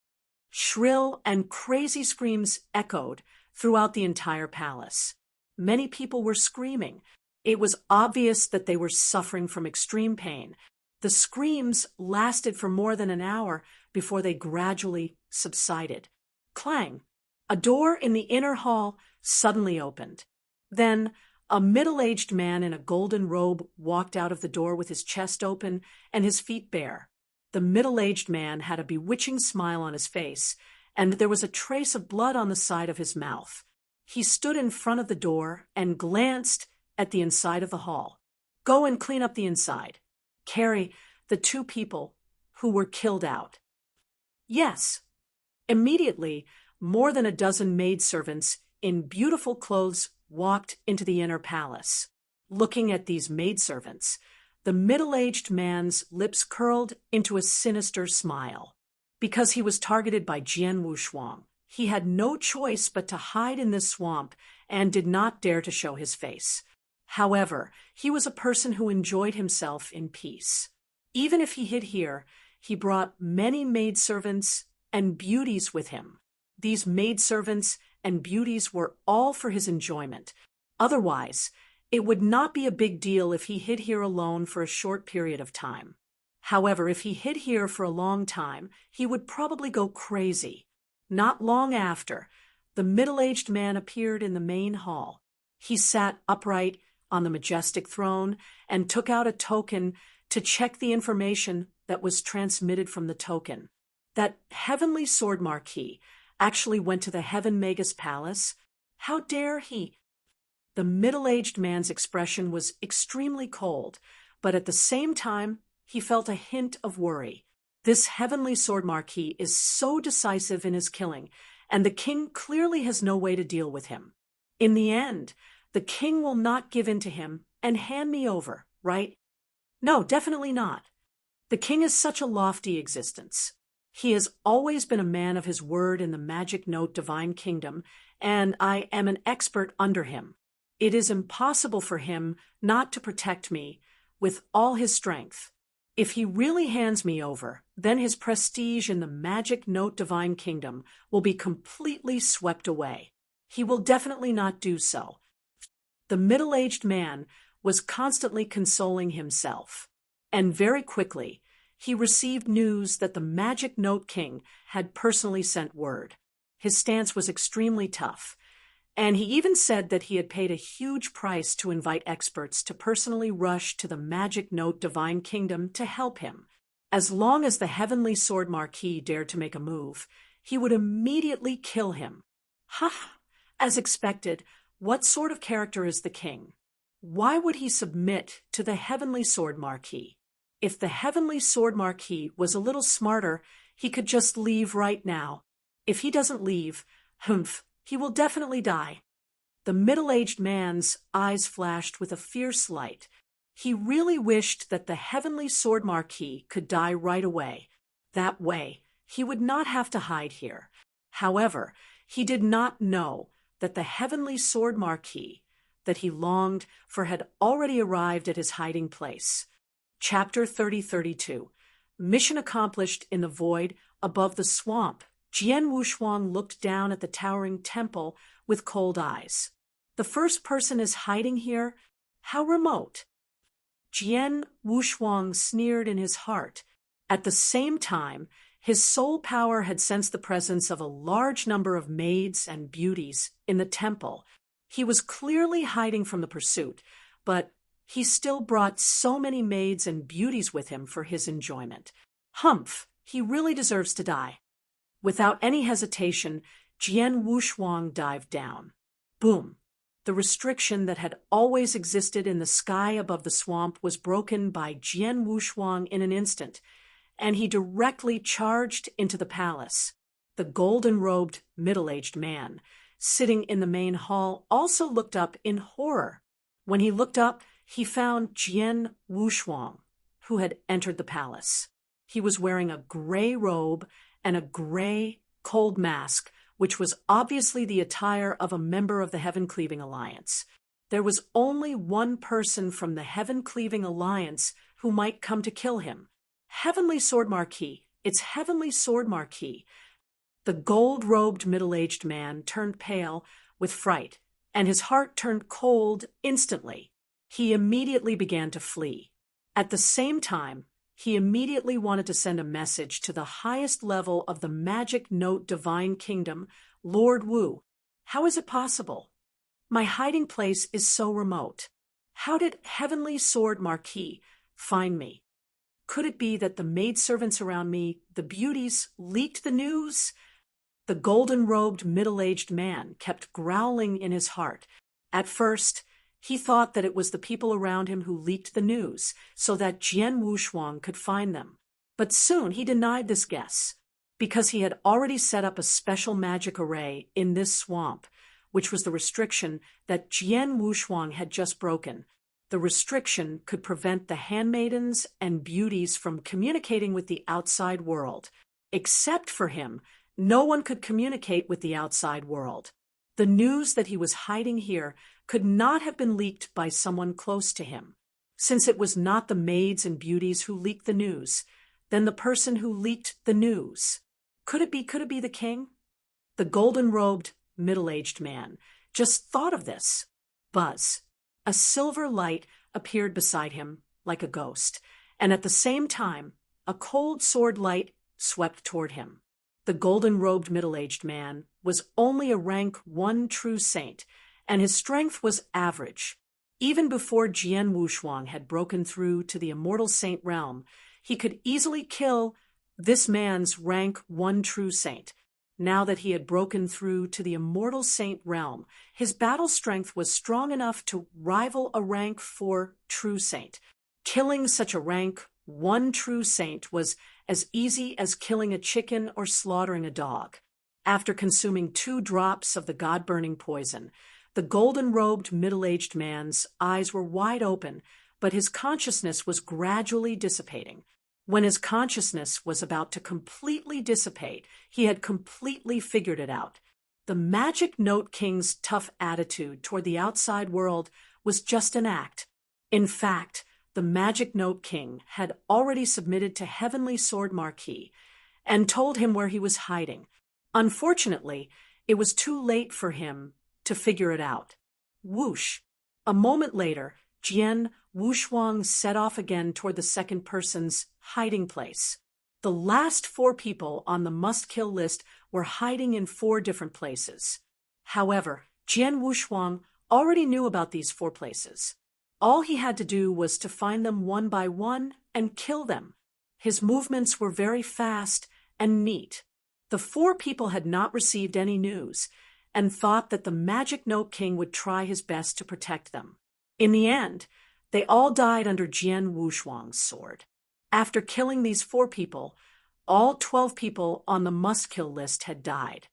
Shrill and crazy screams echoed throughout the entire palace. Many people were screaming. It was obvious that they were suffering from extreme pain. The screams lasted for more than an hour before they gradually subsided. Clang! A door in the inner hall suddenly opened. Then a middle-aged man in a golden robe walked out of the door with his chest open and his feet bare. The middle-aged man had a bewitching smile on his face, and there was a trace of blood on the side of his mouth. He stood in front of the door and glanced at the inside of the hall. Go and clean up the inside. Carry the two people who were killed out. Yes. Immediately, more than a dozen maidservants in beautiful clothes walked into the inner palace. Looking at these maidservants, the middle-aged man's lips curled into a sinister smile. Because he was targeted by Jian Wushuang, he had no choice but to hide in this swamp and did not dare to show his face. However, he was a person who enjoyed himself in peace. Even if he hid here, he brought many maidservants and beauties with him. These maidservants and beauties were all for his enjoyment. Otherwise, it would not be a big deal if he hid here alone for a short period of time. However, if he hid here for a long time, he would probably go crazy. Not long after, the middle-aged man appeared in the main hall. He sat upright on the majestic throne and took out a token to check the information that was transmitted from the token. That heavenly sword marquis actually went to the Heaven Magus Palace. How dare he? The middle-aged man's expression was extremely cold, but at the same time, he felt a hint of worry. This heavenly sword marquis is so decisive in his killing, and the king clearly has no way to deal with him. In the end, the king will not give in to him and hand me over, right? No, definitely not. The king is such a lofty existence. He has always been a man of his word in the Magic Note Divine Kingdom, and I am an expert under him. It is impossible for him not to protect me with all his strength. If he really hands me over, then his prestige in the Magic Note Divine Kingdom will be completely swept away. He will definitely not do so. The middle-aged man was constantly consoling himself, and very quickly he received news that the Magic Note King had personally sent word. His stance was extremely tough, and he even said that he had paid a huge price to invite experts to personally rush to the Magic Note Divine Kingdom to help him. As long as the Heavenly Sword Marquis dared to make a move, he would immediately kill him. Ha! As expected, what sort of character is the king? Why would he submit to the Heavenly Sword Marquis? If the Heavenly Sword Marquis was a little smarter, he could just leave right now. If he doesn't leave, he will definitely die. The middle-aged man's eyes flashed with a fierce light. He really wished that the Heavenly Sword Marquis could die right away. That way, he would not have to hide here. However, he did not know that the Heavenly Sword Marquis that he longed for had already arrived at his hiding place. Chapter 3032. Mission accomplished in the void above the swamp. Jian Wushuang looked down at the towering temple with cold eyes. The first person is hiding here? How remote? Jian Wushuang sneered in his heart. At the same time, his soul power had sensed the presence of a large number of maids and beauties in the temple. He was clearly hiding from the pursuit, but he still brought so many maids and beauties with him for his enjoyment. Humph, he really deserves to die. Without any hesitation, Jian Wushuang dived down. Boom! The restriction that had always existed in the sky above the swamp was broken by Jian Wushuang in an instant, and he directly charged into the palace. The golden-robed, middle-aged man, sitting in the main hall, also looked up in horror. When he looked up, he found Jian Wushuang, who had entered the palace. He was wearing a gray robe and a gray, cold mask, which was obviously the attire of a member of the Heaven-Cleaving Alliance. There was only one person from the Heaven-Cleaving Alliance who might come to kill him. Heavenly Sword Marquis. It's Heavenly Sword Marquis. The gold-robed middle-aged man turned pale with fright, and his heart turned cold instantly. He immediately began to flee. At the same time, he immediately wanted to send a message to the highest level of the Magic Note Divine Kingdom, Lord Wu. How is it possible? My hiding place is so remote. How did Heavenly Sword Marquis find me? Could it be that the maidservants around me, the beauties, leaked the news? The golden-robed middle-aged man kept growling in his heart. At first, he thought that it was the people around him who leaked the news, so that Jian Wushuang could find them. But soon he denied this guess, because he had already set up a special magic array in this swamp, which was the restriction that Jian Wushuang had just broken. The restriction could prevent the handmaidens and beauties from communicating with the outside world. Except for him, no one could communicate with the outside world. The news that he was hiding here could not have been leaked by someone close to him. Since it was not the maids and beauties who leaked the news, then the person who leaked the news. Could it be the king? The golden-robed, middle-aged man just thought of this. Buzz. A silver light appeared beside him like a ghost, and at the same time, a cold sword light swept toward him. The golden-robed middle-aged man was only a rank 1 true saint, and his strength was average. Even before Jian Wushuang had broken through to the immortal saint realm, he could easily kill this man's rank 1 true saint. Now that he had broken through to the immortal saint realm, his battle strength was strong enough to rival a rank 4 true saint. Killing such a rank 1 true saint was as easy as killing a chicken or slaughtering a dog. After consuming 2 drops of the god-burning poison, the golden-robed middle-aged man's eyes were wide open, but his consciousness was gradually dissipating. When his consciousness was about to completely dissipate, he had completely figured it out. The Magic Note King's tough attitude toward the outside world was just an act. In fact, the Magic Note King had already submitted to Heavenly Sword Marquis and told him where he was hiding. Unfortunately, it was too late for him to figure it out. Whoosh! A moment later, Jian Wushuang set off again toward the second person's hiding place. The last 4 people on the must-kill list were hiding in 4 different places. However, Jian Wushuang already knew about these 4 places. All he had to do was to find them one by one and kill them. His movements were very fast and neat. The 4 people had not received any news and thought that the Magic Note King would try his best to protect them. In the end, they all died under Jian Wushuang's sword. After killing these 4 people, all 12 people on the must-kill list had died.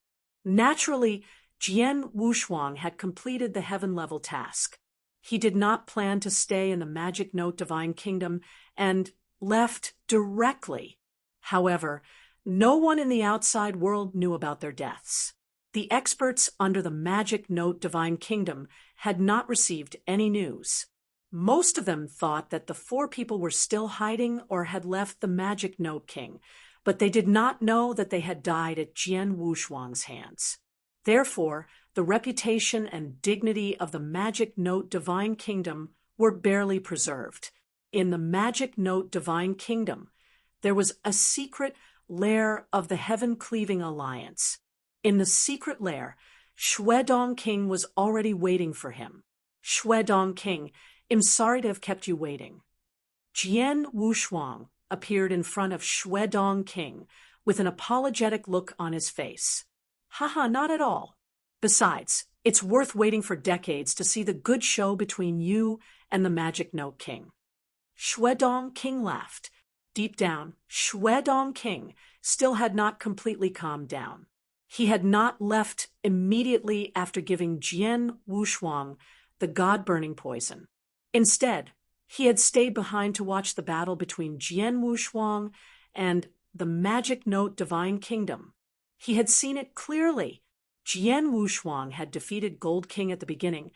Naturally, Jian Wushuang had completed the heaven-level task. He did not plan to stay in the Magic Note Divine Kingdom and left directly. However, no one in the outside world knew about their deaths. The experts under the Magic Note Divine Kingdom had not received any news. Most of them thought that the four people were still hiding or had left the Magic Note King, but they did not know that they had died at Jian Wushuang's hands. Therefore, the reputation and dignity of the Magic Note Divine Kingdom were barely preserved. In the Magic Note Divine Kingdom, there was a secret lair of the Heaven-Cleaving Alliance. In the secret lair, Xuedong King was already waiting for him. Xuedong King, I'm sorry to have kept you waiting. Jian Wushuang appeared in front of Xuedong King with an apologetic look on his face. Haha, not at all. Besides, it's worth waiting for decades to see the good show between you and the Magic Note King. Xuedong King laughed. Deep down, Xuedong King still had not completely calmed down. He had not left immediately after giving Jian Wushuang the god-burning poison. Instead, he had stayed behind to watch the battle between Jian Wushuang and the Magic Note Divine Kingdom. He had seen it clearly. Jian Wushuang had defeated Gold King at the beginning,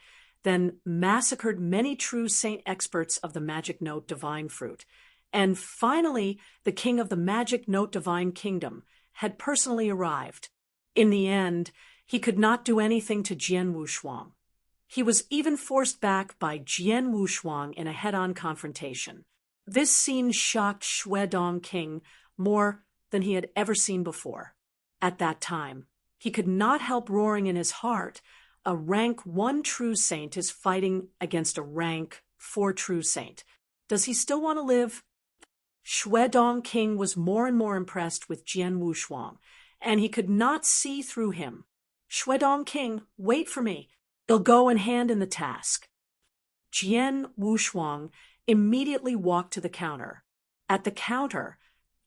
then massacred many true saint experts of the Magic Note Divine Fruit, and finally the king of the Magic Note Divine Kingdom had personally arrived. In the end, he could not do anything to Jian Wushuang. He was even forced back by Jian Wushuang in a head-on confrontation. This scene shocked Xuedong King more than he had ever seen before. At that time, he could not help roaring in his heart, a rank 1 true saint is fighting against a rank 4 true saint. Does he still want to live? Xuedong King was more and more impressed with Jian Wushuang, and he could not see through him. Xuedong King, wait for me. I'll go and hand in the task. Jian Wushuang immediately walked to the counter. At the counter,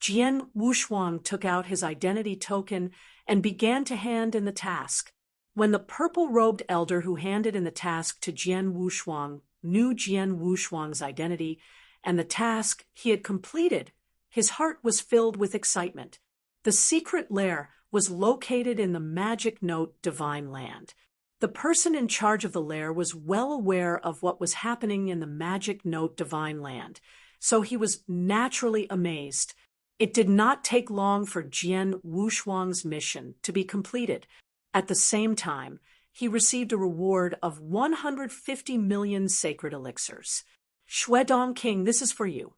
Jian Wushuang took out his identity token and began to hand in the task. When the purple-robed elder who handed in the task to Jian Wushuang knew Jian Wushuang's identity and the task he had completed, his heart was filled with excitement. The secret lair was located in the Magic Note Divine Land. The person in charge of the lair was well aware of what was happening in the Magic Note Divine Land, so he was naturally amazed. It did not take long for Jian Wushuang's mission to be completed. At the same time, he received a reward of 150 million sacred elixirs. Xuedong King, this is for you.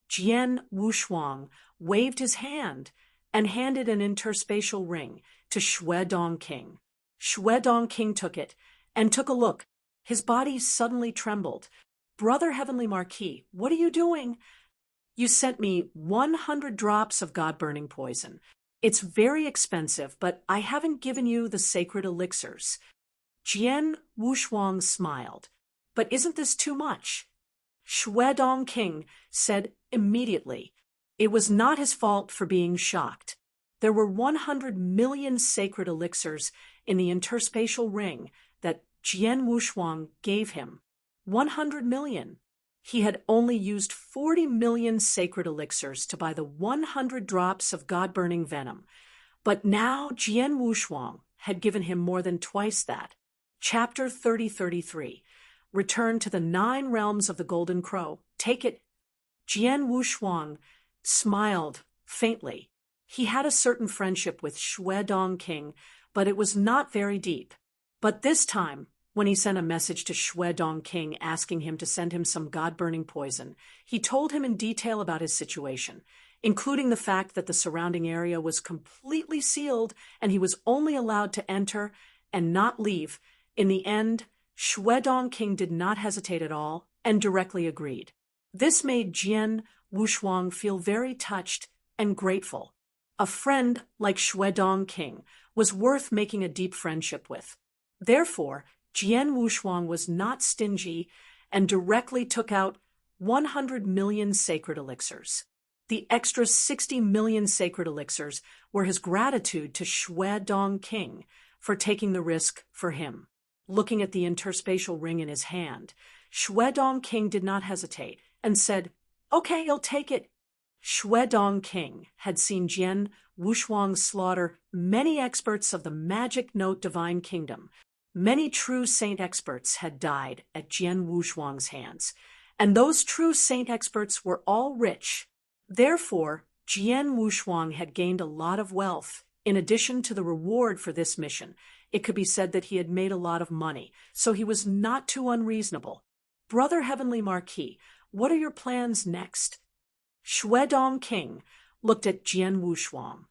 Jian Wushuang waved his hand and handed an interspatial ring to Xuedong King. Xuedong King took it and took a look. His body suddenly trembled. Brother Heavenly Marquis, what are you doing? You sent me 100 drops of god-burning poison. It's very expensive, but I haven't given you the sacred elixirs. Jian Wushuang smiled. But isn't this too much? Xuedong King said immediately. It was not his fault for being shocked. There were 100 million sacred elixirs in the interspatial ring that Jian Wushuang gave him. 100 million. He had only used 40 million sacred elixirs to buy the 100 drops of god-burning venom. But now Jian Wushuang had given him more than twice that. Chapter 3033. Return to the 9 realms of the Golden Crow. Take it. Jian Wushuang smiled faintly. He had a certain friendship with Xuedong King, but it was not very deep. But this time, when he sent a message to Xuedong King asking him to send him some god-burning poison, he told him in detail about his situation, including the fact that the surrounding area was completely sealed and he was only allowed to enter and not leave. In the end, Xuedong King did not hesitate at all and directly agreed. This made Jian Wushuang feel very touched and grateful. A friend like Xuedong King was worth making a deep friendship with. Therefore, Jian Wushuang was not stingy and directly took out 100 million sacred elixirs. The extra 60 million sacred elixirs were his gratitude to Xuedong King for taking the risk for him. Looking at the interspatial ring in his hand, Xuedong King did not hesitate and said, "Okay, I'll take it." Xuedong King had seen Jian Wushuang slaughter many experts of the Magic Note Divine Kingdom, Many true saint experts had died at Jian Wushuang's hands, and those true saint experts were all rich. Therefore, Jian Wushuang had gained a lot of wealth. In addition to the reward for this mission, it could be said that he had made a lot of money, so he was not too unreasonable. Brother Heavenly Marquis, what are your plans next? Shuedong King looked at Jian Wushuang.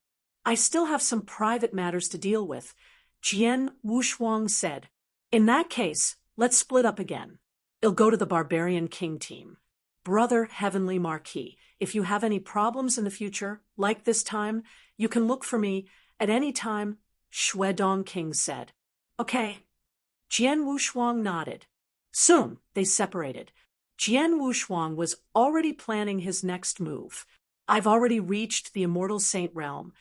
I still have some private matters to deal with. Jian Wushuang said, in that case, let's split up again. I'll go to the Barbarian King team. Brother Heavenly Marquis, if you have any problems in the future, like this time, you can look for me at any time, Shuedong King said. Okay. Jian Wushuang nodded. Soon, they separated. Jian Wushuang was already planning his next move. I've already reached the Immortal Saint Realm,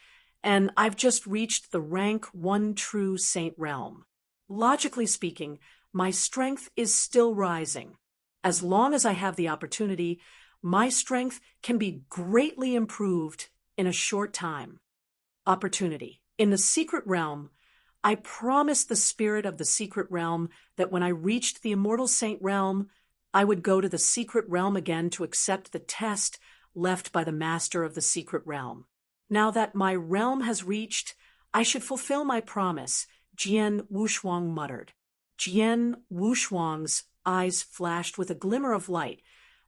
and I've just reached the rank 1 True Saint Realm. Logically speaking, my strength is still rising. As long as I have the opportunity, my strength can be greatly improved in a short time. Opportunity. In the secret realm, I promised the spirit of the secret realm that when I reached the Immortal Saint Realm, I would go to the secret realm again to accept the test left by the master of the secret realm. Now that my realm has reached, I should fulfill my promise, Jian Wushuang muttered. Jian Wushuang's eyes flashed with a glimmer of light,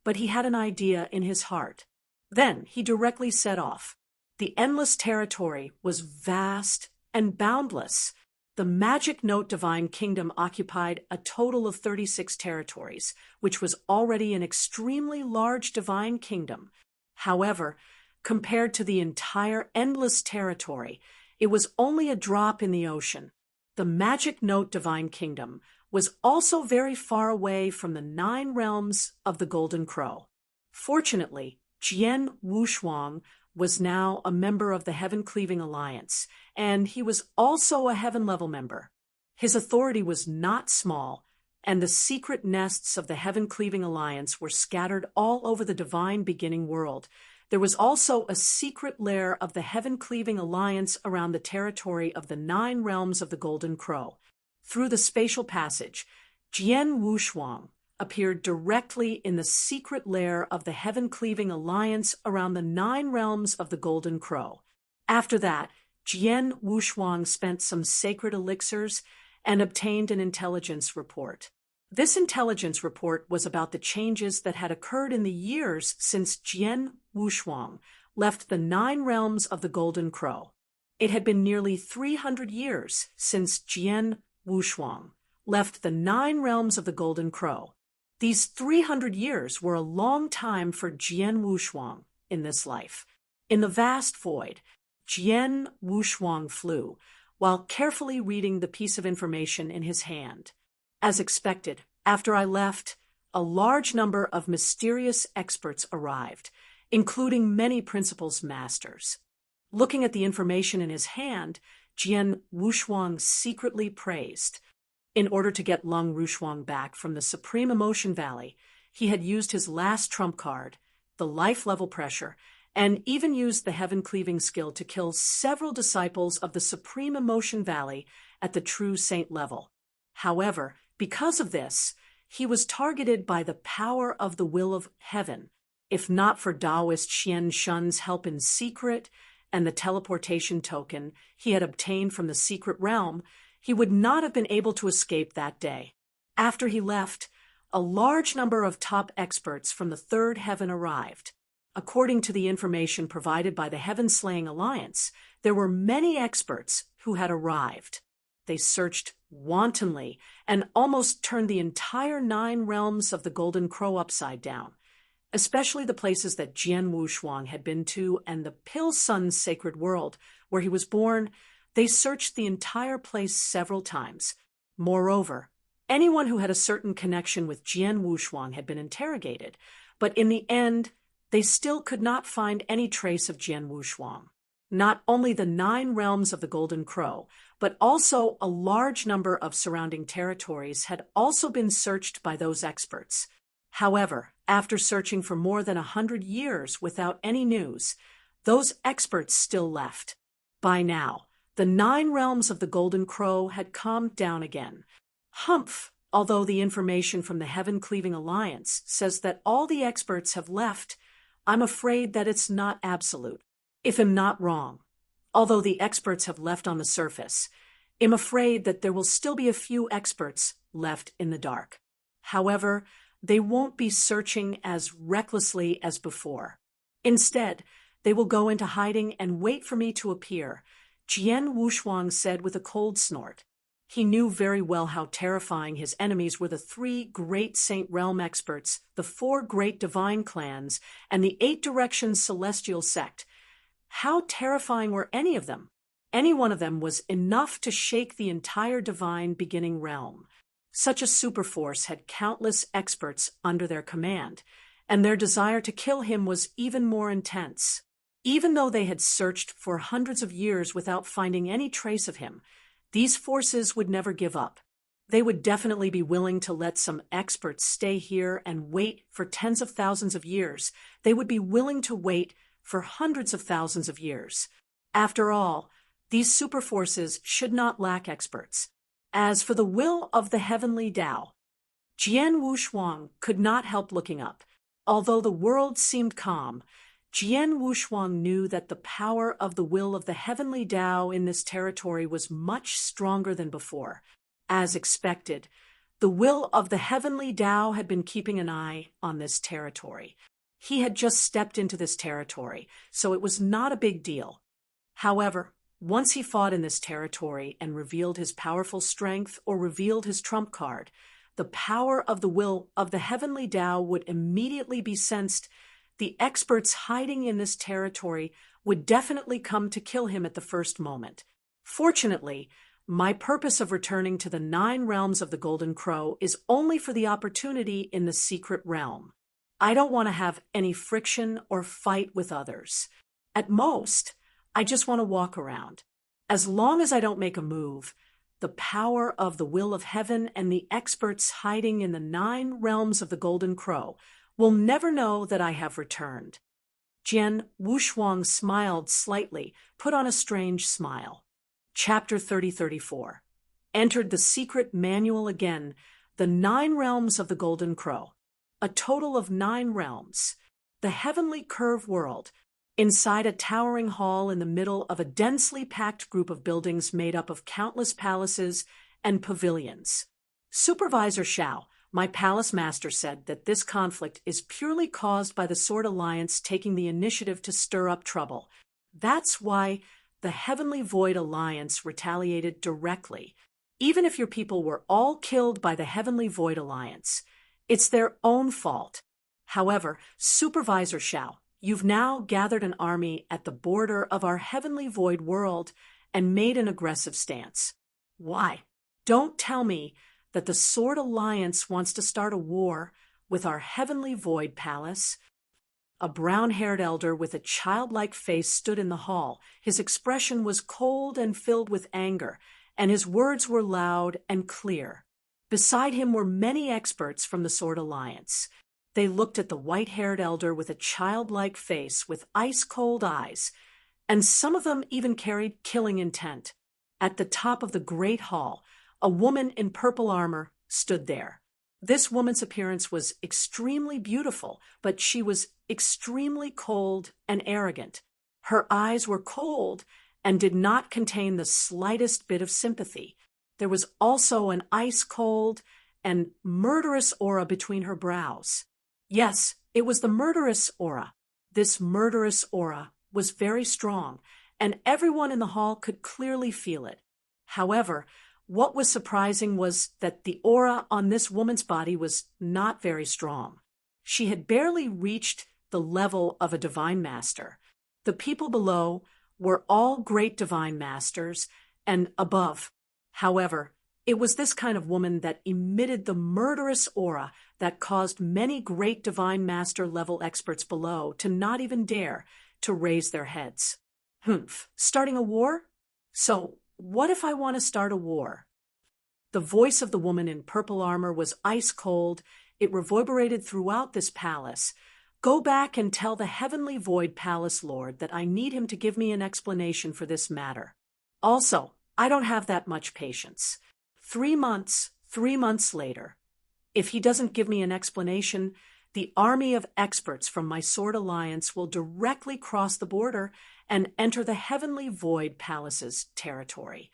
but he had an idea in his heart. Then he directly set off. The endless territory was vast and boundless. The Magic Note Divine Kingdom occupied a total of 36 territories, which was already an extremely large divine kingdom. However, compared to the entire endless territory, it was only a drop in the ocean. The Magic Note Divine Kingdom was also very far away from the 9 realms of the Golden Crow. Fortunately, Jian Wushuang was now a member of the Heaven-Cleaving Alliance, and he was also a Heaven-level member. His authority was not small, and the secret nests of the Heaven-Cleaving Alliance were scattered all over the divine beginning world. There was also a secret lair of the Heaven-Cleaving Alliance around the territory of the 9 realms of the Golden Crow. Through the spatial passage, Jian Wushuang appeared directly in the secret lair of the Heaven-Cleaving Alliance around the 9 realms of the Golden Crow. After that, Jian Wushuang spent some sacred elixirs and obtained an intelligence report. This intelligence report was about the changes that had occurred in the years since Jian Wushuang left the 9 realms of the Golden Crow. It had been nearly 300 years since Jian Wushuang left the 9 realms of the Golden Crow. These 300 years were a long time for Jian Wushuang in this life. In the vast void, Jian Wushuang flew, while carefully reading the piece of information in his hand. As expected, after I left, a large number of mysterious experts arrived, including many principal's masters. Looking at the information in his hand, Jian Wushuang secretly praised. In order to get Lung Wushuang back from the Supreme Emotion Valley, he had used his last trump card, the life level pressure, and even used the heaven-cleaving skill to kill several disciples of the Supreme Emotion Valley at the true saint level. However, because of this, he was targeted by the power of the will of heaven. If not for Taoist Xian Shun's help in secret and the teleportation token he had obtained from the secret realm, he would not have been able to escape that day. After he left, a large number of top experts from the Third Heaven arrived. According to the information provided by the Heaven-Slaying Alliance, there were many experts who had arrived. They searched wantonly and almost turned the entire 9 realms of the Golden Crow upside down, especially the places that Jian Wushuang had been to and the Pill Sun's sacred world, where he was born. They searched the entire place several times. Moreover, anyone who had a certain connection with Jian Wushuang had been interrogated, but in the end, they still could not find any trace of Jian Wushuang. Not only the 9 realms of the Golden Crow, but also a large number of surrounding territories had also been searched by those experts. However, after searching for more than 100 years without any news, those experts still left. By now, the 9 realms of the Golden Crow had calmed down again. Humph! Although the information from the Heaven-Cleaving Alliance says that all the experts have left, I'm afraid that it's not absolute. If I'm not wrong, although the experts have left on the surface, I'm afraid that there will still be a few experts left in the dark. However, they won't be searching as recklessly as before. Instead, they will go into hiding and wait for me to appear, Jian Wushuang said with a cold snort. He knew very well how terrifying his enemies were: the 3 great Saint Realm experts, the 4 great divine clans, and the 8 directions celestial sect. How terrifying were any of them? Any one of them was enough to shake the entire divine beginning realm. Such a superforce had countless experts under their command, and their desire to kill him was even more intense. Even though they had searched for hundreds of years without finding any trace of him, these forces would never give up. They would definitely be willing to let some experts stay here and wait for tens of thousands of years. They would be willing to wait for hundreds of thousands of years. After all, these superforces should not lack experts. As for the will of the heavenly Tao, Jian Wushuang could not help looking up. Although the world seemed calm, Jian Wushuang knew that the power of the will of the heavenly Tao in this territory was much stronger than before. As expected, the will of the heavenly Tao had been keeping an eye on this territory. He had just stepped into this territory, so it was not a big deal. However, once he fought in this territory and revealed his powerful strength or revealed his trump card, the power of the will of the heavenly Tao would immediately be sensed. The experts hiding in this territory would definitely come to kill him at the first moment. Fortunately, my purpose of returning to the 9 realms of the Golden Crow is only for the opportunity in the secret realm. I don't want to have any friction or fight with others. At most, I just want to walk around. As long as I don't make a move, the power of the will of heaven and the experts hiding in the 9 realms of the Golden Crow will never know that I have returned. Jian Wushuang smiled slightly, put on a strange smile. Chapter 3034. Entered the secret manual again, the 9 realms of the Golden Crow. A total of 9 realms. The heavenly curve world, inside a towering hall in the middle of a densely packed group of buildings made up of countless palaces and pavilions. Supervisor Xiao, my palace master, said that this conflict is purely caused by the Sword Alliance taking the initiative to stir up trouble. That's why the Heavenly Void Alliance retaliated directly. Even if your people were all killed by the Heavenly Void Alliance, it's their own fault. However, Supervisor Xiao, you've now gathered an army at the border of our Heavenly Void world and made an aggressive stance. Why? Don't tell me that the Sword Alliance wants to start a war with our Heavenly Void Palace. A brown-haired elder with a childlike face stood in the hall. His expression was cold and filled with anger, and his words were loud and clear. Beside him were many experts from the Sword Alliance. They looked at the white-haired elder with a childlike face with ice-cold eyes, and some of them even carried killing intent. At the top of the great hall, a woman in purple armor stood there. This woman's appearance was extremely beautiful, but she was extremely cold and arrogant. Her eyes were cold and did not contain the slightest bit of sympathy. There was also an ice-cold and murderous aura between her brows. Yes, it was the murderous aura. This murderous aura was very strong, and everyone in the hall could clearly feel it. However, what was surprising was that the aura on this woman's body was not very strong. She had barely reached the level of a divine master. The people below were all great divine masters, and above. However, it was this kind of woman that emitted the murderous aura that caused many great divine master level experts below to not even dare to raise their heads. Starting a war? So, what if I want to start a war? The voice of the woman in purple armor was ice-cold. It reverberated throughout this palace. Go back and tell the Heavenly Void Palace Lord that I need him to give me an explanation for this matter. Also, I don't have that much patience. 3 months, 3 months later. If he doesn't give me an explanation, the army of experts from my Sword Alliance will directly cross the border and enter the Heavenly Void Palace's territory.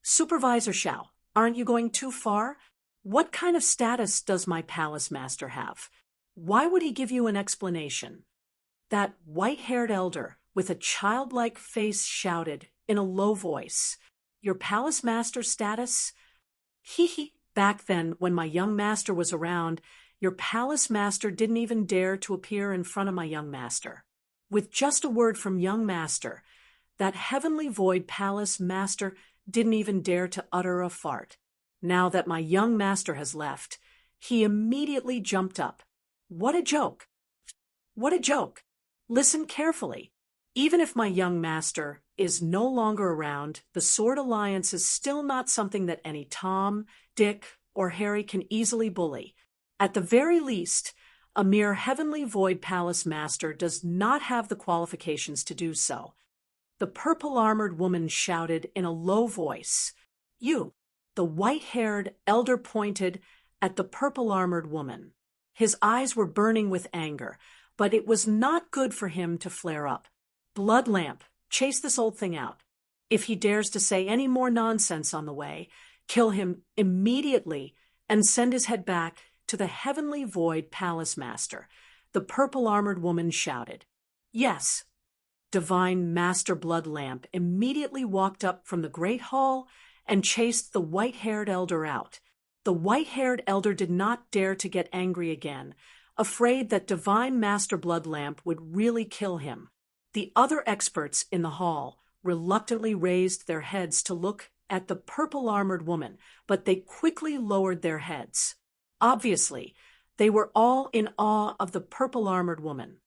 Supervisor Xiao, aren't you going too far? What kind of status does my palace master have? Why would he give you an explanation? That white-haired elder with a childlike face shouted in a low voice, "Your palace master status? Hee hee. Back then, when my young master was around, your palace master didn't even dare to appear in front of my young master. With just a word from young master, that Heavenly Void Palace master didn't even dare to utter a fart. Now that my young master has left, he immediately jumped up. What a joke! What a joke! Listen carefully. Even if my young master is no longer around, the Sword Alliance is still not something that any Tom, Dick, or Harry can easily bully. At the very least, a mere Heavenly Void Palace master does not have the qualifications to do so." The purple-armored woman shouted in a low voice. "You!" The white-haired elder pointed at the purple-armored woman. His eyes were burning with anger, but it was not good for him to flare up. "Blood lamp, chase this old thing out. If he dares to say any more nonsense on the way, kill him immediately and send his head back to the Heavenly Void Palace Master," the purple-armored woman shouted. "Yes." Divine Master Blood Lamp immediately walked up from the Great Hall and chased the white-haired elder out. The white-haired elder did not dare to get angry again, afraid that Divine Master Blood Lamp would really kill him. The other experts in the hall reluctantly raised their heads to look at the purple-armored woman, but they quickly lowered their heads. Obviously, they were all in awe of the purple-armored woman.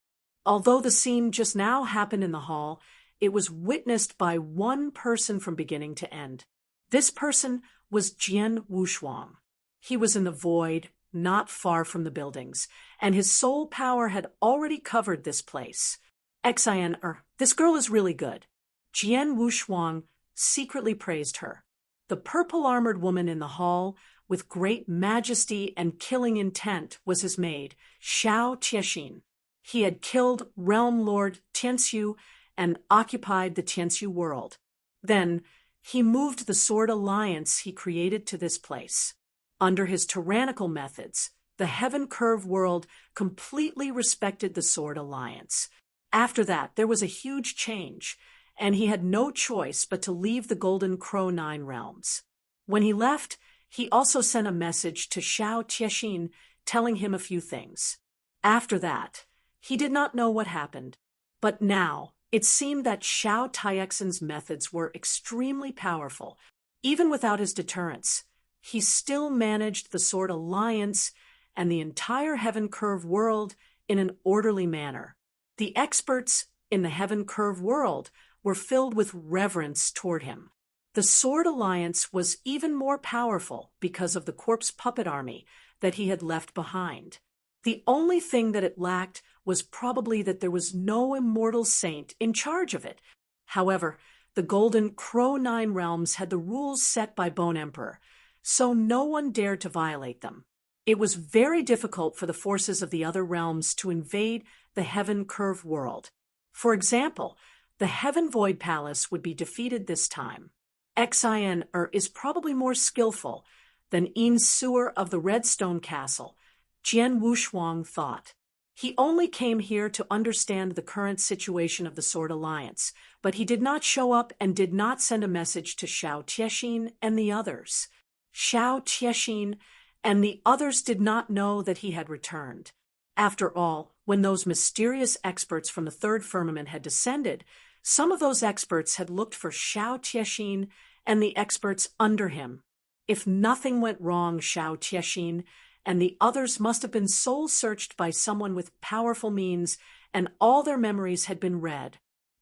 Although the scene just now happened in the hall, it was witnessed by one person from beginning to end. This person was Jian Wushuang. He was in the void, not far from the buildings, and his soul power had already covered this place. Xiang, this girl is really good. Jian Wushuang secretly praised her. The purple-armored woman in the hall, with great majesty and killing intent, was his maid, Xiao Tiexin. He had killed Realm Lord Tianxiu and occupied the Tianxiu world. Then, he moved the Sword Alliance he created to this place. Under his tyrannical methods, the Heaven Curve world completely respected the Sword Alliance. After that, there was a huge change, and he had no choice but to leave the Golden Crow Nine Realms. When he left, he also sent a message to Xiao Tiexin telling him a few things. After that, he did not know what happened, but now it seemed that Xiao Tiexin's methods were extremely powerful. Even without his deterrence, he still managed the Sword Alliance and the entire Heaven Curve world in an orderly manner. The experts in the Heaven Curve world were filled with reverence toward him. The Sword Alliance was even more powerful because of the corpse puppet army that he had left behind. The only thing that it lacked was probably that there was no immortal saint in charge of it. However, the Golden Crow Nine Realms had the rules set by Bone Emperor, so no one dared to violate them. It was very difficult for the forces of the other realms to invade the Heaven Curve world. For example, the Heaven Void Palace would be defeated this time. Xiang is probably more skillful than Yin Sewer of the Redstone Castle, Jian Wushuang thought. He only came here to understand the current situation of the Sword Alliance, but he did not show up and did not send a message to Xiao Tiexin and the others. Xiao Tiexin and the others did not know that he had returned. After all, when those mysterious experts from the third firmament had descended, some of those experts had looked for Xiao Tiexin and the experts under him. If nothing went wrong, Xiao Tiexin and the others must have been soul-searched by someone with powerful means, and all their memories had been read.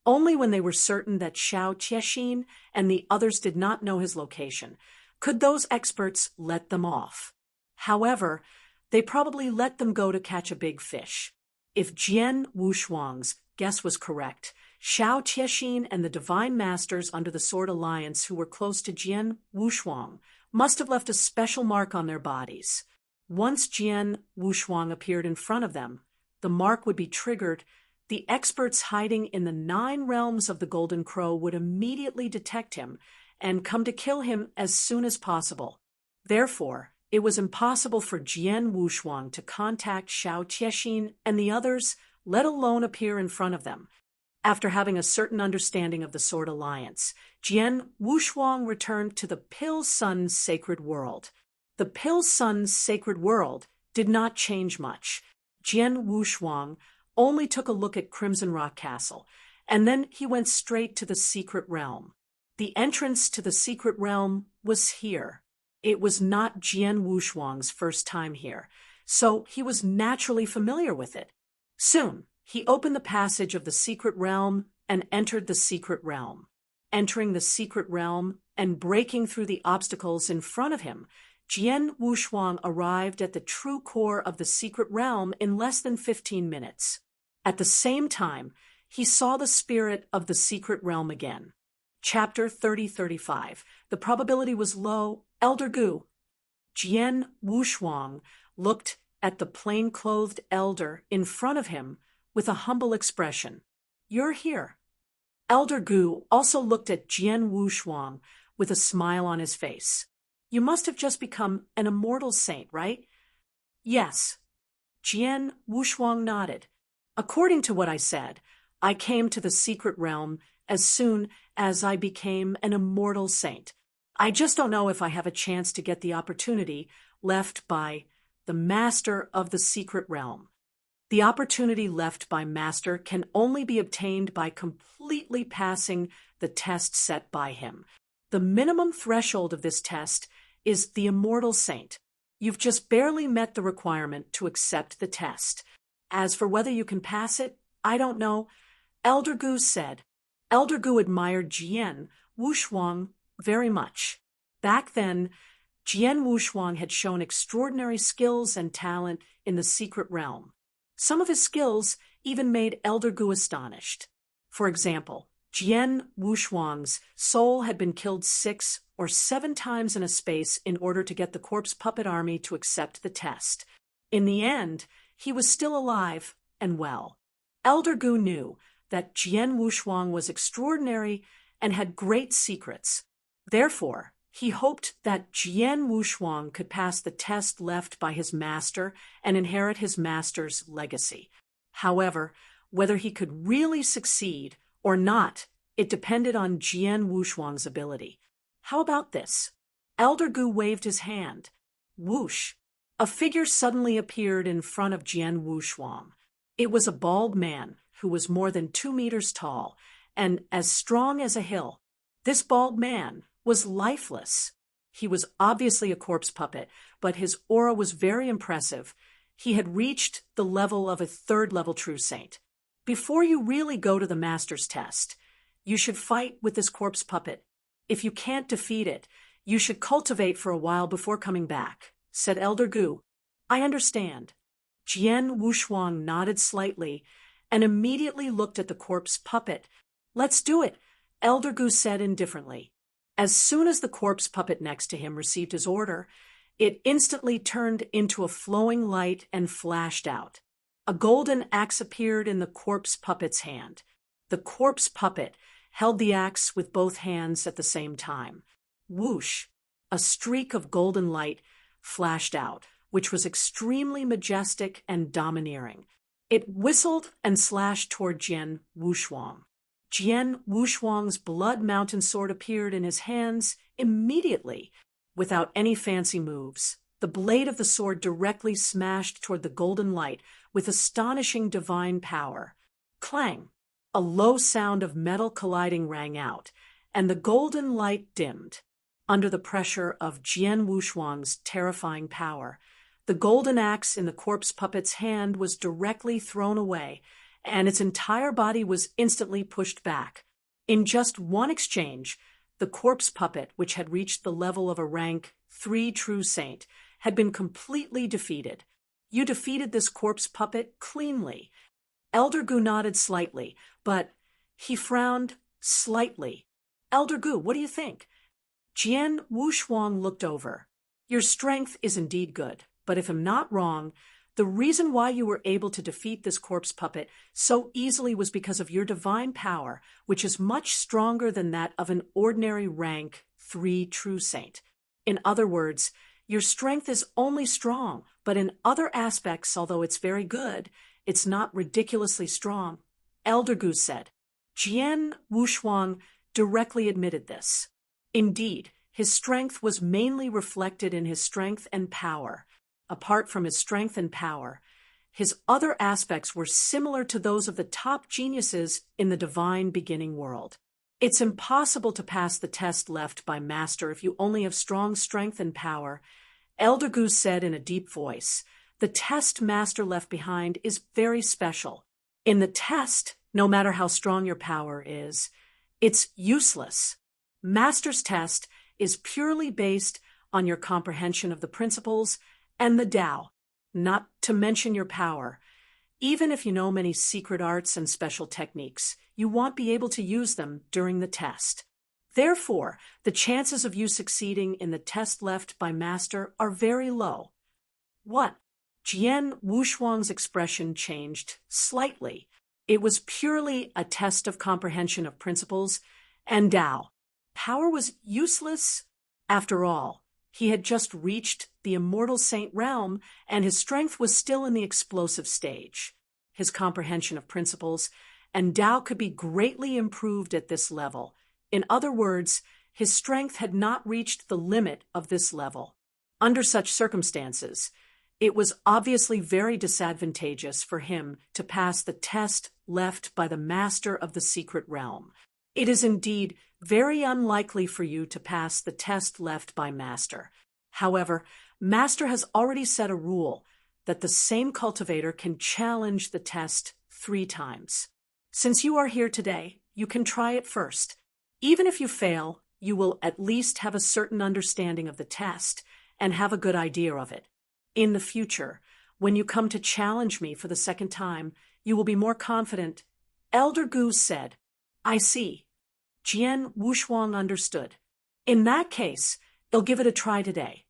Only when they were certain that Xiao Tiexin and the others did not know his location could those experts let them off. However, they probably let them go to catch a big fish. If Jian Wushuang's guess was correct, Xiao Tiexin and the Divine Masters under the Sword Alliance who were close to Jian Wushuang must have left a special mark on their bodies. Once Jian Wushuang appeared in front of them, the mark would be triggered. The experts hiding in the 9 realms of the Golden Crow would immediately detect him and come to kill him as soon as possible. Therefore, it was impossible for Jian Wushuang to contact Xiao Tiexin and the others, let alone appear in front of them. After having a certain understanding of the Sword Alliance, Jian Wushuang returned to the Pill Sun's sacred world. The Pill Sun's sacred world did not change much. Jian Wushuang only took a look at Crimson Rock Castle, and then he went straight to the secret realm. The entrance to the secret realm was here. It was not Jian Wushuang's first time here, so he was naturally familiar with it. Soon, he opened the passage of the secret realm and entered the secret realm. Entering the secret realm and breaking through the obstacles in front of him, Jian Wushuang arrived at the true core of the secret realm in less than 15 minutes. At the same time, he saw the spirit of the secret realm again. Chapter 30-35. The probability was low. Elder Gu. Jian Wushuang looked at the plain-clothed elder in front of him with a humble expression. You're here. Elder Gu also looked at Jian Wushuang with a smile on his face. You must have just become an immortal saint, right? Yes. Jian Wushuang nodded. According to what I said, I came to the secret realm as soon as I became an immortal saint. I just don't know if I have a chance to get the opportunity left by the master of the secret realm. The opportunity left by master can only be obtained by completely passing the test set by him. The minimum threshold of this test is the immortal saint. You've just barely met the requirement to accept the test. As for whether you can pass it, I don't know. Elder Gu said. Elder Gu admired Jian Wushuang very much. Back then, Jian Wushuang had shown extraordinary skills and talent in the secret realm. Some of his skills even made Elder Gu astonished. For example, Jian Wushuang's soul had been killed 6 or 7 times in a space in order to get the corpse puppet army to accept the test. In the end, he was still alive and well. Elder Gu knew that Jian Wushuang was extraordinary and had great secrets. Therefore, he hoped that Jian Wushuang could pass the test left by his master and inherit his master's legacy. However, whether he could really succeed or not, it depended on Jian Wushuang's ability. How about this? Elder Gu waved his hand. Whoosh! A figure suddenly appeared in front of Jian Wushuang. It was a bald man who was more than 2 meters tall and as strong as a hill. This bald man was lifeless. He was obviously a corpse puppet, but his aura was very impressive. He had reached the level of a 3rd-level true saint. Before you really go to the master's test, you should fight with this corpse puppet. If you can't defeat it, you should cultivate for a while before coming back, said Elder Gu. I understand. Jian Wushuang nodded slightly and immediately looked at the corpse puppet. Let's do it, Elder Gu said indifferently. As soon as the corpse puppet next to him received his order, it instantly turned into a flowing light and flashed out. A golden axe appeared in the corpse puppet's hand. The corpse puppet held the axe with both hands at the same time. Whoosh! A streak of golden light flashed out, which was extremely majestic and domineering. It whistled and slashed toward Jian Wushuang. Jian Wushuang's blood mountain sword appeared in his hands immediately, without any fancy moves. The blade of the sword directly smashed toward the golden light with astonishing divine power. Clang! A low sound of metal colliding rang out, and the golden light dimmed. Under the pressure of Jian Wushuang's terrifying power, the golden axe in the corpse puppet's hand was directly thrown away, and its entire body was instantly pushed back. In just one exchange, the corpse puppet, which had reached the level of a rank 3 true saint, had been completely defeated. You defeated this corpse puppet cleanly. Elder Gu nodded slightly, but he frowned slightly. Elder Gu, what do you think? Jian Wushuang looked over. Your strength is indeed good, but if I'm not wrong, the reason why you were able to defeat this corpse puppet so easily was because of your divine power, which is much stronger than that of an ordinary rank 3 true saint. In other words, your strength is only strong, but in other aspects, although it's very good, it's not ridiculously strong. Elder Goose said. Jian Wushuang directly admitted this. Indeed, his strength was mainly reflected in his strength and power. Apart from his strength and power, his other aspects were similar to those of the top geniuses in the divine beginning world. It's impossible to pass the test left by Master if you only have strong strength and power. Elder Goose said in a deep voice, the test Master left behind is very special. In the test, no matter how strong your power is, it's useless. Master's test is purely based on your comprehension of the principles and the Tao, not to mention your power. Even if you know many secret arts and special techniques, you won't be able to use them during the test. Therefore, the chances of you succeeding in the test left by Master are very low. What? Jian Wushuang's expression changed slightly. It was purely a test of comprehension of principles and Tao. Power was useless. After all, he had just reached the immortal saint realm, and his strength was still in the explosive stage. His comprehension of principles and Tao could be greatly improved at this level. In other words, his strength had not reached the limit of this level. Under such circumstances, it was obviously very disadvantageous for him to pass the test left by the Master of the Secret Realm. It is indeed very unlikely for you to pass the test left by Master. However, Master has already set a rule that the same cultivator can challenge the test 3 times. Since you are here today, you can try it first. Even if you fail, you will at least have a certain understanding of the test and have a good idea of it. In the future, when you come to challenge me for the 2nd time, you will be more confident. Elder Goose said, I see. Jian Wushuang understood. In that case, I'll give it a try today.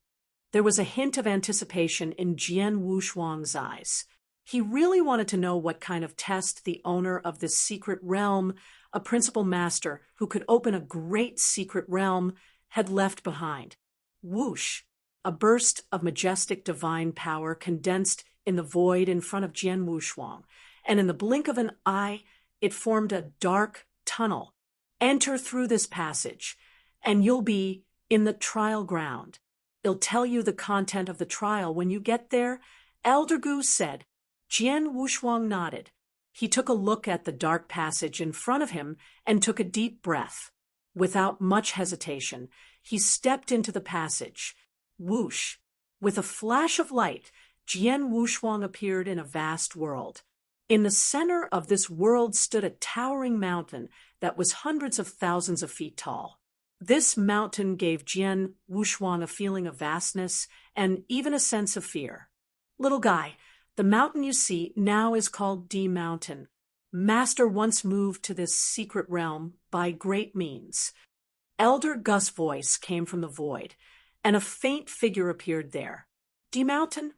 There was a hint of anticipation in Jian Wushuang's eyes. He really wanted to know what kind of test the owner of this secret realm, a principal master who could open a great secret realm, had left behind. Whoosh! A burst of majestic divine power condensed in the void in front of Jian Wushuang, and in the blink of an eye, it formed a dark tunnel. Enter through this passage, and you'll be in the trial ground. It'll tell you the content of the trial when you get there, Elder Goose said. Jian Wushuang nodded. He took a look at the dark passage in front of him and took a deep breath. Without much hesitation, he stepped into the passage. Whoosh! With a flash of light, Jian Wushuang appeared in a vast world. In the center of this world stood a towering mountain that was hundreds of thousands of feet tall. This mountain gave Jian Wushuang a feeling of vastness and even a sense of fear. Little guy, the mountain you see now is called D Mountain. Master once moved to this secret realm by great means. Elder Gus' voice came from the void, and a faint figure appeared there. D Mountain?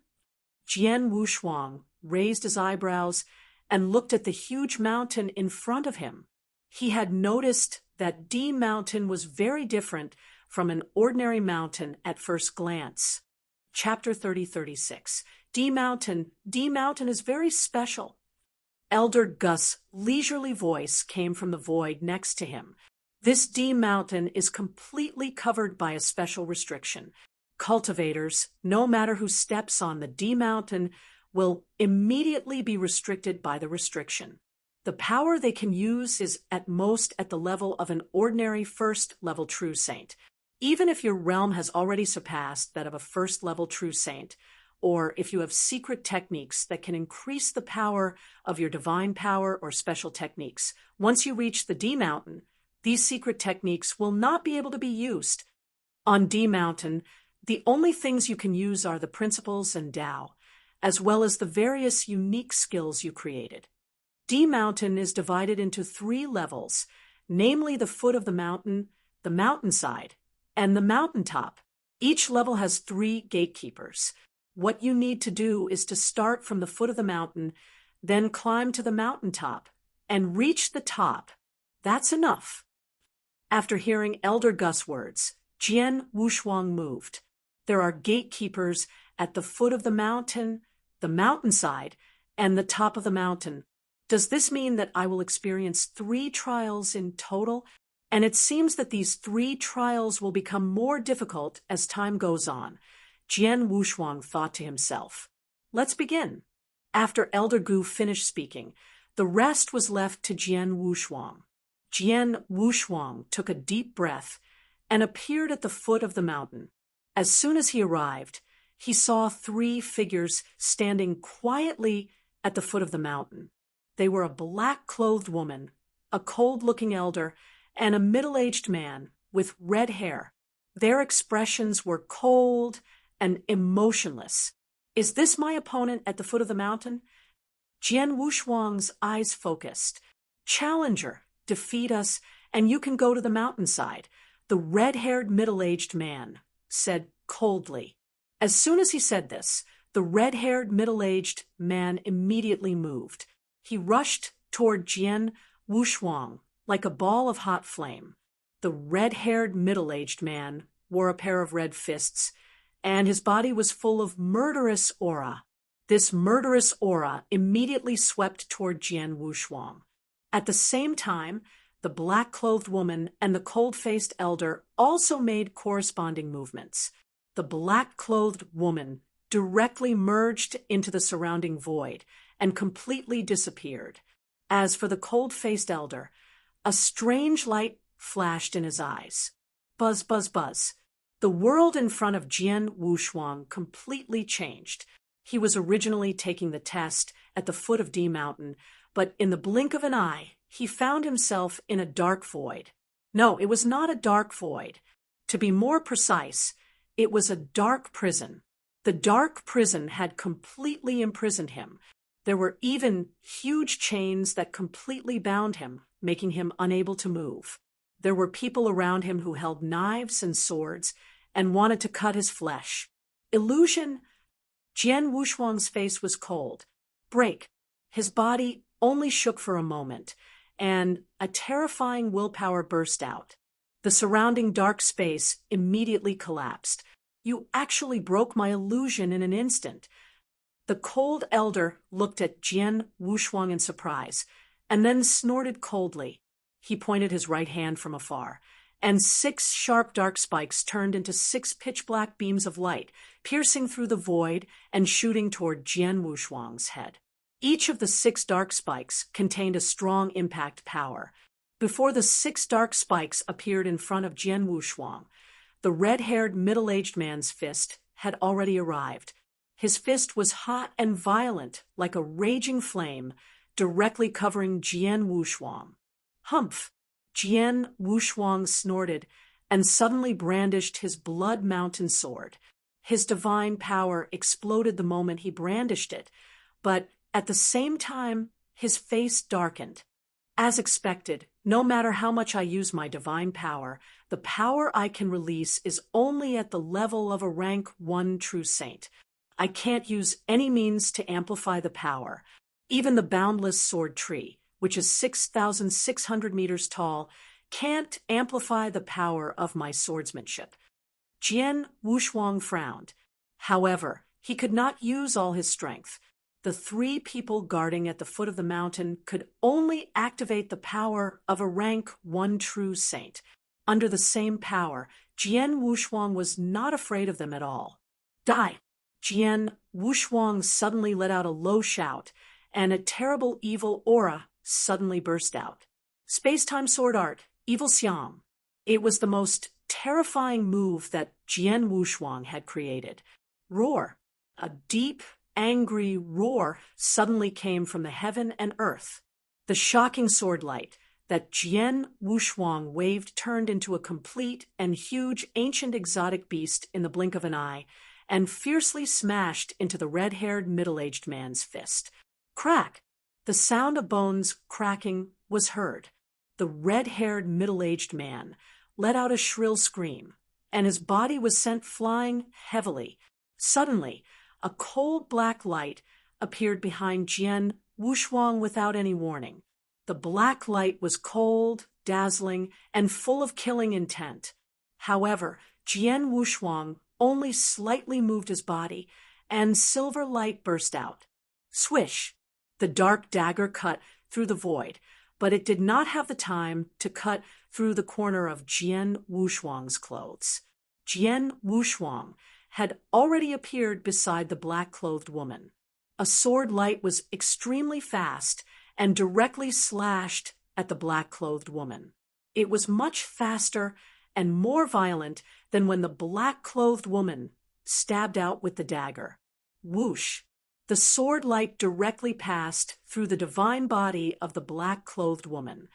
Jian Wushuang raised his eyebrows and looked at the huge mountain in front of him. He had noticed that D Mountain was very different from an ordinary mountain at first glance. Chapter 30-36. D Mountain is very special. Elder Gus' leisurely voice came from the void next to him. This D Mountain is completely covered by a special restriction. Cultivators, no matter who steps on the D Mountain, will immediately be restricted by the restriction. The power they can use is at most at the level of an ordinary first-level true saint. Even if your realm has already surpassed that of a first-level true saint, or if you have secret techniques that can increase the power of your divine power or special techniques, once you reach the D Mountain, these secret techniques will not be able to be used. On D Mountain, the only things you can use are the principles and Tao, as well as the various unique skills you created. D Mountain is divided into 3 levels, namely the foot of the mountain, the mountainside, and the Mountaintop. Each level has 3 gatekeepers. What you need to do is to start from the foot of the mountain, then climb to the Mountaintop, and reach the top. That's enough. After hearing Elder Gus' words, Jian Wushuang moved. There are gatekeepers at the foot of the mountain, the mountainside, and the top of the mountain. Does this mean that I will experience 3 trials in total? And it seems that these 3 trials will become more difficult as time goes on. Jian Wushuang thought to himself. Let's begin. After Elder Gu finished speaking, the rest was left to Jian Wushuang. Jian Wushuang took a deep breath and appeared at the foot of the mountain. As soon as he arrived, he saw 3 figures standing quietly at the foot of the mountain. They were a black-clothed woman, a cold-looking elder, and a middle-aged man with red hair. Their expressions were cold and emotionless. Is this my opponent at the foot of the mountain? Jian Wushuang's eyes focused. Challenger, defeat us, and you can go to the mountainside, the red-haired middle-aged man said coldly. As soon as he said this, the red-haired middle-aged man immediately moved. He rushed toward Jian Wushuang like a ball of hot flame. The red-haired middle-aged man wore a pair of red fists, and his body was full of murderous aura. This murderous aura immediately swept toward Jian Wushuang. At the same time, the black-clothed woman and the cold-faced elder also made corresponding movements. The black-clothed woman directly merged into the surrounding void and completely disappeared. As for the cold-faced elder, a strange light flashed in his eyes. Buzz, buzz, buzz. The world in front of Jian Wushuang completely changed. He was originally taking the test at the foot of D Mountain, but in the blink of an eye, he found himself in a dark void. No, it was not a dark void. To be more precise, it was a dark prison. The dark prison had completely imprisoned him. There were even huge chains that completely bound him, making him unable to move. There were people around him who held knives and swords and wanted to cut his flesh. Illusion. Jian Wushuang's face was cold. Break. His body only shook for a moment, and a terrifying willpower burst out. The surrounding dark space immediately collapsed. You actually broke my illusion in an instant. The cold elder looked at Jian Wushuang in surprise, and then snorted coldly. He pointed his right hand from afar, and 6 sharp dark spikes turned into 6 pitch-black beams of light, piercing through the void and shooting toward Jian Wushuang's head. Each of the 6 dark spikes contained a strong impact power. Before the 6 dark spikes appeared in front of Jian Wushuang, the red-haired middle-aged man's fist had already arrived. His fist was hot and violent, like a raging flame, directly covering Jian Wushuang. Humph! Jian Wushuang snorted and suddenly brandished his blood mountain sword. His divine power exploded the moment he brandished it, but at the same time, his face darkened. As expected, no matter how much I use my divine power, the power I can release is only at the level of a rank 1 true saint. I can't use any means to amplify the power. Even the boundless sword tree, which is 6,600 meters tall, can't amplify the power of my swordsmanship. Jian Wushuang frowned. However, he could not use all his strength. The 3 people guarding at the foot of the mountain could only activate the power of a rank 1 true saint. Under the same power, Jian Wushuang was not afraid of them at all. Die! Jian Wushuang suddenly let out a low shout, and a terrible evil aura suddenly burst out. Space-time sword art, evil Xiang. It was the most terrifying move that Jian Wushuang had created. Roar. A deep, angry roar suddenly came from the heaven and earth. The shocking sword light that Jian Wushuang waved turned into a complete and huge ancient exotic beast in the blink of an eye, and fiercely smashed into the red-haired middle-aged man's fist. Crack! The sound of bones cracking was heard. The red-haired middle-aged man let out a shrill scream, and his body was sent flying heavily. Suddenly, a cold black light appeared behind Jian Wushuang without any warning. The black light was cold, dazzling, and full of killing intent. However, Jian Wushuang only slightly moved his body, and silver light burst out. Swish! The dark dagger cut through the void, but it did not have the time to cut through the corner of Jian Wushuang's clothes. Jian Wushuang had already appeared beside the black-clothed woman. A sword light was extremely fast and directly slashed at the black-clothed woman. It was much faster and more violent than when the black-clothed woman stabbed out with the dagger. Whoosh! The sword light directly passed through the divine body of the black-clothed woman.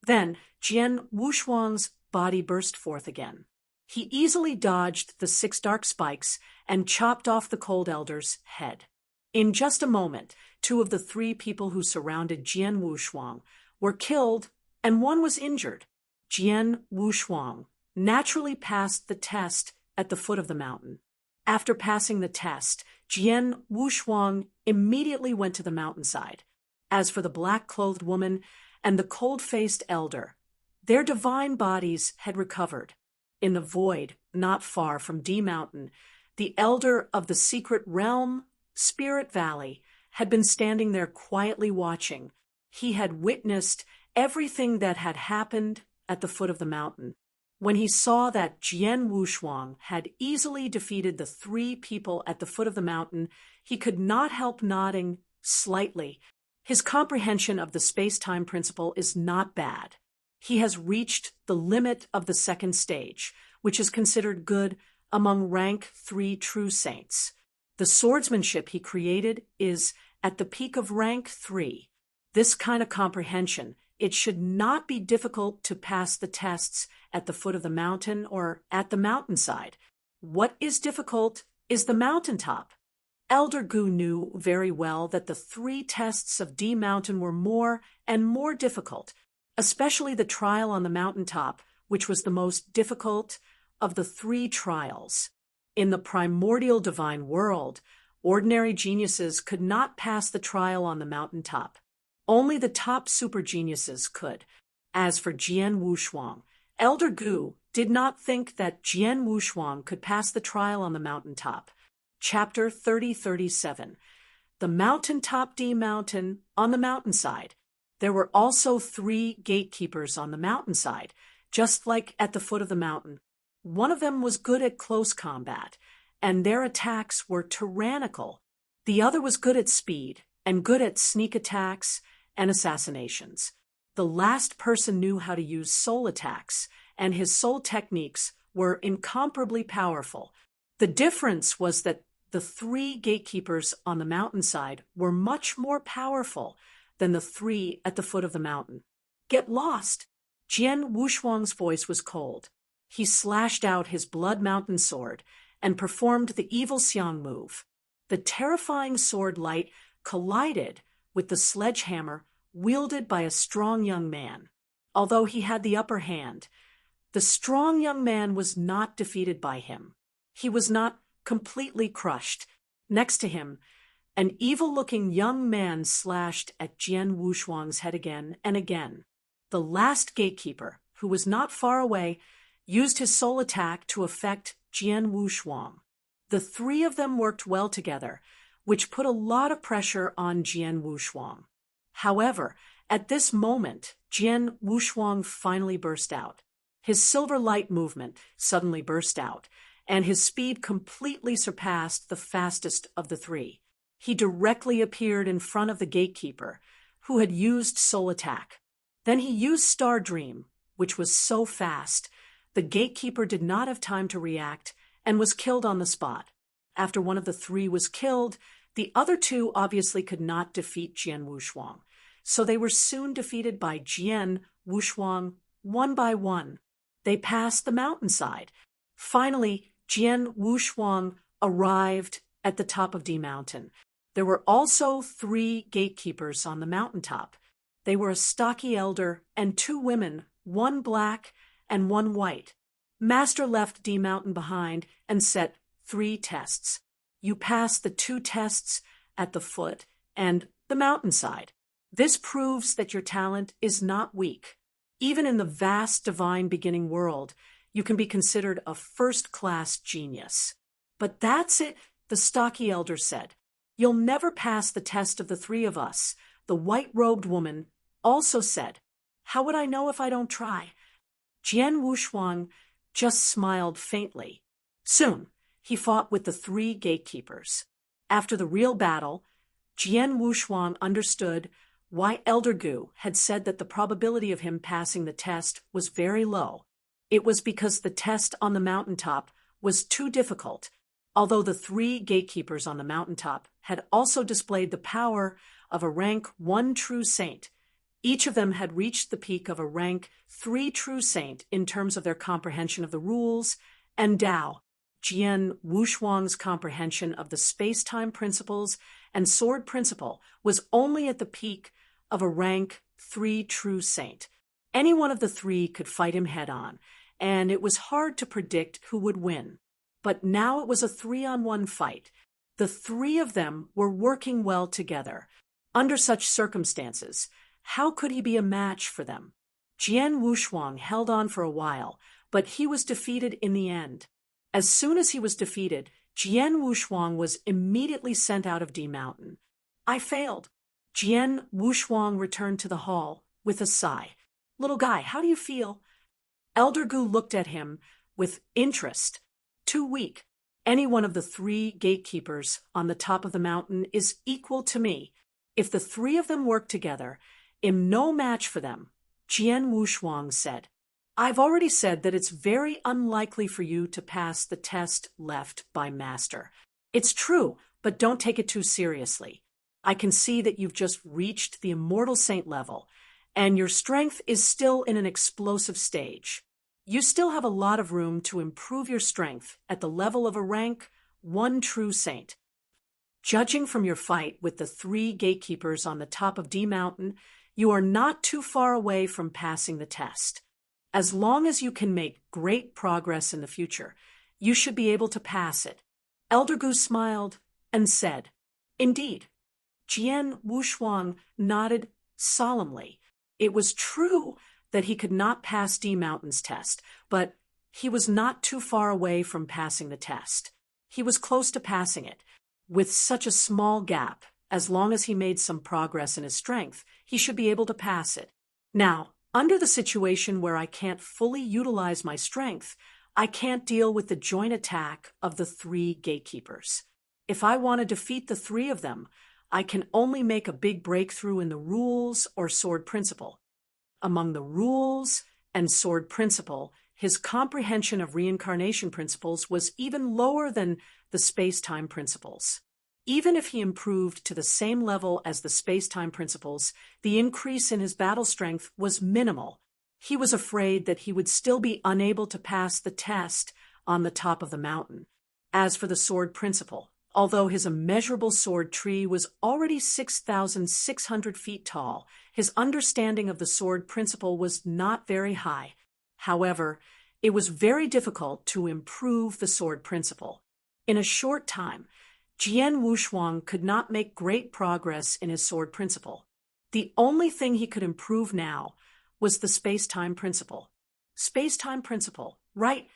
Then Jian Wushuang's body burst forth again. He easily dodged the 6 dark spikes and chopped off the cold elder's head. In just a moment, 2 of the 3 people who surrounded Jian Wushuang were killed and 1 was injured. Jian Wushuang naturally passed the test at the foot of the mountain. After passing the test, Jian Wushuang immediately went to the mountainside. As for the black-clothed woman and the cold-faced elder, their divine bodies had recovered. In the void, not far from D Mountain, the elder of the secret realm, Spirit Valley, had been standing there quietly watching. He had witnessed everything that had happened at the foot of the mountain. When he saw that Jian Wushuang had easily defeated the 3 people at the foot of the mountain, he could not help nodding slightly. His comprehension of the space-time principle is not bad. He has reached the limit of the 2nd stage, which is considered good among rank 3 true saints. The swordsmanship he created is at the peak of rank 3. This kind of comprehension, it should not be difficult to pass the tests at the foot of the mountain or at the mountainside. What is difficult is the mountaintop. Elder Gu knew very well that the 3 tests of D Mountain were more and more difficult, especially the trial on the mountaintop, which was the most difficult of the 3 trials. In the primordial divine world, ordinary geniuses could not pass the trial on the mountaintop. Only the top super geniuses could. As for Jian Wushuang, Elder Gu did not think that Jian Wushuang could pass the trial on the mountaintop. Chapter 3037. The Mountaintop D Mountain on the mountainside. There were also 3 gatekeepers on the mountainside, just like at the foot of the mountain. One of them was good at close combat, and their attacks were tyrannical. The other was good at speed and good at sneak attacks and assassinations. The last person knew how to use soul attacks, and his soul techniques were incomparably powerful. The difference was that the 3 gatekeepers on the mountainside were much more powerful than the 3 at the foot of the mountain. Get lost! Jian Wushuang's voice was cold. He slashed out his blood mountain sword and performed the evil Xiang move. The terrifying sword light collided with the sledgehammer wielded by a strong young man. Although he had the upper hand, the strong young man was not defeated by him. He was not completely crushed. Next to him, an evil-looking young man slashed at Jian Wushuang's head again and again. The last gatekeeper, who was not far away, used his soul attack to affect Jian Wushuang. The 3 of them worked well together, which put a lot of pressure on Jian Wushuang. However, at this moment, Jian Wushuang finally burst out. His silver light movement suddenly burst out, and his speed completely surpassed the fastest of the 3. He directly appeared in front of the gatekeeper, who had used soul attack. Then he used Star Dream, which was so fast, the gatekeeper did not have time to react and was killed on the spot. After one of the 3 was killed, the other 2 obviously could not defeat Jian Wushuang, so they were soon defeated by Jian Wushuang one by one. They passed the mountainside. Finally, Jian Wushuang arrived at the top of D Mountain. There were also 3 gatekeepers on the mountaintop. They were a stocky elder and 2 women, one black and one white. Master left D Mountain behind and set 3 tests. You passed the 2 tests at the foot and the mountainside. This proves that your talent is not weak. Even in the vast divine beginning world, you can be considered a first-class genius. But that's it, the stocky elder said. You'll never pass the test of the 3 of us. The white-robed woman also said, How would I know if I don't try? Jian Wushuang just smiled faintly. Soon, he fought with the 3 gatekeepers. After the real battle, Jian Wushuang understood why Elder Gu had said that the probability of him passing the test was very low. It was because the test on the mountaintop was too difficult, although the 3 gatekeepers on the mountaintop had also displayed the power of a rank 1 true saint. Each of them had reached the peak of a rank 3 true saint in terms of their comprehension of the rules and Tao. Jian Wushuang's comprehension of the space-time principles and sword principle was only at the peak of a rank 3 true saint. Any one of the 3 could fight him head-on, and it was hard to predict who would win. But now it was a 3-on-1 fight. The 3 of them were working well together. Under such circumstances, how could he be a match for them? Jian Wushuang held on for a while, but he was defeated in the end. As soon as he was defeated, Jian Wushuang was immediately sent out of D Mountain. I failed. Jian Wushuang returned to the hall with a sigh. Little guy, how do you feel? Elder Gu looked at him with interest. Too weak. Any one of the 3 gatekeepers on the top of the mountain is equal to me. If the 3 of them work together, I'm no match for them, Jian Wushuang said. I've already said that it's very unlikely for you to pass the test left by Master. It's true, but don't take it too seriously. I can see that you've just reached the immortal saint level, and your strength is still in an explosive stage. You still have a lot of room to improve your strength at the level of a rank 1 true saint. Judging from your fight with the 3 gatekeepers on the top of D Mountain, you are not too far away from passing the test. As long as you can make great progress in the future, you should be able to pass it. Elder Gu smiled and said, Indeed. Jian Wushuang nodded solemnly. It was true that he could not pass D Mountain's test, but he was not too far away from passing the test. He was close to passing it. With such a small gap, as long as he made some progress in his strength, he should be able to pass it. Now, under the situation where I can't fully utilize my strength, I can't deal with the joint attack of the 3 gatekeepers. If I want to defeat the 3 of them, I can only make a big breakthrough in the rules or sword principle. Among the rules and sword principle, his comprehension of reincarnation principles was even lower than the space-time principles. Even if he improved to the same level as the space-time principles, the increase in his battle strength was minimal. He was afraid that he would still be unable to pass the test on the top of the mountain. As for the sword principle, although his immeasurable sword tree was already 6,600 feet tall, his understanding of the sword principle was not very high. However, it was very difficult to improve the sword principle. In a short time, Jian Wushuang could not make great progress in his sword principle. The only thing he could improve now was the space-time principle. Space-time principle, right?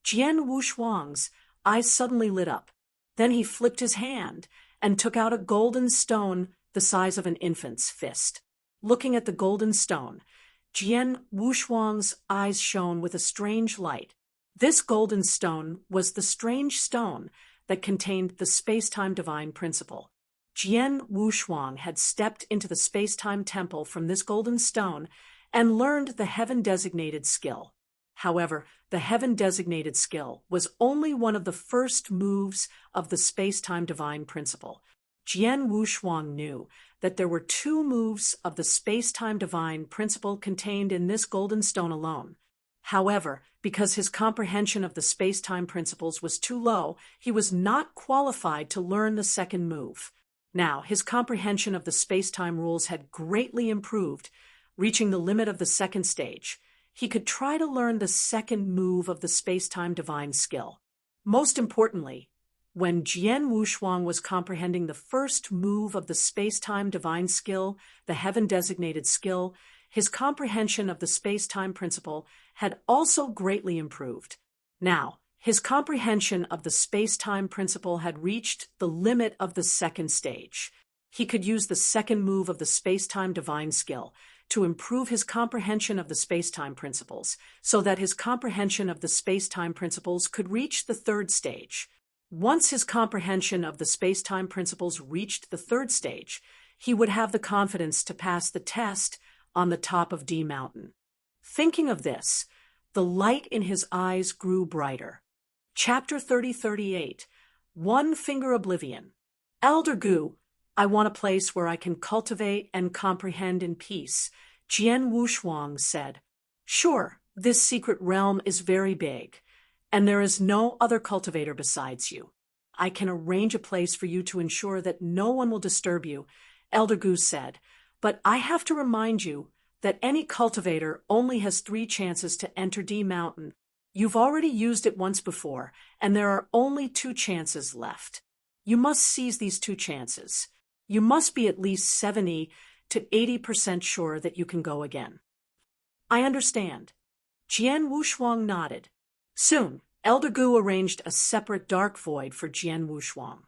Jian Wushuang's eyes suddenly lit up. Then he flipped his hand and took out a golden stone the size of an infant's fist. Looking at the golden stone, Jian Wushuang's eyes shone with a strange light. This golden stone was the strange stone that contained the space-time divine principle. Jian Wushuang had stepped into the space-time temple from this golden stone and learned the heaven-designated skill. However, the heaven-designated skill was only one of the first moves of the space-time divine principle. Jian Wushuang knew that there were 2 moves of the space-time divine principle contained in this golden stone alone. However, because his comprehension of the space-time principles was too low, he was not qualified to learn the second move. Now, his comprehension of the space-time rules had greatly improved, reaching the limit of the second stage. he could try to learn the second move of the space-time divine skill. Most importantly, when Jian Wushuang was comprehending the first move of the space-time divine skill, the heaven-designated skill, his comprehension of the space-time principle had also greatly improved. Now, his comprehension of the space-time principle had reached the limit of the second stage. He could use the second move of the space-time divine skill to improve his comprehension of the space-time principles, so that his comprehension of the space-time principles could reach the third stage. Once his comprehension of the space-time principles reached the third stage, he would have the confidence to pass the test on the top of D Mountain. Thinking of this, the light in his eyes grew brighter. Chapter 3038, One Finger Oblivion. Elder Gu, I want a place where I can cultivate and comprehend in peace, Jian Wushuang said. Sure, this secret realm is very big, and there is no other cultivator besides you. I can arrange a place for you to ensure that no one will disturb you, Elder Gu said, but I have to remind you that any cultivator only has 3 chances to enter D Mountain. You've already used it once before, and there are only 2 chances left. You must seize these 2 chances. You must be at least 70 to 80% sure that you can go again. I understand. Jian Wushuang nodded. Soon, Elder Gu arranged a separate dark void for Jian Wushuang.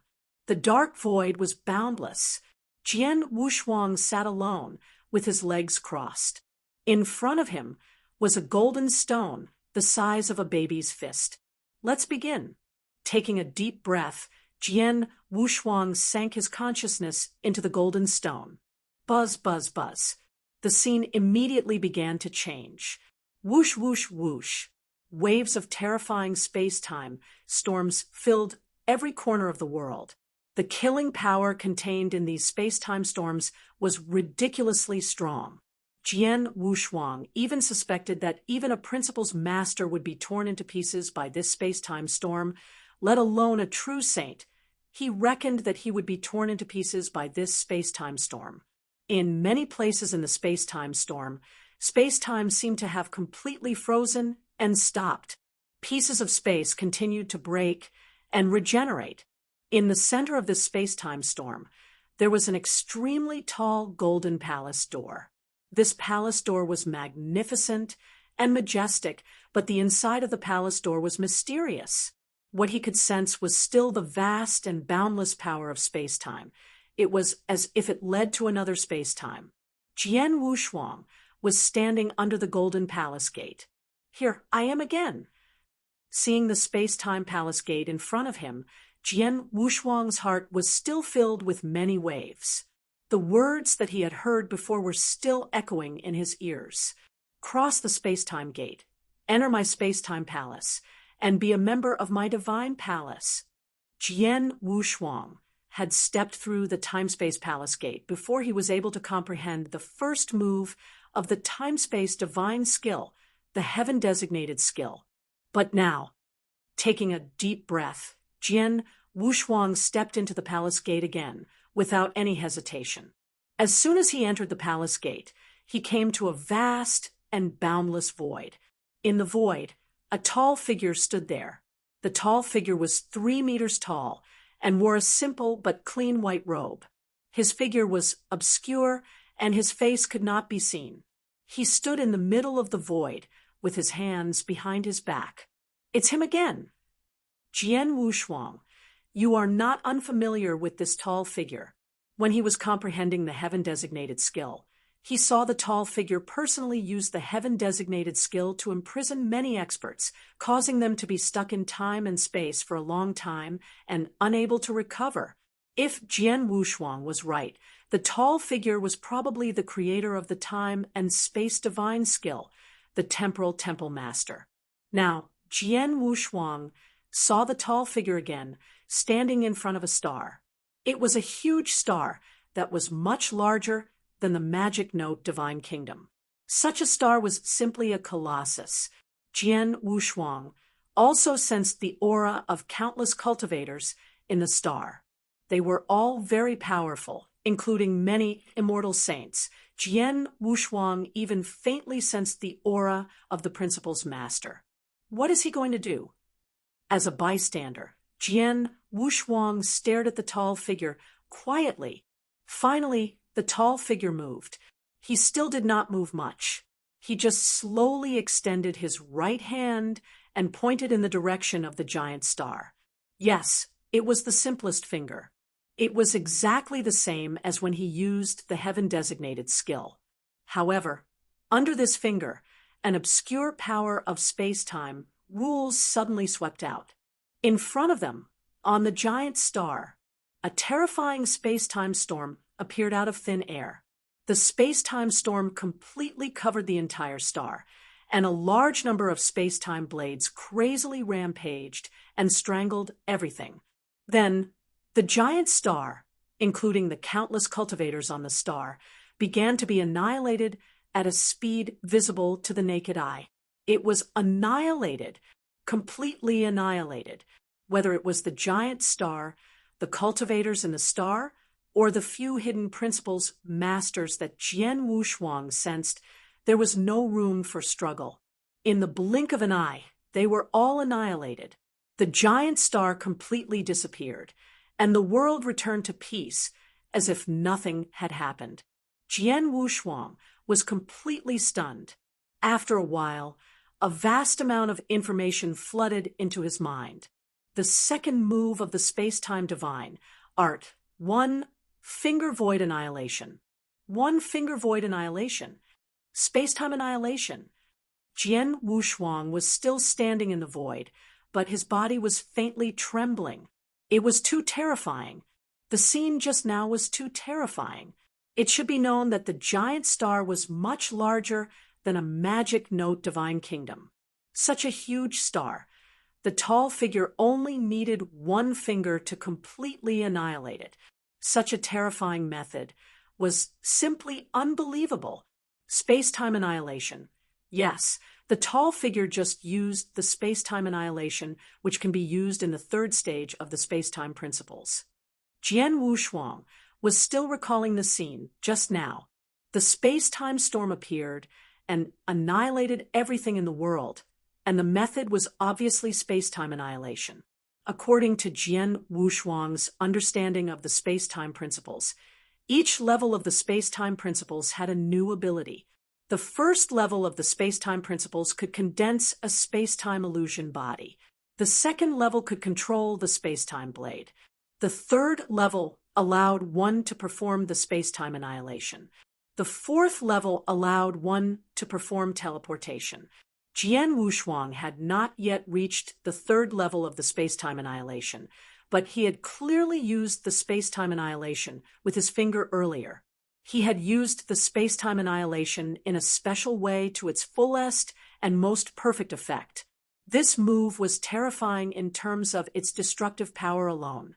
The dark void was boundless. Jian Wushuang sat alone, with his legs crossed. In front of him was a golden stone the size of a baby's fist. Let's begin. Taking a deep breath, Jian Wushuang sank his consciousness into the golden stone. Buzz, buzz, buzz. The scene immediately began to change. Whoosh, whoosh, whoosh. Waves of terrifying space-time storms filled every corner of the world. The killing power contained in these space-time storms was ridiculously strong. Jian Wushuang even suspected that even a principal's master would be torn into pieces by this space-time storm, let alone a true saint. He reckoned that he would be torn into pieces by this space-time storm. In many places in the space-time storm, space-time seemed to have completely frozen and stopped. Pieces of space continued to break and regenerate. In the center of this space-time storm, there was an extremely tall golden palace door. This palace door was magnificent and majestic, but the inside of the palace door was mysterious. What he could sense was still the vast and boundless power of space-time. It was as if it led to another space-time. Jian Wushuang was standing under the golden palace gate. Here I am again. Seeing the space-time palace gate in front of him, Jian Wushuang's heart was still filled with many waves. The words that he had heard before were still echoing in his ears. Cross the space-time gate, enter my space-time palace, and be a member of my divine palace. Jian Wushuang had stepped through the time-space palace gate before he was able to comprehend the first move of the time-space divine skill, the heaven-designated skill. But now, taking a deep breath, Jian Wushuang stepped into the palace gate again, without any hesitation. As soon as he entered the palace gate, he came to a vast and boundless void. In the void, a tall figure stood there. The tall figure was 3 meters tall and wore a simple but clean white robe. His figure was obscure and his face could not be seen. He stood in the middle of the void with his hands behind his back. It's him again. Jian Wushuang, you are not unfamiliar with this tall figure. When he was comprehending the heaven-designated skill, he saw the tall figure personally use the heaven-designated skill to imprison many experts, causing them to be stuck in time and space for a long time and unable to recover. If Jian Wushuang was right, the tall figure was probably the creator of the time and space divine skill, the temporal temple master. Now, Jian Wushuang saw the tall figure again, standing in front of a star. It was a huge star that was much larger than the magic note divine kingdom. Such a star was simply a colossus. Jian Wushuang also sensed the aura of countless cultivators in the star. They were all very powerful, including many immortal saints. Jian Wushuang even faintly sensed the aura of the principal's master. What is he going to do? As a bystander, Jian Wushuang stared at the tall figure quietly. Finally, the tall figure moved. He still did not move much. He just slowly extended his right hand and pointed in the direction of the giant star. Yes, it was the simplest finger. It was exactly the same as when he used the heaven-designated skill. However, under this finger, an obscure power of space-time rules suddenly swept out. In front of them, on the giant star, a terrifying space-time storm appeared out of thin air. The space-time storm completely covered the entire star, and a large number of space-time blades crazily rampaged and strangled everything. Then, the giant star, including the countless cultivators on the star, began to be annihilated at a speed visible to the naked eye. It was annihilated, completely annihilated, whether it was the giant star, the cultivators in the star, or the few hidden principles, masters that Jian Wushuang sensed. There was no room for struggle. In the blink of an eye, they were all annihilated. The giant star completely disappeared, and the world returned to peace as if nothing had happened. Jian Wushuang was completely stunned. After a while, a vast amount of information flooded into his mind. The second move of the space-time divine, Art 1, Finger Void Annihilation. 1 Finger Void Annihilation. Space-time annihilation. Jian Wushuang was still standing in the void, but his body was faintly trembling. It was too terrifying. The scene just now was too terrifying. It should be known that the giant star was much larger than a magic note divine kingdom. Such a huge star. The tall figure only needed 1 finger to completely annihilate it. Such a terrifying method was simply unbelievable. Space-time annihilation. Yes, the tall figure just used the space-time annihilation, which can be used in the 3rd stage of the space-time principles. Jian Wushuang was still recalling the scene just now. The space-time storm appeared and annihilated everything in the world, and the method was obviously space-time annihilation. According to Jian Wushuang's understanding of the space-time principles, each level of the space-time principles had a new ability. The first level of the space-time principles could condense a space-time illusion body. The second level could control the space-time blade. The third level allowed one to perform the space-time annihilation. The fourth level allowed one to perform teleportation. Jian Wushuang had not yet reached the third level of the space-time annihilation, but he had clearly used the space-time annihilation with his finger earlier. He had used the space-time annihilation in a special way to its fullest and most perfect effect. This move was terrifying in terms of its destructive power alone.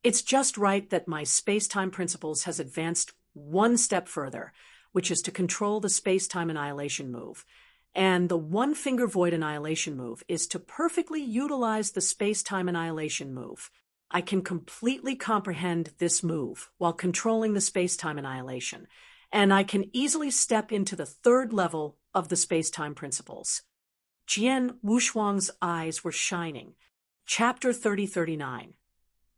It's just right that my space-time principles has advanced 1 step further, which is to control the space-time annihilation move. And the 1 finger void annihilation move is to perfectly utilize the space-time annihilation move. I can completely comprehend this move while controlling the space-time annihilation, and I can easily step into the third level of the space-time principles. Jian Wushuang's eyes were shining. Chapter 3039.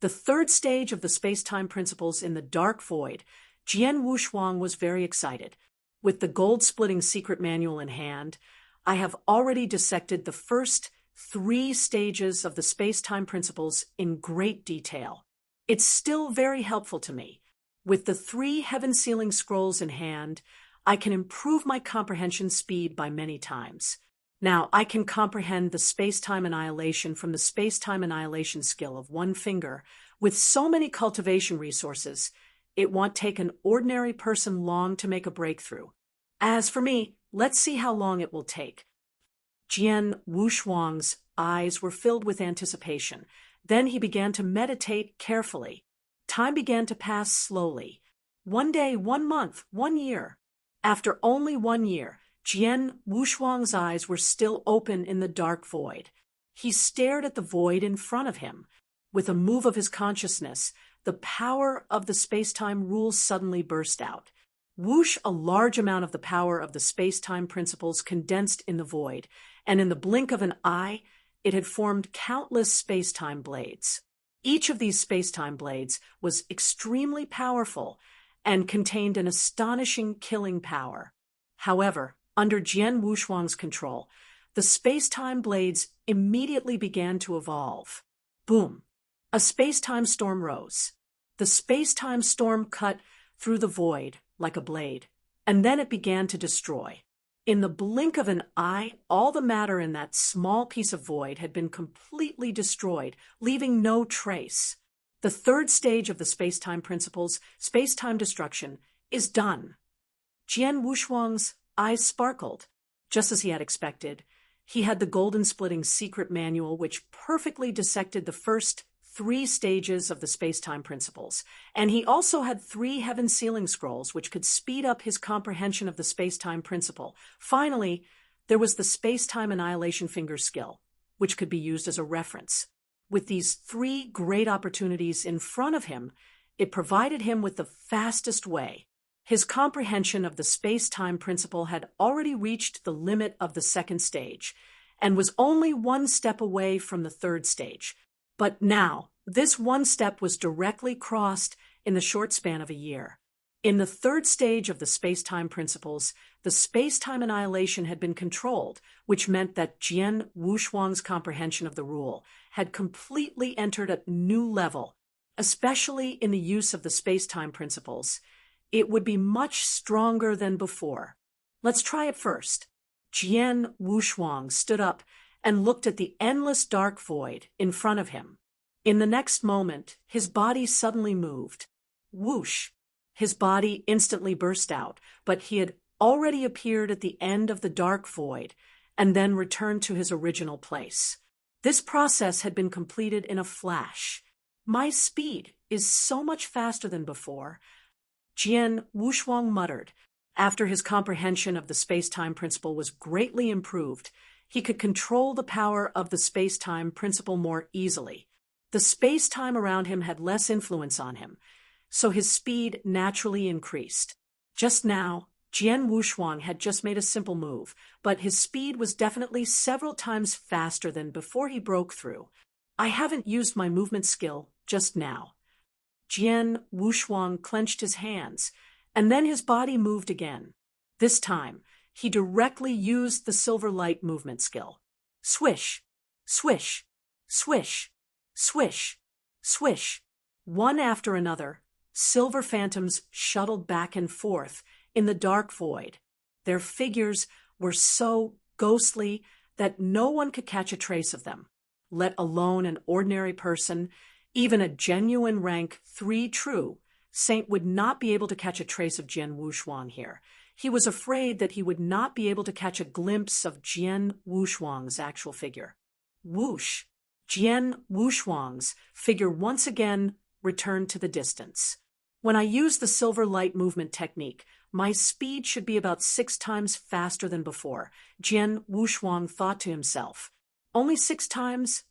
The third stage of the space-time principles in the dark void. Jian Wushuang was very excited. With the gold-splitting secret manual in hand, I have already dissected the first 3 stages of the space-time principles in great detail. It's still very helpful to me. With the 3 heaven-sealing scrolls in hand, I can improve my comprehension speed by many times. Now, I can comprehend the space-time annihilation from the space-time annihilation skill of 1 finger. With so many cultivation resources, it won't take an ordinary person long to make a breakthrough. As for me, let's see how long it will take. Jian Wushuang's eyes were filled with anticipation. Then he began to meditate carefully. Time began to pass slowly. 1 day, 1 month, 1 year. After only 1 year, Jian Wushuang's eyes were still open in the dark void. He stared at the void in front of him. With a move of his consciousness, the power of the space-time rule suddenly burst out. Whoosh, a large amount of the power of the space-time principles condensed in the void, and in the blink of an eye, it had formed countless space-time blades. Each of these space-time blades was extremely powerful and contained an astonishing killing power. However, under Jian Wushuang's control, the space-time blades immediately began to evolve. Boom! A space-time storm rose. The space-time storm cut through the void like a blade, and then it began to destroy. In the blink of an eye, all the matter in that small piece of void had been completely destroyed, leaving no trace. The third stage of the space-time principles, space-time destruction, is done. Jian Wushuang's eyes sparkled. Just as he had expected, he had the golden splitting secret manual which perfectly dissected the first 3 stages of the space-time principles, and he also had 3 heaven sealing scrolls which could speed up his comprehension of the space-time principle. Finally, there was the space-time annihilation finger skill, which could be used as a reference. With these 3 great opportunities in front of him, it provided him with the fastest way. His comprehension of the space-time principle had already reached the limit of the second stage, and was only 1 step away from the third stage. But now, this 1 step was directly crossed in the short span of a year. In the third stage of the space-time principles, the space-time annihilation had been controlled, which meant that Jian Wushuang's comprehension of the rule had completely entered a new level, especially in the use of the space-time principles. It would be much stronger than before. Let's try it first. Jian Wushuang stood up and looked at the endless dark void in front of him. In the next moment, his body suddenly moved. Whoosh! His body instantly burst out, but he had already appeared at the end of the dark void and then returned to his original place. This process had been completed in a flash. My speed is so much faster than before, Jian Wushuang muttered. After his comprehension of the space-time principle was greatly improved, he could control the power of the space-time principle more easily. The space-time around him had less influence on him, so his speed naturally increased. Just now, Jian Wushuang had just made a simple move, but his speed was definitely several times faster than before he broke through. I haven't used my movement skill just now. Jian Wushuang clenched his hands, and then his body moved again. This time, he directly used the silver light movement skill. Swish, swish, swish, swish, swish. One after another, silver phantoms shuttled back and forth in the dark void. Their figures were so ghostly that no one could catch a trace of them, let alone an ordinary person. Even a genuine rank 3 true saint would not be able to catch a trace of Jian Wushuang here. He was afraid that he would not be able to catch a glimpse of Jian Wushuang's actual figure. Whoosh! Jian Wushuang's figure once again returned to the distance. When I use the silver light movement technique, my speed should be about 6 times faster than before, Jian Wushuang thought to himself. Only 6 times?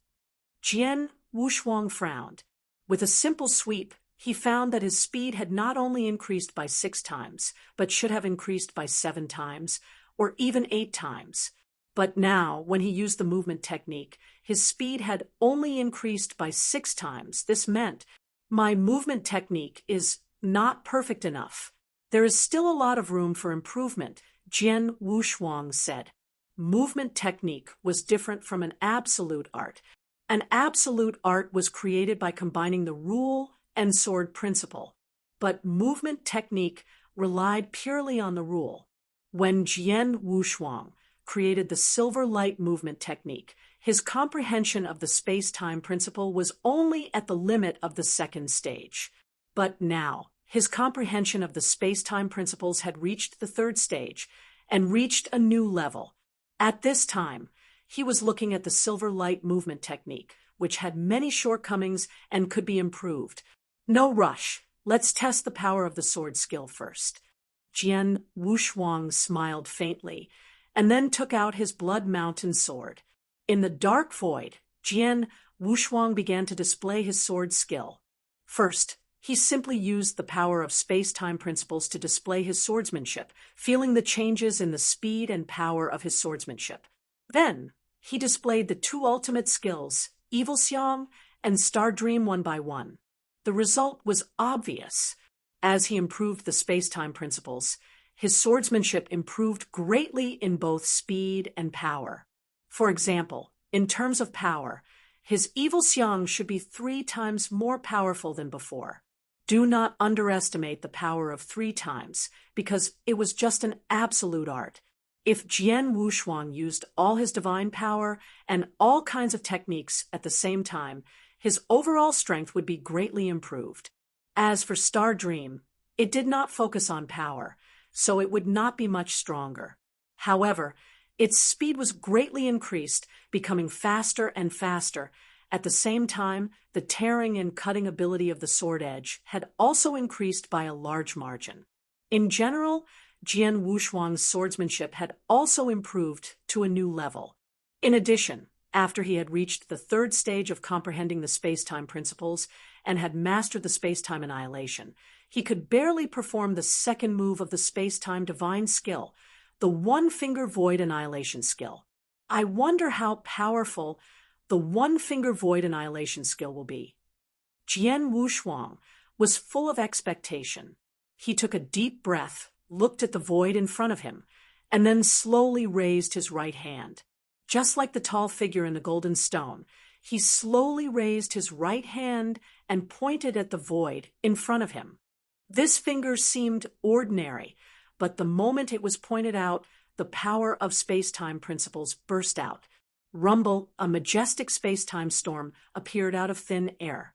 Jian Wushuang frowned. With a simple sweep, he found that his speed had not only increased by 6 times, but should have increased by 7 times, or even 8 times. But now, when he used the movement technique, his speed had only increased by 6 times. This meant, my movement technique is not perfect enough. There is still a lot of room for improvement, Jian Wushuang said. Movement technique was different from an absolute art. An absolute art was created by combining the rule and sword principle, but movement technique relied purely on the rule. When Jian Wushuang created the silver light movement technique, his comprehension of the space-time principle was only at the limit of the second stage. But now, his comprehension of the space-time principles had reached the third stage and reached a new level. At this time, he was looking at the silver light movement technique, which had many shortcomings and could be improved. No rush. Let's test the power of the sword skill first. Jian Wushuang smiled faintly, and then took out his Blood Mountain sword. In the dark void, Jian Wushuang began to display his sword skill. First, he simply used the power of space-time principles to display his swordsmanship, feeling the changes in the speed and power of his swordsmanship. Then, he displayed the two ultimate skills, Evil Xiang and Star Dream, one by one. The result was obvious. As he improved the space-time principles, his swordsmanship improved greatly in both speed and power. For example, in terms of power, his Evil Xiang should be 3 times more powerful than before. Do not underestimate the power of 3 times, because it was just an absolute art. If Jian Wushuang used all his divine power and all kinds of techniques at the same time, his overall strength would be greatly improved. As for Star Dream, it did not focus on power, so it would not be much stronger. However, its speed was greatly increased, becoming faster and faster. At the same time, the tearing and cutting ability of the sword edge had also increased by a large margin. In general, Jian Wushuang's swordsmanship had also improved to a new level. In addition, after he had reached the 3rd stage of comprehending the space-time principles and had mastered the space-time annihilation, he could barely perform the 2nd move of the space-time divine skill, the one-finger void annihilation skill. I wonder how powerful the one-finger void annihilation skill will be. Jian Wushuang was full of expectation. He took a deep breath, looked at the void in front of him, and then slowly raised his right hand. Just like the tall figure in the golden stone, he slowly raised his right hand and pointed at the void in front of him. This finger seemed ordinary, but the moment it was pointed out, the power of space-time principles burst out. Rumble, a majestic space-time storm, appeared out of thin air.